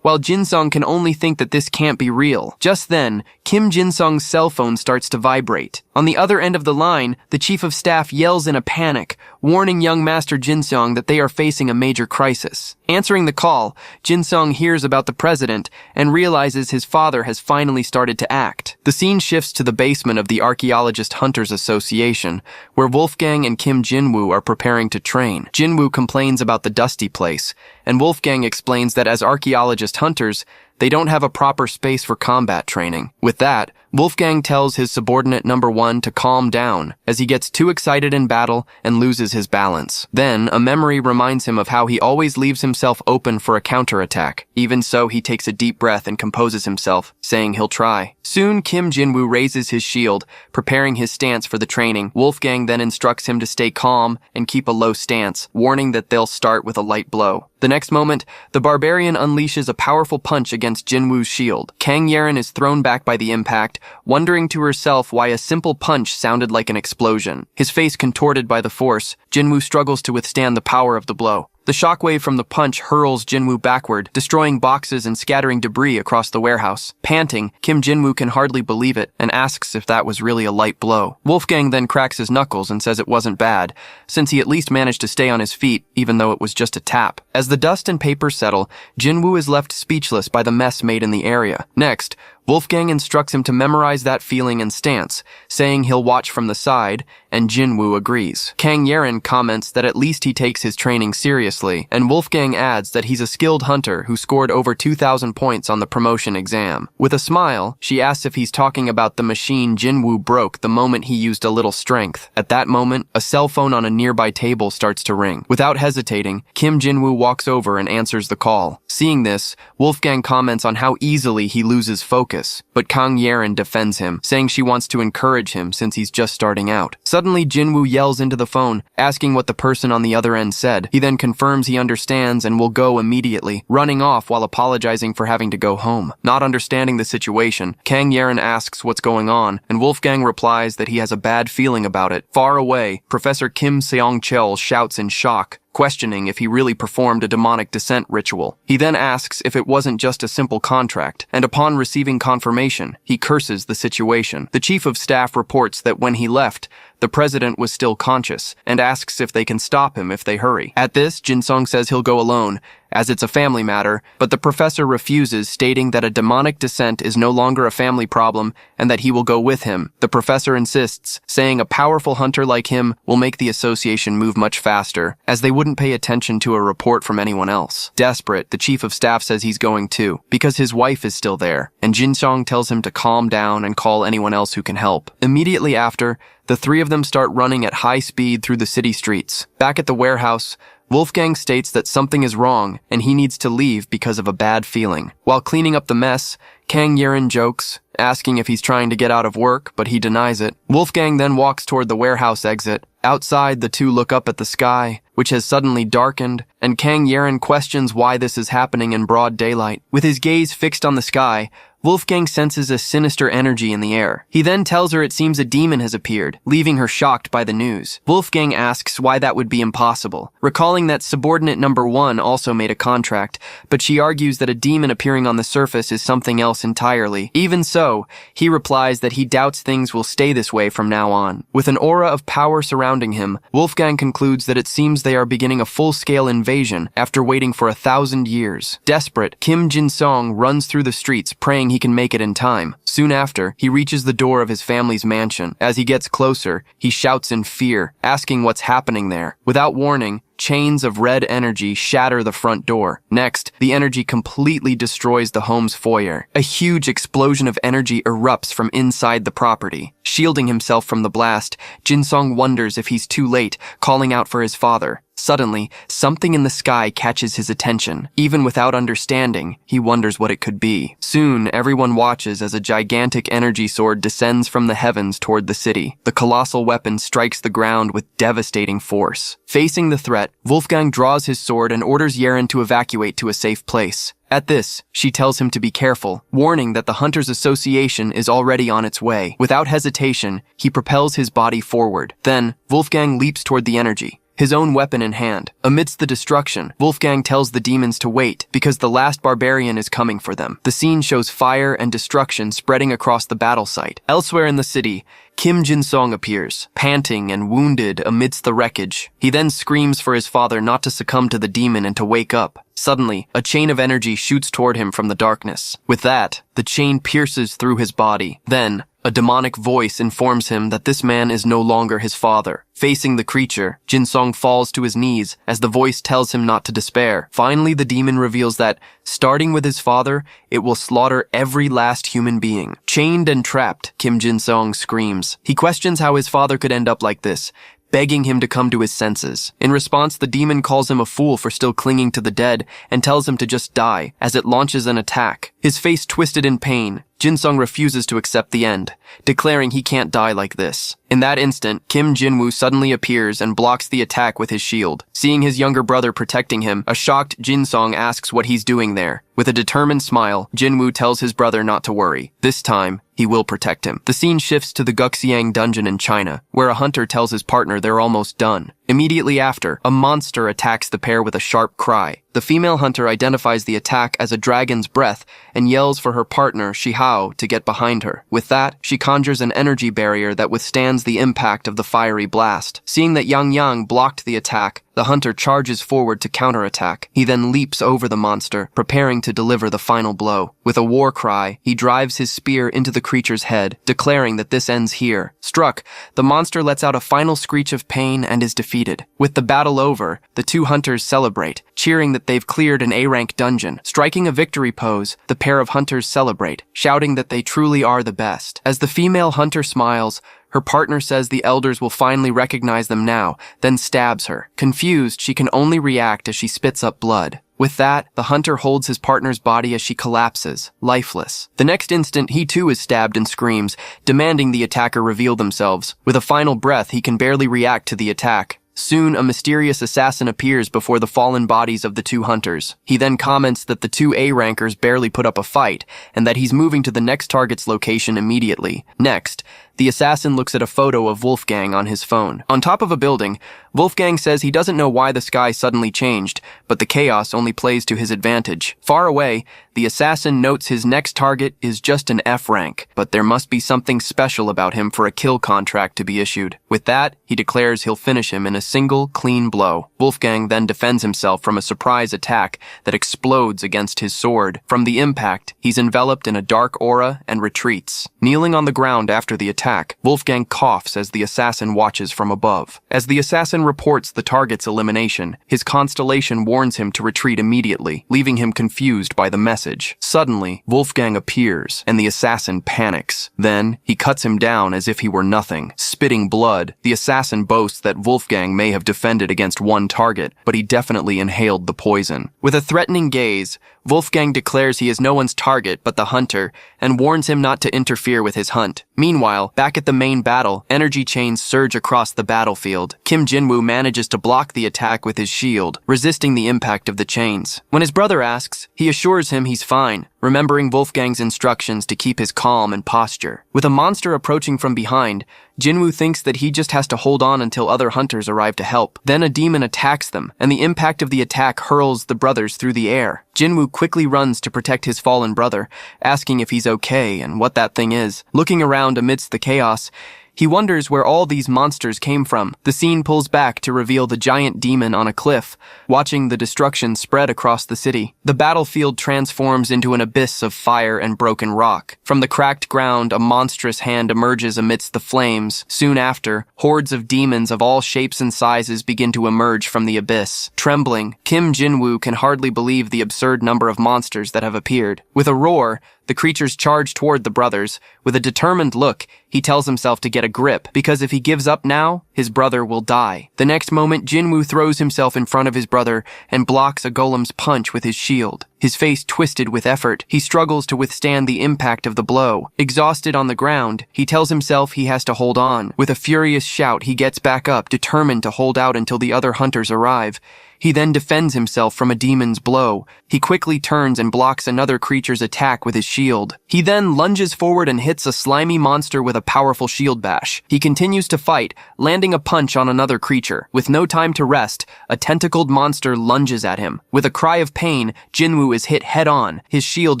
while Jin-sung can only think that this can't be real. Just then, Kim Jin-sung's cell phone starts to vibrate. On the other end of the line, the chief of staff yells in a panic, warning young Master Jin-sung that they are facing a major crisis. Answering the call, Jin-sung hears about the president and realizes his father has finally started to act. The scene shifts to the basement of the Archaeologist Hunters Association, where Wolfgang and Kim Jinwoo are preparing to train. Jinwoo complains about the dusty place, and Wolfgang explains that as archaeologist hunters, they don't have a proper space for combat training. With that, Wolfgang tells his subordinate number 1 to calm down, as he gets too excited in battle and loses his balance. Then, a memory reminds him of how he always leaves himself open for a counterattack. Even so, he takes a deep breath and composes himself, saying he'll try. Soon, Kim Jinwoo raises his shield, preparing his stance for the training. Wolfgang then instructs him to stay calm and keep a low stance, warning that they'll start with a light blow. The next moment, the barbarian unleashes a powerful punch against Jinwoo's shield. Kang Yeren is thrown back by the impact, wondering to herself why a simple punch sounded like an explosion. His face contorted by the force, Jinwoo struggles to withstand the power of the blow. The shockwave from the punch hurls Jinwoo backward, destroying boxes and scattering debris across the warehouse. Panting, Kim Jinwoo can hardly believe it and asks if that was really a light blow. Wolfgang then cracks his knuckles and says it wasn't bad, since he at least managed to stay on his feet, even though it was just a tap. As the dust and paper settle, Jinwoo is left speechless by the mess made in the area. Next, Wolfgang instructs him to memorize that feeling and stance, saying he'll watch from the side, and Jinwoo agrees. Kang Yerin comments that at least he takes his training seriously, and Wolfgang adds that he's a skilled hunter who scored over 2,000 points on the promotion exam. With a smile, she asks if he's talking about the machine Jinwoo broke the moment he used a little strength. At that moment, a cell phone on a nearby table starts to ring. Without hesitating, Kim Jinwoo walks over and answers the call. Seeing this, Wolfgang comments on how easily he loses focus. But Kang Yerin defends him, saying she wants to encourage him since he's just starting out. Suddenly, Jinwoo yells into the phone, asking what the person on the other end said. He then confirms he understands and will go immediately, running off while apologizing for having to go home. Not understanding the situation, Kang Yerin asks what's going on, and Wolfgang replies that he has a bad feeling about it. Far away, Professor Kim Seong-cheol shouts in shock, questioning if he really performed a demonic descent ritual. He then asks if it wasn't just a simple contract, and upon receiving confirmation, he curses the situation. The chief of staff reports that when he left, the president was still conscious, and asks if they can stop him if they hurry. At this, Jin-sung says he'll go alone, as it's a family matter, but the professor refuses, stating that a demonic descent is no longer a family problem and that he will go with him. The professor insists, saying a powerful hunter like him will make the association move much faster, as they wouldn't pay attention to a report from anyone else. Desperate, the chief of staff says he's going too, because his wife is still there, and Jin-sung tells him to calm down and call anyone else who can help. Immediately after, the three of them start running at high speed through the city streets. Back at the warehouse, Wolfgang states that something is wrong and he needs to leave because of a bad feeling. While cleaning up the mess, Kang Yerin jokes, asking if he's trying to get out of work, but he denies it. Wolfgang then walks toward the warehouse exit. Outside, the two look up at the sky, which has suddenly darkened, and Kang Yerin questions why this is happening in broad daylight. With his gaze fixed on the sky, Wolfgang senses a sinister energy in the air. He then tells her it seems a demon has appeared, leaving her shocked by the news. Wolfgang asks why that would be impossible, recalling that subordinate number 1 also made a contract, but she argues that a demon appearing on the surface is something else entirely. Even so, he replies that he doubts things will stay this way from now on. With an aura of power surrounding him, Wolfgang concludes that it seems they are beginning a full-scale invasion after waiting for 1,000 years. Desperate, Kim Jin-sung runs through the streets praying he can make it in time. Soon after, he reaches the door of his family's mansion. As he gets closer, he shouts in fear, asking what's happening there. Without warning, chains of red energy shatter the front door. Next, the energy completely destroys the home's foyer. A huge explosion of energy erupts from inside the property. Shielding himself from the blast, Jin-sung wonders if he's too late, calling out for his father. Suddenly, something in the sky catches his attention. Even without understanding, he wonders what it could be. Soon, everyone watches as a gigantic energy sword descends from the heavens toward the city. The colossal weapon strikes the ground with devastating force. Facing the threat, Wolfgang draws his sword and orders Yerin to evacuate to a safe place. At this, she tells him to be careful, warning that the Hunters Association is already on its way. Without hesitation, he propels his body forward. Then, Wolfgang leaps toward the energy, his own weapon in hand. Amidst the destruction, Wolfgang tells the demons to wait, because the last barbarian is coming for them. The scene shows fire and destruction spreading across the battle site. Elsewhere in the city, Kim Jin-sung appears, panting and wounded amidst the wreckage. He then screams for his father not to succumb to the demon and to wake up. Suddenly, a chain of energy shoots toward him from the darkness. With that, the chain pierces through his body. Then, a demonic voice informs him that this man is no longer his father. Facing the creature, Jin-sung falls to his knees as the voice tells him not to despair. Finally, the demon reveals that, starting with his father, it will slaughter every last human being. Chained and trapped, Kim Jin-sung screams. He questions how his father could end up like this, begging him to come to his senses. In response, the demon calls him a fool for still clinging to the dead and tells him to just die, as it launches an attack. His face twisted in pain, Jin-sung refuses to accept the end, declaring he can't die like this. In that instant, Kim Jinwoo suddenly appears and blocks the attack with his shield. Seeing his younger brother protecting him, a shocked Jin-sung asks what he's doing there. With a determined smile, Jinwoo tells his brother not to worry. This time, he will protect him. The scene shifts to the Guxiang dungeon in China, where a hunter tells his partner they're almost done. Immediately after, a monster attacks the pair with a sharp cry. The female hunter identifies the attack as a dragon's breath and yells for her partner, Shihao, to get behind her. With that, she conjures an energy barrier that withstands the impact of the fiery blast. Seeing that Yang Yang blocked the attack, the hunter charges forward to counterattack. He then leaps over the monster, preparing to deliver the final blow. With a war cry, he drives his spear into the creature's head, declaring that this ends here. Struck, the monster lets out a final screech of pain and is defeated. With the battle over, the two hunters celebrate, cheering that they've cleared an A-rank dungeon. Striking a victory pose, the pair of hunters celebrate, shouting that they truly are the best. As the female hunter smiles, her partner says the elders will finally recognize them now, then stabs her. Confused, she can only react as she spits up blood. With that, the hunter holds his partner's body as she collapses, lifeless. The next instant, he too is stabbed and screams, demanding the attacker reveal themselves. With a final breath, he can barely react to the attack. Soon, a mysterious assassin appears before the fallen bodies of the two hunters. He then comments that the two A-rankers barely put up a fight, and that he's moving to the next target's location immediately. Next, the assassin looks at a photo of Wolfgang on his phone. On top of a building, Wolfgang says he doesn't know why the sky suddenly changed, but the chaos only plays to his advantage. Far away, the assassin notes his next target is just an F rank, but there must be something special about him for a kill contract to be issued. With that, he declares he'll finish him in a single, clean blow. Wolfgang then defends himself from a surprise attack that explodes against his sword. From the impact, he's enveloped in a dark aura and retreats. Kneeling on the ground after the attack, Wolfgang coughs as the assassin watches from above. As the assassin reports the target's elimination, his constellation warns him to retreat immediately, leaving him confused by the message. Suddenly, Wolfgang appears, and the assassin panics. Then, he cuts him down as if he were nothing. Spitting blood, the assassin boasts that Wolfgang may have defended against one target, but he definitely inhaled the poison. With a threatening gaze, Wolfgang declares he is no one's target but the hunter, and warns him not to interfere with his hunt. Meanwhile, back at the main battle, energy chains surge across the battlefield. Kim Jinwoo manages to block the attack with his shield, resisting the impact of the chains. When his brother asks, he assures him he's fine, remembering Wolfgang's instructions to keep his calm and posture. With a monster approaching from behind, Jinwoo thinks that he just has to hold on until other hunters arrive to help. Then a demon attacks them, and the impact of the attack hurls the brothers through the air. Jinwoo quickly runs to protect his fallen brother, asking if he's okay and what that thing is. Looking around amidst the chaos, he wonders where all these monsters came from. The scene pulls back to reveal the giant demon on a cliff, watching the destruction spread across the city. The battlefield transforms into an abyss of fire and broken rock. From the cracked ground, a monstrous hand emerges amidst the flames. Soon after, hordes of demons of all shapes and sizes begin to emerge from the abyss. Trembling, Kim Jinwoo can hardly believe the absurd number of monsters that have appeared. With a roar, the creatures charge toward the brothers. With a determined look, he tells himself to get a grip, because if he gives up now, his brother will die. The next moment, Jinwoo throws himself in front of his brother and blocks a golem's punch with his shield. His face twisted with effort, he struggles to withstand the impact of the blow. Exhausted on the ground, he tells himself he has to hold on. With a furious shout, he gets back up, determined to hold out until the other hunters arrive. He then defends himself from a demon's blow. He quickly turns and blocks another creature's attack with his shield. He then lunges forward and hits a slimy monster with a powerful shield bash. He continues to fight, landing a punch on another creature. With no time to rest, a tentacled monster lunges at him. With a cry of pain, Jinwoo is hit head-on, his shield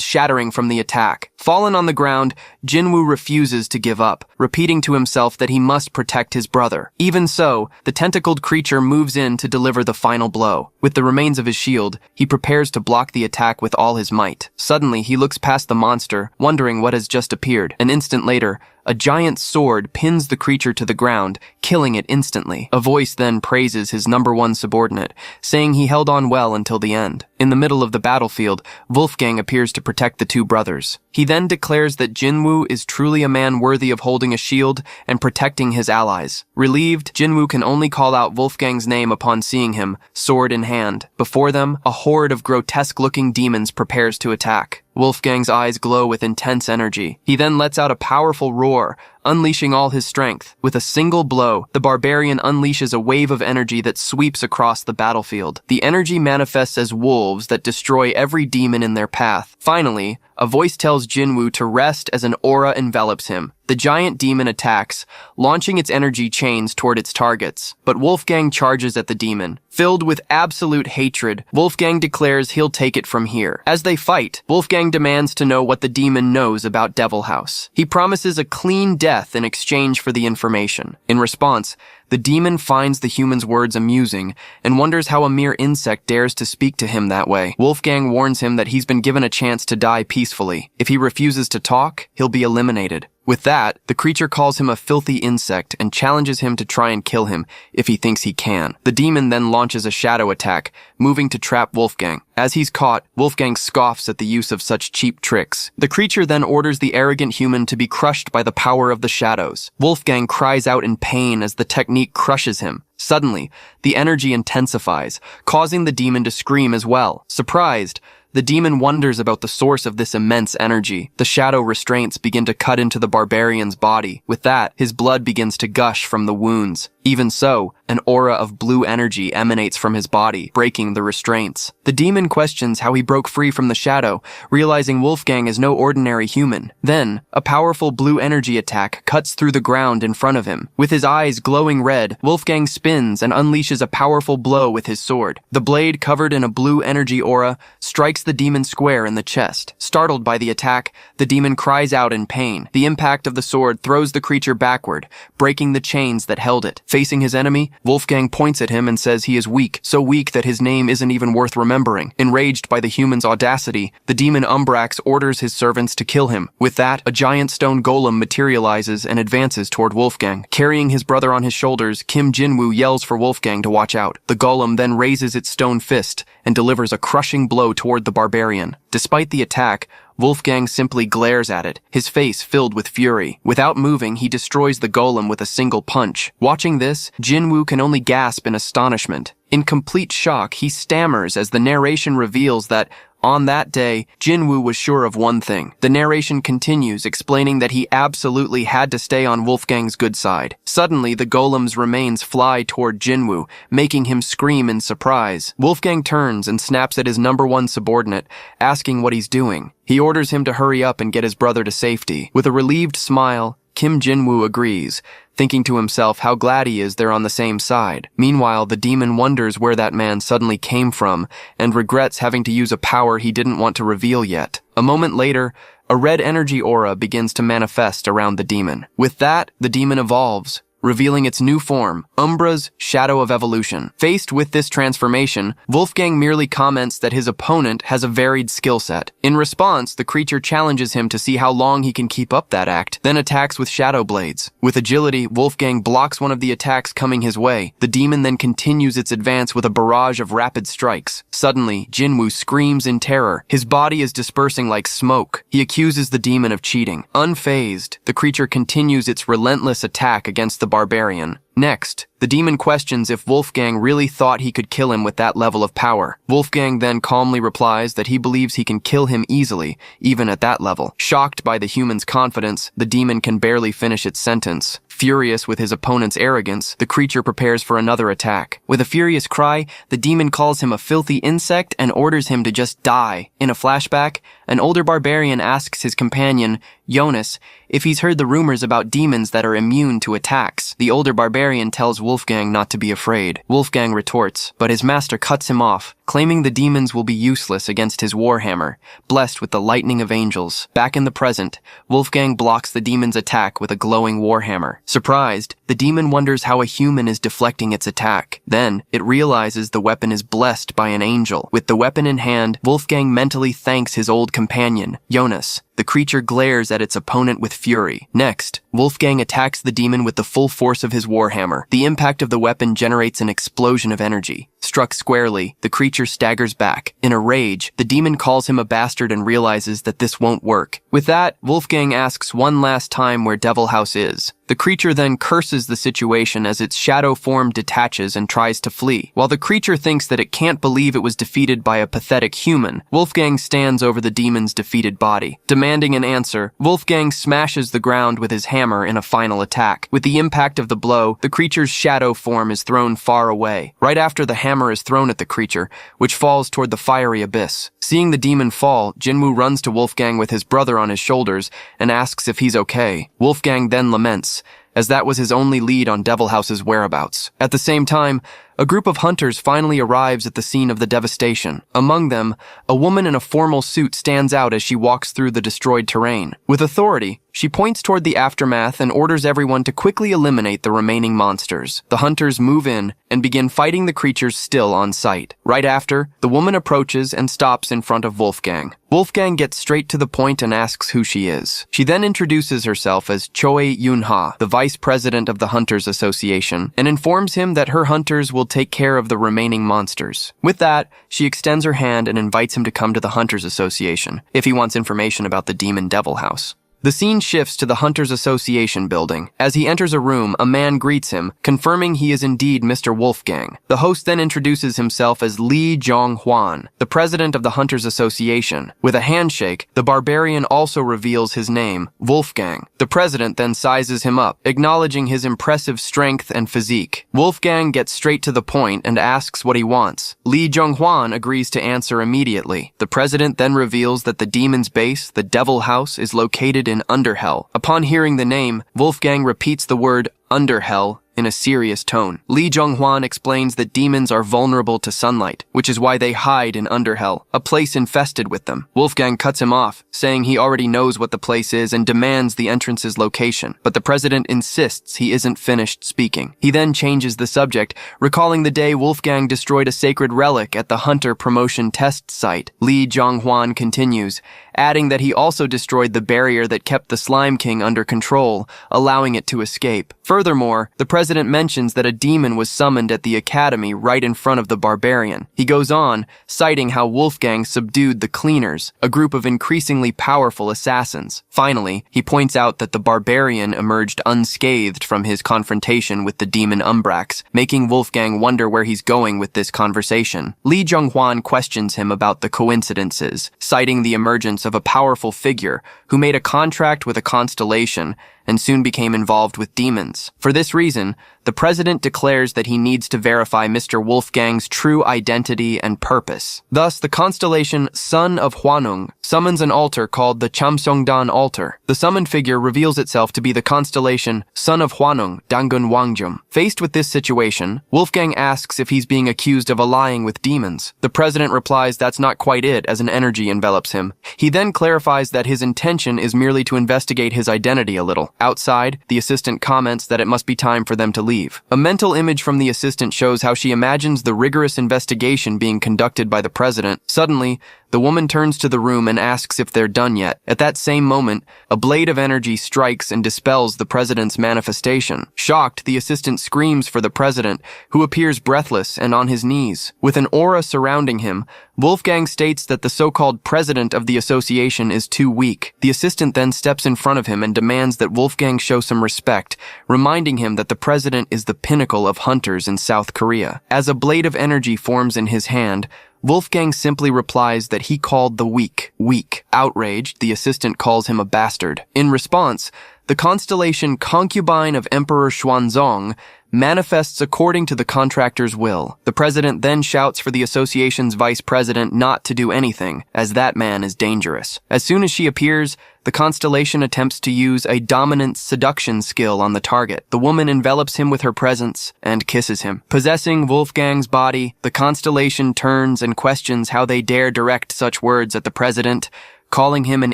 shattering from the attack. Fallen on the ground, Jinwoo refuses to give up, repeating to himself that he must protect his brother. Even so, the tentacled creature moves in to deliver the final blow. With the remains of his shield, he prepares to block the attack with all his might. Suddenly, he looks past the monster, wondering what has just appeared. An instant later, a giant sword pins the creature to the ground, killing it instantly. A voice then praises his #1 subordinate, saying he held on well until the end. In the middle of the battlefield, Wolfgang appears to protect the two brothers. He then declares that Jinwoo is truly a man worthy of holding a shield and protecting his allies. Relieved, Jinwoo can only call out Wolfgang's name upon seeing him, sword in hand. Before them, a horde of grotesque-looking demons prepares to attack. Wolfgang's eyes glow with intense energy. He then lets out a powerful roar, unleashing all his strength. With a single blow, the barbarian unleashes a wave of energy that sweeps across the battlefield. The energy manifests as wolves that destroy every demon in their path. Finally, a voice tells Jinwoo to rest as an aura envelops him. The giant demon attacks, launching its energy chains toward its targets. But Wolfgang charges at the demon. Filled with absolute hatred, Wolfgang declares he'll take it from here. As they fight, Wolfgang demands to know what the demon knows about Devil House. He promises a clean death in exchange for the information. In response, the demon finds the human's words amusing and wonders how a mere insect dares to speak to him that way. Wolfgang warns him that he's been given a chance to die peacefully. If he refuses to talk, he'll be eliminated. With that, the creature calls him a filthy insect and challenges him to try and kill him if he thinks he can. The demon then launches a shadow attack, moving to trap Wolfgang. As he's caught, Wolfgang scoffs at the use of such cheap tricks. The creature then orders the arrogant human to be crushed by the power of the shadows. Wolfgang cries out in pain as the technique crushes him. Suddenly, the energy intensifies, causing the demon to scream as well. Surprised, the demon wonders about the source of this immense energy. The shadow restraints begin to cut into the barbarian's body. With that, his blood begins to gush from the wounds. Even so, an aura of blue energy emanates from his body, breaking the restraints. The demon questions how he broke free from the shadow, realizing Wolfgang is no ordinary human. Then, a powerful blue energy attack cuts through the ground in front of him. With his eyes glowing red, Wolfgang spins and unleashes a powerful blow with his sword. The blade, covered in a blue energy aura, strikes the demon square in the chest. Startled by the attack, the demon cries out in pain. The impact of the sword throws the creature backward, breaking the chains that held it. Facing his enemy, Wolfgang points at him and says he is weak, so weak that his name isn't even worth remembering. Enraged by the human's audacity, the demon Umbrax orders his servants to kill him. With that, a giant stone golem materializes and advances toward Wolfgang. Carrying his brother on his shoulders, Kim Jinwoo yells for Wolfgang to watch out. The golem then raises its stone fist and delivers a crushing blow toward the barbarian. Despite the attack, Wolfgang simply glares at it, his face filled with fury. Without moving, he destroys the golem with a single punch. Watching this, Jinwoo can only gasp in astonishment. In complete shock, he stammers as the narration reveals that, on that day, Jinwoo was sure of one thing. The narration continues, explaining that he absolutely had to stay on Wolfgang's good side. Suddenly, the golem's remains fly toward Jinwoo, making him scream in surprise. Wolfgang turns and snaps at his #1 subordinate, asking what he's doing. He orders him to hurry up and get his brother to safety. With a relieved smile, Kim Jinwoo agrees, thinking to himself how glad he is they're on the same side. Meanwhile, the demon wonders where that man suddenly came from and regrets having to use a power he didn't want to reveal yet. A moment later, a red energy aura begins to manifest around the demon. With that, the demon evolves, revealing its new form, Umbra's Shadow of Evolution. Faced with this transformation, Wolfgang merely comments that his opponent has a varied skill set. In response, the creature challenges him to see how long he can keep up that act, then attacks with shadow blades. With agility, Wolfgang blocks one of the attacks coming his way. The demon then continues its advance with a barrage of rapid strikes. Suddenly, Jinwoo screams in terror. His body is dispersing like smoke. He accuses the demon of cheating. Unfazed, the creature continues its relentless attack against the barbarian. Next, the demon questions if Wolfgang really thought he could kill him with that level of power. Wolfgang then calmly replies that he believes he can kill him easily, even at that level. Shocked by the human's confidence, the demon can barely finish its sentence. Furious with his opponent's arrogance, the creature prepares for another attack. With a furious cry, the demon calls him a filthy insect and orders him to just die. In a flashback, an older barbarian asks his companion, Jonas, if he's heard the rumors about demons that are immune to attacks. The older barbarian tells Wolfgang not to be afraid. Wolfgang retorts, but his master cuts him off, claiming the demons will be useless against his warhammer, blessed with the lightning of angels. Back in the present, Wolfgang blocks the demon's attack with a glowing warhammer. Surprised, the demon wonders how a human is deflecting its attack. Then, it realizes the weapon is blessed by an angel. With the weapon in hand, Wolfgang mentally thanks his old companion, Jonas. The creature glares at its opponent with fury. Next, Wolfgang attacks the demon with the full force of his warhammer. The impact of the weapon generates an explosion of energy. Struck squarely, the creature staggers back. In a rage, the demon calls him a bastard and realizes that this won't work. With that, Wolfgang asks one last time where Devil House is. The creature then curses the situation as its shadow form detaches and tries to flee. While the creature thinks that it can't believe it was defeated by a pathetic human, Wolfgang stands over the demon's defeated body. Demanding an answer, Wolfgang smashes the ground with his hammer in a final attack. With the impact of the blow, the creature's shadow form is thrown far away. Right after the hammer is thrown at the creature, which falls toward the fiery abyss. Seeing the demon fall, Jinwoo runs to Wolfgang with his brother on his shoulders and asks if he's okay. Wolfgang then laments, as that was his only lead on Devil House's whereabouts. At the same time, a group of hunters finally arrives at the scene of the devastation. Among them, a woman in a formal suit stands out as she walks through the destroyed terrain. With authority, she points toward the aftermath and orders everyone to quickly eliminate the remaining monsters. The hunters move in and begin fighting the creatures still on sight. Right after, the woman approaches and stops in front of Wolfgang. Wolfgang gets straight to the point and asks who she is. She then introduces herself as Choi Yunha, the vice president of the Hunters Association, and informs him that her hunters will take care of the remaining monsters. With that, she extends her hand and invites him to come to the Hunters Association if he wants information about the Demon Devil House. The scene shifts to the Hunters Association building. As he enters a room, a man greets him, confirming he is indeed Mr. Wolfgang. The host then introduces himself as Lee Jong-hwan, the president of the Hunters Association. With a handshake, the barbarian also reveals his name, Wolfgang. The president then sizes him up, acknowledging his impressive strength and physique. Wolfgang gets straight to the point and asks what he wants. Lee Jong-hwan agrees to answer immediately. The president then reveals that the demon's base, the Devil House, is located in Underhell. Upon hearing the name, Wolfgang repeats the word Underhell in a serious tone. Lee Jong-hwan explains that demons are vulnerable to sunlight, which is why they hide in Underhell, a place infested with them. Wolfgang cuts him off, saying he already knows what the place is and demands the entrance's location, but the president insists he isn't finished speaking. He then changes the subject, recalling the day Wolfgang destroyed a sacred relic at the Hunter Promotion Test Site. Lee Jong-hwan continues, adding that he also destroyed the barrier that kept the Slime King under control, allowing it to escape. Furthermore, the president mentions that a demon was summoned at the academy right in front of the barbarian. He goes on, citing how Wolfgang subdued the Cleaners, a group of increasingly powerful assassins. Finally, he points out that the barbarian emerged unscathed from his confrontation with the demon Umbrax, making Wolfgang wonder where he's going with this conversation. Lee Jong-hwan questions him about the coincidences, citing the emergence of a powerful figure who made a contract with a constellation and soon became involved with demons. For this reason, the president declares that he needs to verify Mr. Wolfgang's true identity and purpose. Thus, the constellation Son of Hwanung summons an altar called the Chamsongdan altar. The summoned figure reveals itself to be the constellation Son of Hwanung, Dangun Wangjum. Faced with this situation, Wolfgang asks if he's being accused of allying with demons. The president replies that's not quite it, as an energy envelops him. He then clarifies that his intention is merely to investigate his identity a little. Outside, the assistant comments that it must be time for them to leave. A mental image from the assistant shows how she imagines the rigorous investigation being conducted by the president. Suddenly, the woman turns to the room and asks if they're done yet. At that same moment, a blade of energy strikes and dispels the president's manifestation. Shocked, the assistant screams for the president, who appears breathless and on his knees. With an aura surrounding him, Wolfgang states that the so-called president of the association is too weak. The assistant then steps in front of him and demands that Wolfgang show some respect, reminding him that the president is the pinnacle of hunters in South Korea. As a blade of energy forms in his hand, Wolfgang simply replies that he called the weak. Outraged, the assistant calls him a bastard. In response, the constellation Concubine of Emperor Xuanzong manifests according to the contractor's will. The president then shouts for the association's vice president not to do anything, as that man is dangerous. As soon as she appears, the constellation attempts to use a dominant seduction skill on the target. The woman envelops him with her presence and kisses him. Possessing Wolfgang's body, the constellation turns and questions how they dare direct such words at the president, calling him an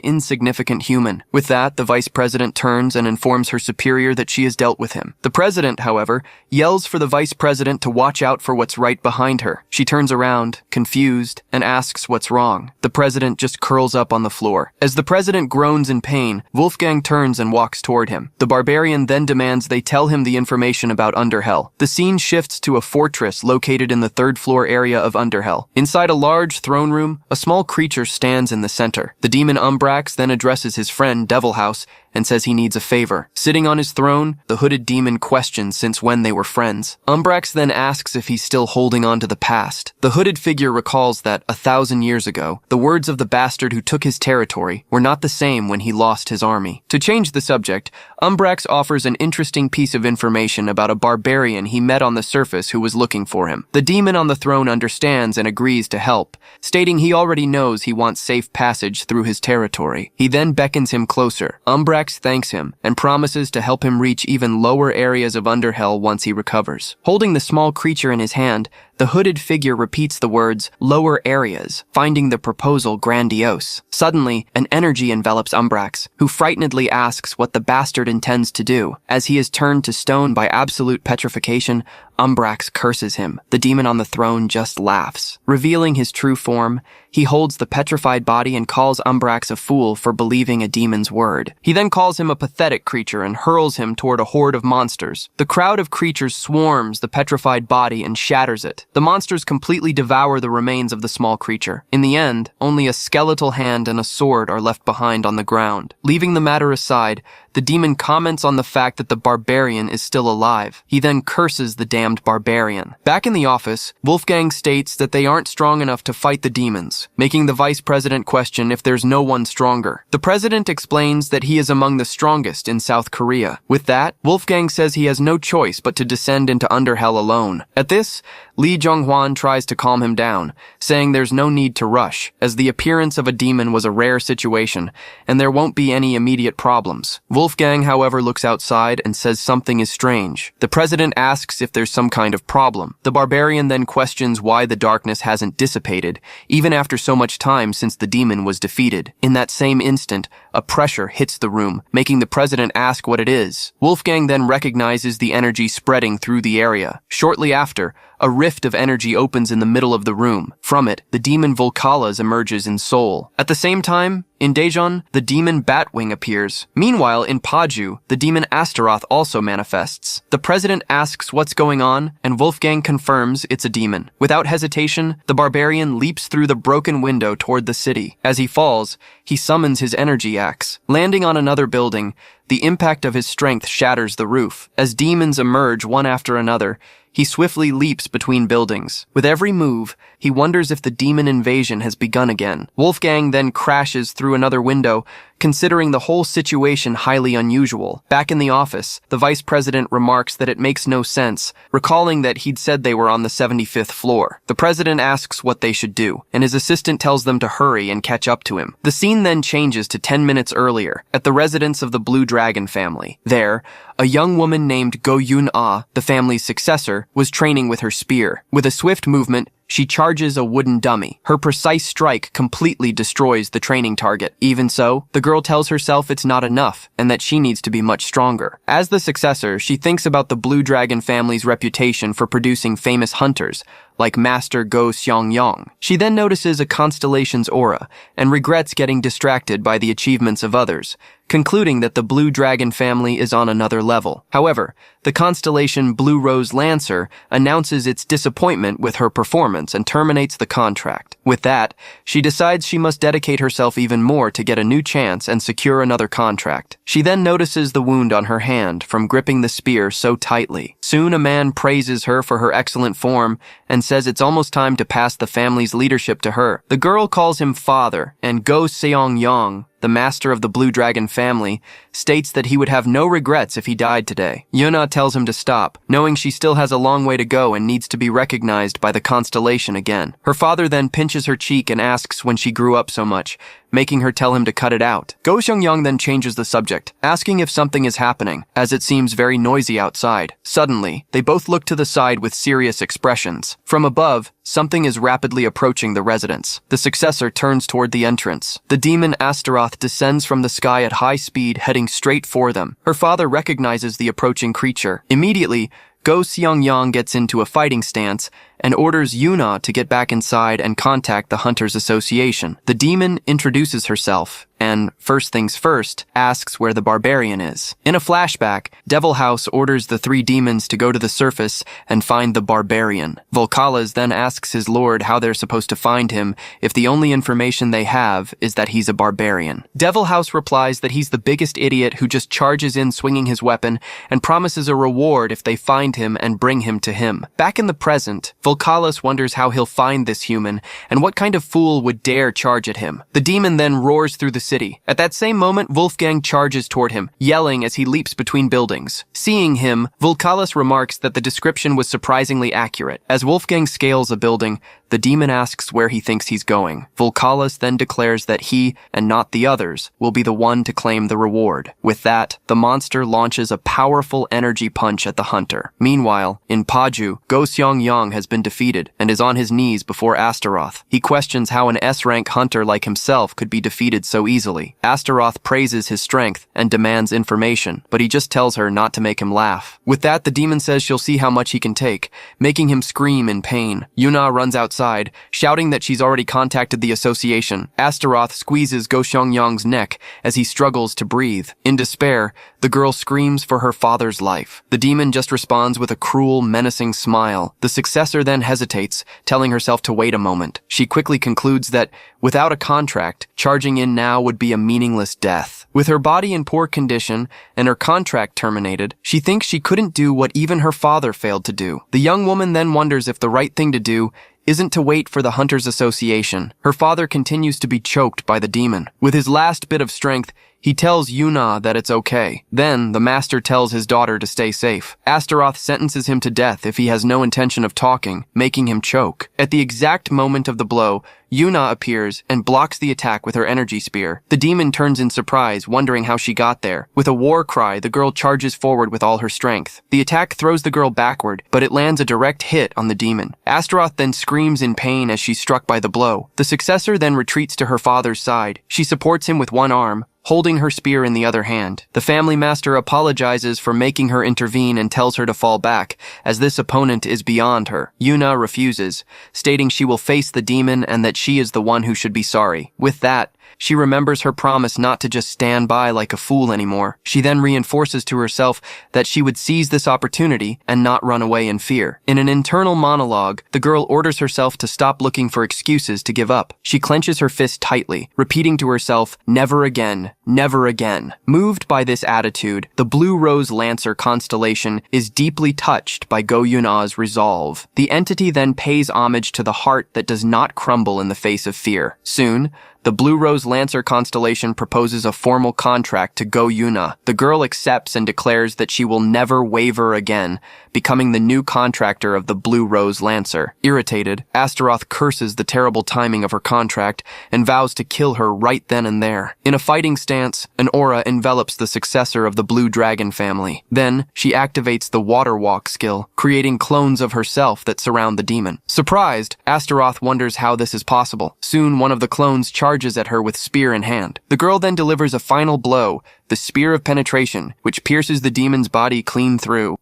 insignificant human. With that, the vice president turns and informs her superior that she has dealt with him. The president, however, yells for the vice president to watch out for what's right behind her. She turns around, confused, and asks what's wrong. The president just curls up on the floor. As the president groans in pain, Wolfgang turns and walks toward him. The barbarian then demands they tell him the information about Underhell. The scene shifts to a fortress located in the third floor area of Underhell. Inside a large throne room, a small creature stands in the center. The demon Umbrax then addresses his friend Devil House and says he needs a favor. Sitting on his throne, the hooded demon questions since when they were friends. Umbrax then asks if he's still holding on to the past. The hooded figure recalls that 1,000 years ago, the words of the bastard who took his territory were not the same when he lost his army. To change the subject, Umbrax offers an interesting piece of information about a barbarian he met on the surface who was looking for him. The demon on the throne understands and agrees to help, stating he already knows he wants safe passage through his territory. He then beckons him closer. Umbrax thanks him and promises to help him reach even lower areas of Underhell once he recovers. Holding the small creature in his hand, the hooded figure repeats the words, lower areas, finding the proposal grandiose. Suddenly, an energy envelops Umbrax, who frightenedly asks what the bastard intends to do. As he is turned to stone by absolute petrification, Umbrax curses him. The demon on the throne just laughs. Revealing his true form, he holds the petrified body and calls Umbrax a fool for believing a demon's word. He then calls him a pathetic creature and hurls him toward a horde of monsters. The crowd of creatures swarms the petrified body and shatters it. The monsters completely devour the remains of the small creature. In the end, only a skeletal hand and a sword are left behind on the ground. Leaving the matter aside, the demon comments on the fact that the barbarian is still alive. He then curses the damned barbarian. Back in the office, Wolfgang states that they aren't strong enough to fight the demons, making the vice president question if there's no one stronger. The president explains that he is among the strongest in South Korea. With that, Wolfgang says he has no choice but to descend into Underhell alone. At this, Lee Jong-hwan tries to calm him down, saying there's no need to rush, as the appearance of a demon was a rare situation, and there won't be any immediate problems. Wolfgang, however, looks outside and says something is strange. The president asks if there's some kind of problem. The barbarian then questions why the darkness hasn't dissipated, even after so much time since the demon was defeated. In that same instant, a pressure hits the room, making the president ask what it is. Wolfgang then recognizes the energy spreading through the area. Shortly after, a rift of energy opens in the middle of the room. From it, the demon Volcalas emerges in Seoul. At the same time, in Daejeon, the demon Batwing appears. Meanwhile, in Paju, the demon Astaroth also manifests. The president asks what's going on, and Wolfgang confirms it's a demon. Without hesitation, the barbarian leaps through the broken window toward the city. As he falls, he summons his energy axe. Landing on another building, the impact of his strength shatters the roof. As demons emerge one after another, he swiftly leaps between buildings. With every move, he wonders if the demon invasion has begun again. Wolfgang then crashes through another window, considering the whole situation highly unusual. Back in the office, the vice president remarks that it makes no sense, recalling that he'd said they were on the 75th floor. The president asks what they should do, and his assistant tells them to hurry and catch up to him. The scene then changes to 10 minutes earlier, at the residence of the Blue Dragon family. There, a young woman named Go Yun-ah, the family's successor, was training with her spear. With a swift movement, she charges a wooden dummy. Her precise strike completely destroys the training target. Even so, the girl tells herself it's not enough, and that she needs to be much stronger. As the successor, she thinks about the Blue Dragon family's reputation for producing famous hunters, like Master Go Seong-yong. She then notices a constellation's aura, and regrets getting distracted by the achievements of others, concluding that the Blue Dragon family is on another level. However, the constellation Blue Rose Lancer announces its disappointment with her performance and terminates the contract. With that, she decides she must dedicate herself even more to get a new chance and secure another contract. She then notices the wound on her hand from gripping the spear so tightly. Soon a man praises her for her excellent form and says it's almost time to pass the family's leadership to her. The girl calls him father, and Go Seong-yong, the master of the Blue Dragon family, states that he would have no regrets if he died today. Yuna tells him to stop, knowing she still has a long way to go and needs to be recognized by the constellation again. Her father then pinches her cheek and asks when she grew up so much, making her tell him to cut it out. Go Seong-yong then changes the subject, asking if something is happening, as it seems very noisy outside. Suddenly, they both look to the side with serious expressions. From above, something is rapidly approaching the residence. The successor turns toward the entrance. The demon Astaroth descends from the sky at high speed, heading straight for them. Her father recognizes the approaching creature. Immediately, Go Seong-yong gets into a fighting stance and orders Yuna to get back inside and contact the Hunters Association. The demon introduces herself and, first things first, asks where the barbarian is. In a flashback, Devil House orders the three demons to go to the surface and find the barbarian. Volcalas then asks his lord how they're supposed to find him if the only information they have is that he's a barbarian. Devil House replies that he's the biggest idiot who just charges in swinging his weapon and promises a reward if they find him and bring him to him. Back in the present, Volcalas wonders how he'll find this human and what kind of fool would dare charge at him. The demon then roars through the city. At that same moment, Wolfgang charges toward him, yelling as he leaps between buildings. Seeing him, Volcalas remarks that the description was surprisingly accurate. As Wolfgang scales a building, the demon asks where he thinks he's going. Volcalas then declares that he, and not the others, will be the one to claim the reward. With that, the monster launches a powerful energy punch at the hunter. Meanwhile, in Paju, Go Seong-yang has been defeated and is on his knees before Astaroth. He questions how an S-rank hunter like himself could be defeated so easily. Astaroth praises his strength and demands information, but he just tells her not to make him laugh. With that, the demon says she'll see how much he can take, making him scream in pain. Yuna runs outside, shouting that she's already contacted the association. Astaroth squeezes Go Seong-yang's neck as he struggles to breathe. In despair, the girl screams for her father's life. The demon just responds with a cruel, menacing smile. The successor then hesitates, telling herself to wait a moment. She quickly concludes that, without a contract, charging in now would be a meaningless death. With her body in poor condition and her contract terminated, she thinks she couldn't do what even her father failed to do. The young woman then wonders if the right thing to do isn't to wait for the Hunters Association. Her father continues to be choked by the demon. With his last bit of strength, he tells Yuna that it's okay. Then, the master tells his daughter to stay safe. Astaroth sentences him to death if he has no intention of talking, making him choke. At the exact moment of the blow, Yuna appears and blocks the attack with her energy spear. The demon turns in surprise, wondering how she got there. With a war cry, the girl charges forward with all her strength. The attack throws the girl backward, but it lands a direct hit on the demon. Astaroth then screams in pain as she's struck by the blow. The successor then retreats to her father's side. She supports him with one arm, holding her spear in the other hand. The family master apologizes for making her intervene and tells her to fall back, as this opponent is beyond her. Yuna refuses, stating she will face the demon and that she is the one who should be sorry. With that, she remembers her promise not to just stand by like a fool anymore. She then reinforces to herself that she would seize this opportunity and not run away in fear. In an internal monologue, the girl orders herself to stop looking for excuses to give up. She clenches her fist tightly, repeating to herself, "Never again, never again." Moved by this attitude, the Blue Rose Lancer constellation is deeply touched by Go Yuna's resolve. The entity then pays homage to the heart that does not crumble in the face of fear. Soon, the Blue Rose Lancer constellation proposes a formal contract to Go Yuna. The girl accepts and declares that she will never waver again, becoming the new contractor of the Blue Rose Lancer. Irritated, Astaroth curses the terrible timing of her contract and vows to kill her right then and there. In a fighting stance, an aura envelops the successor of the Blue Dragon family. Then, she activates the Water Walk skill, creating clones of herself that surround the demon. Surprised, Astaroth wonders how this is possible. Soon, one of the clones charges at her with spear in hand. The girl then delivers a final blow, the Spear of Penetration, which pierces the demon's body clean through.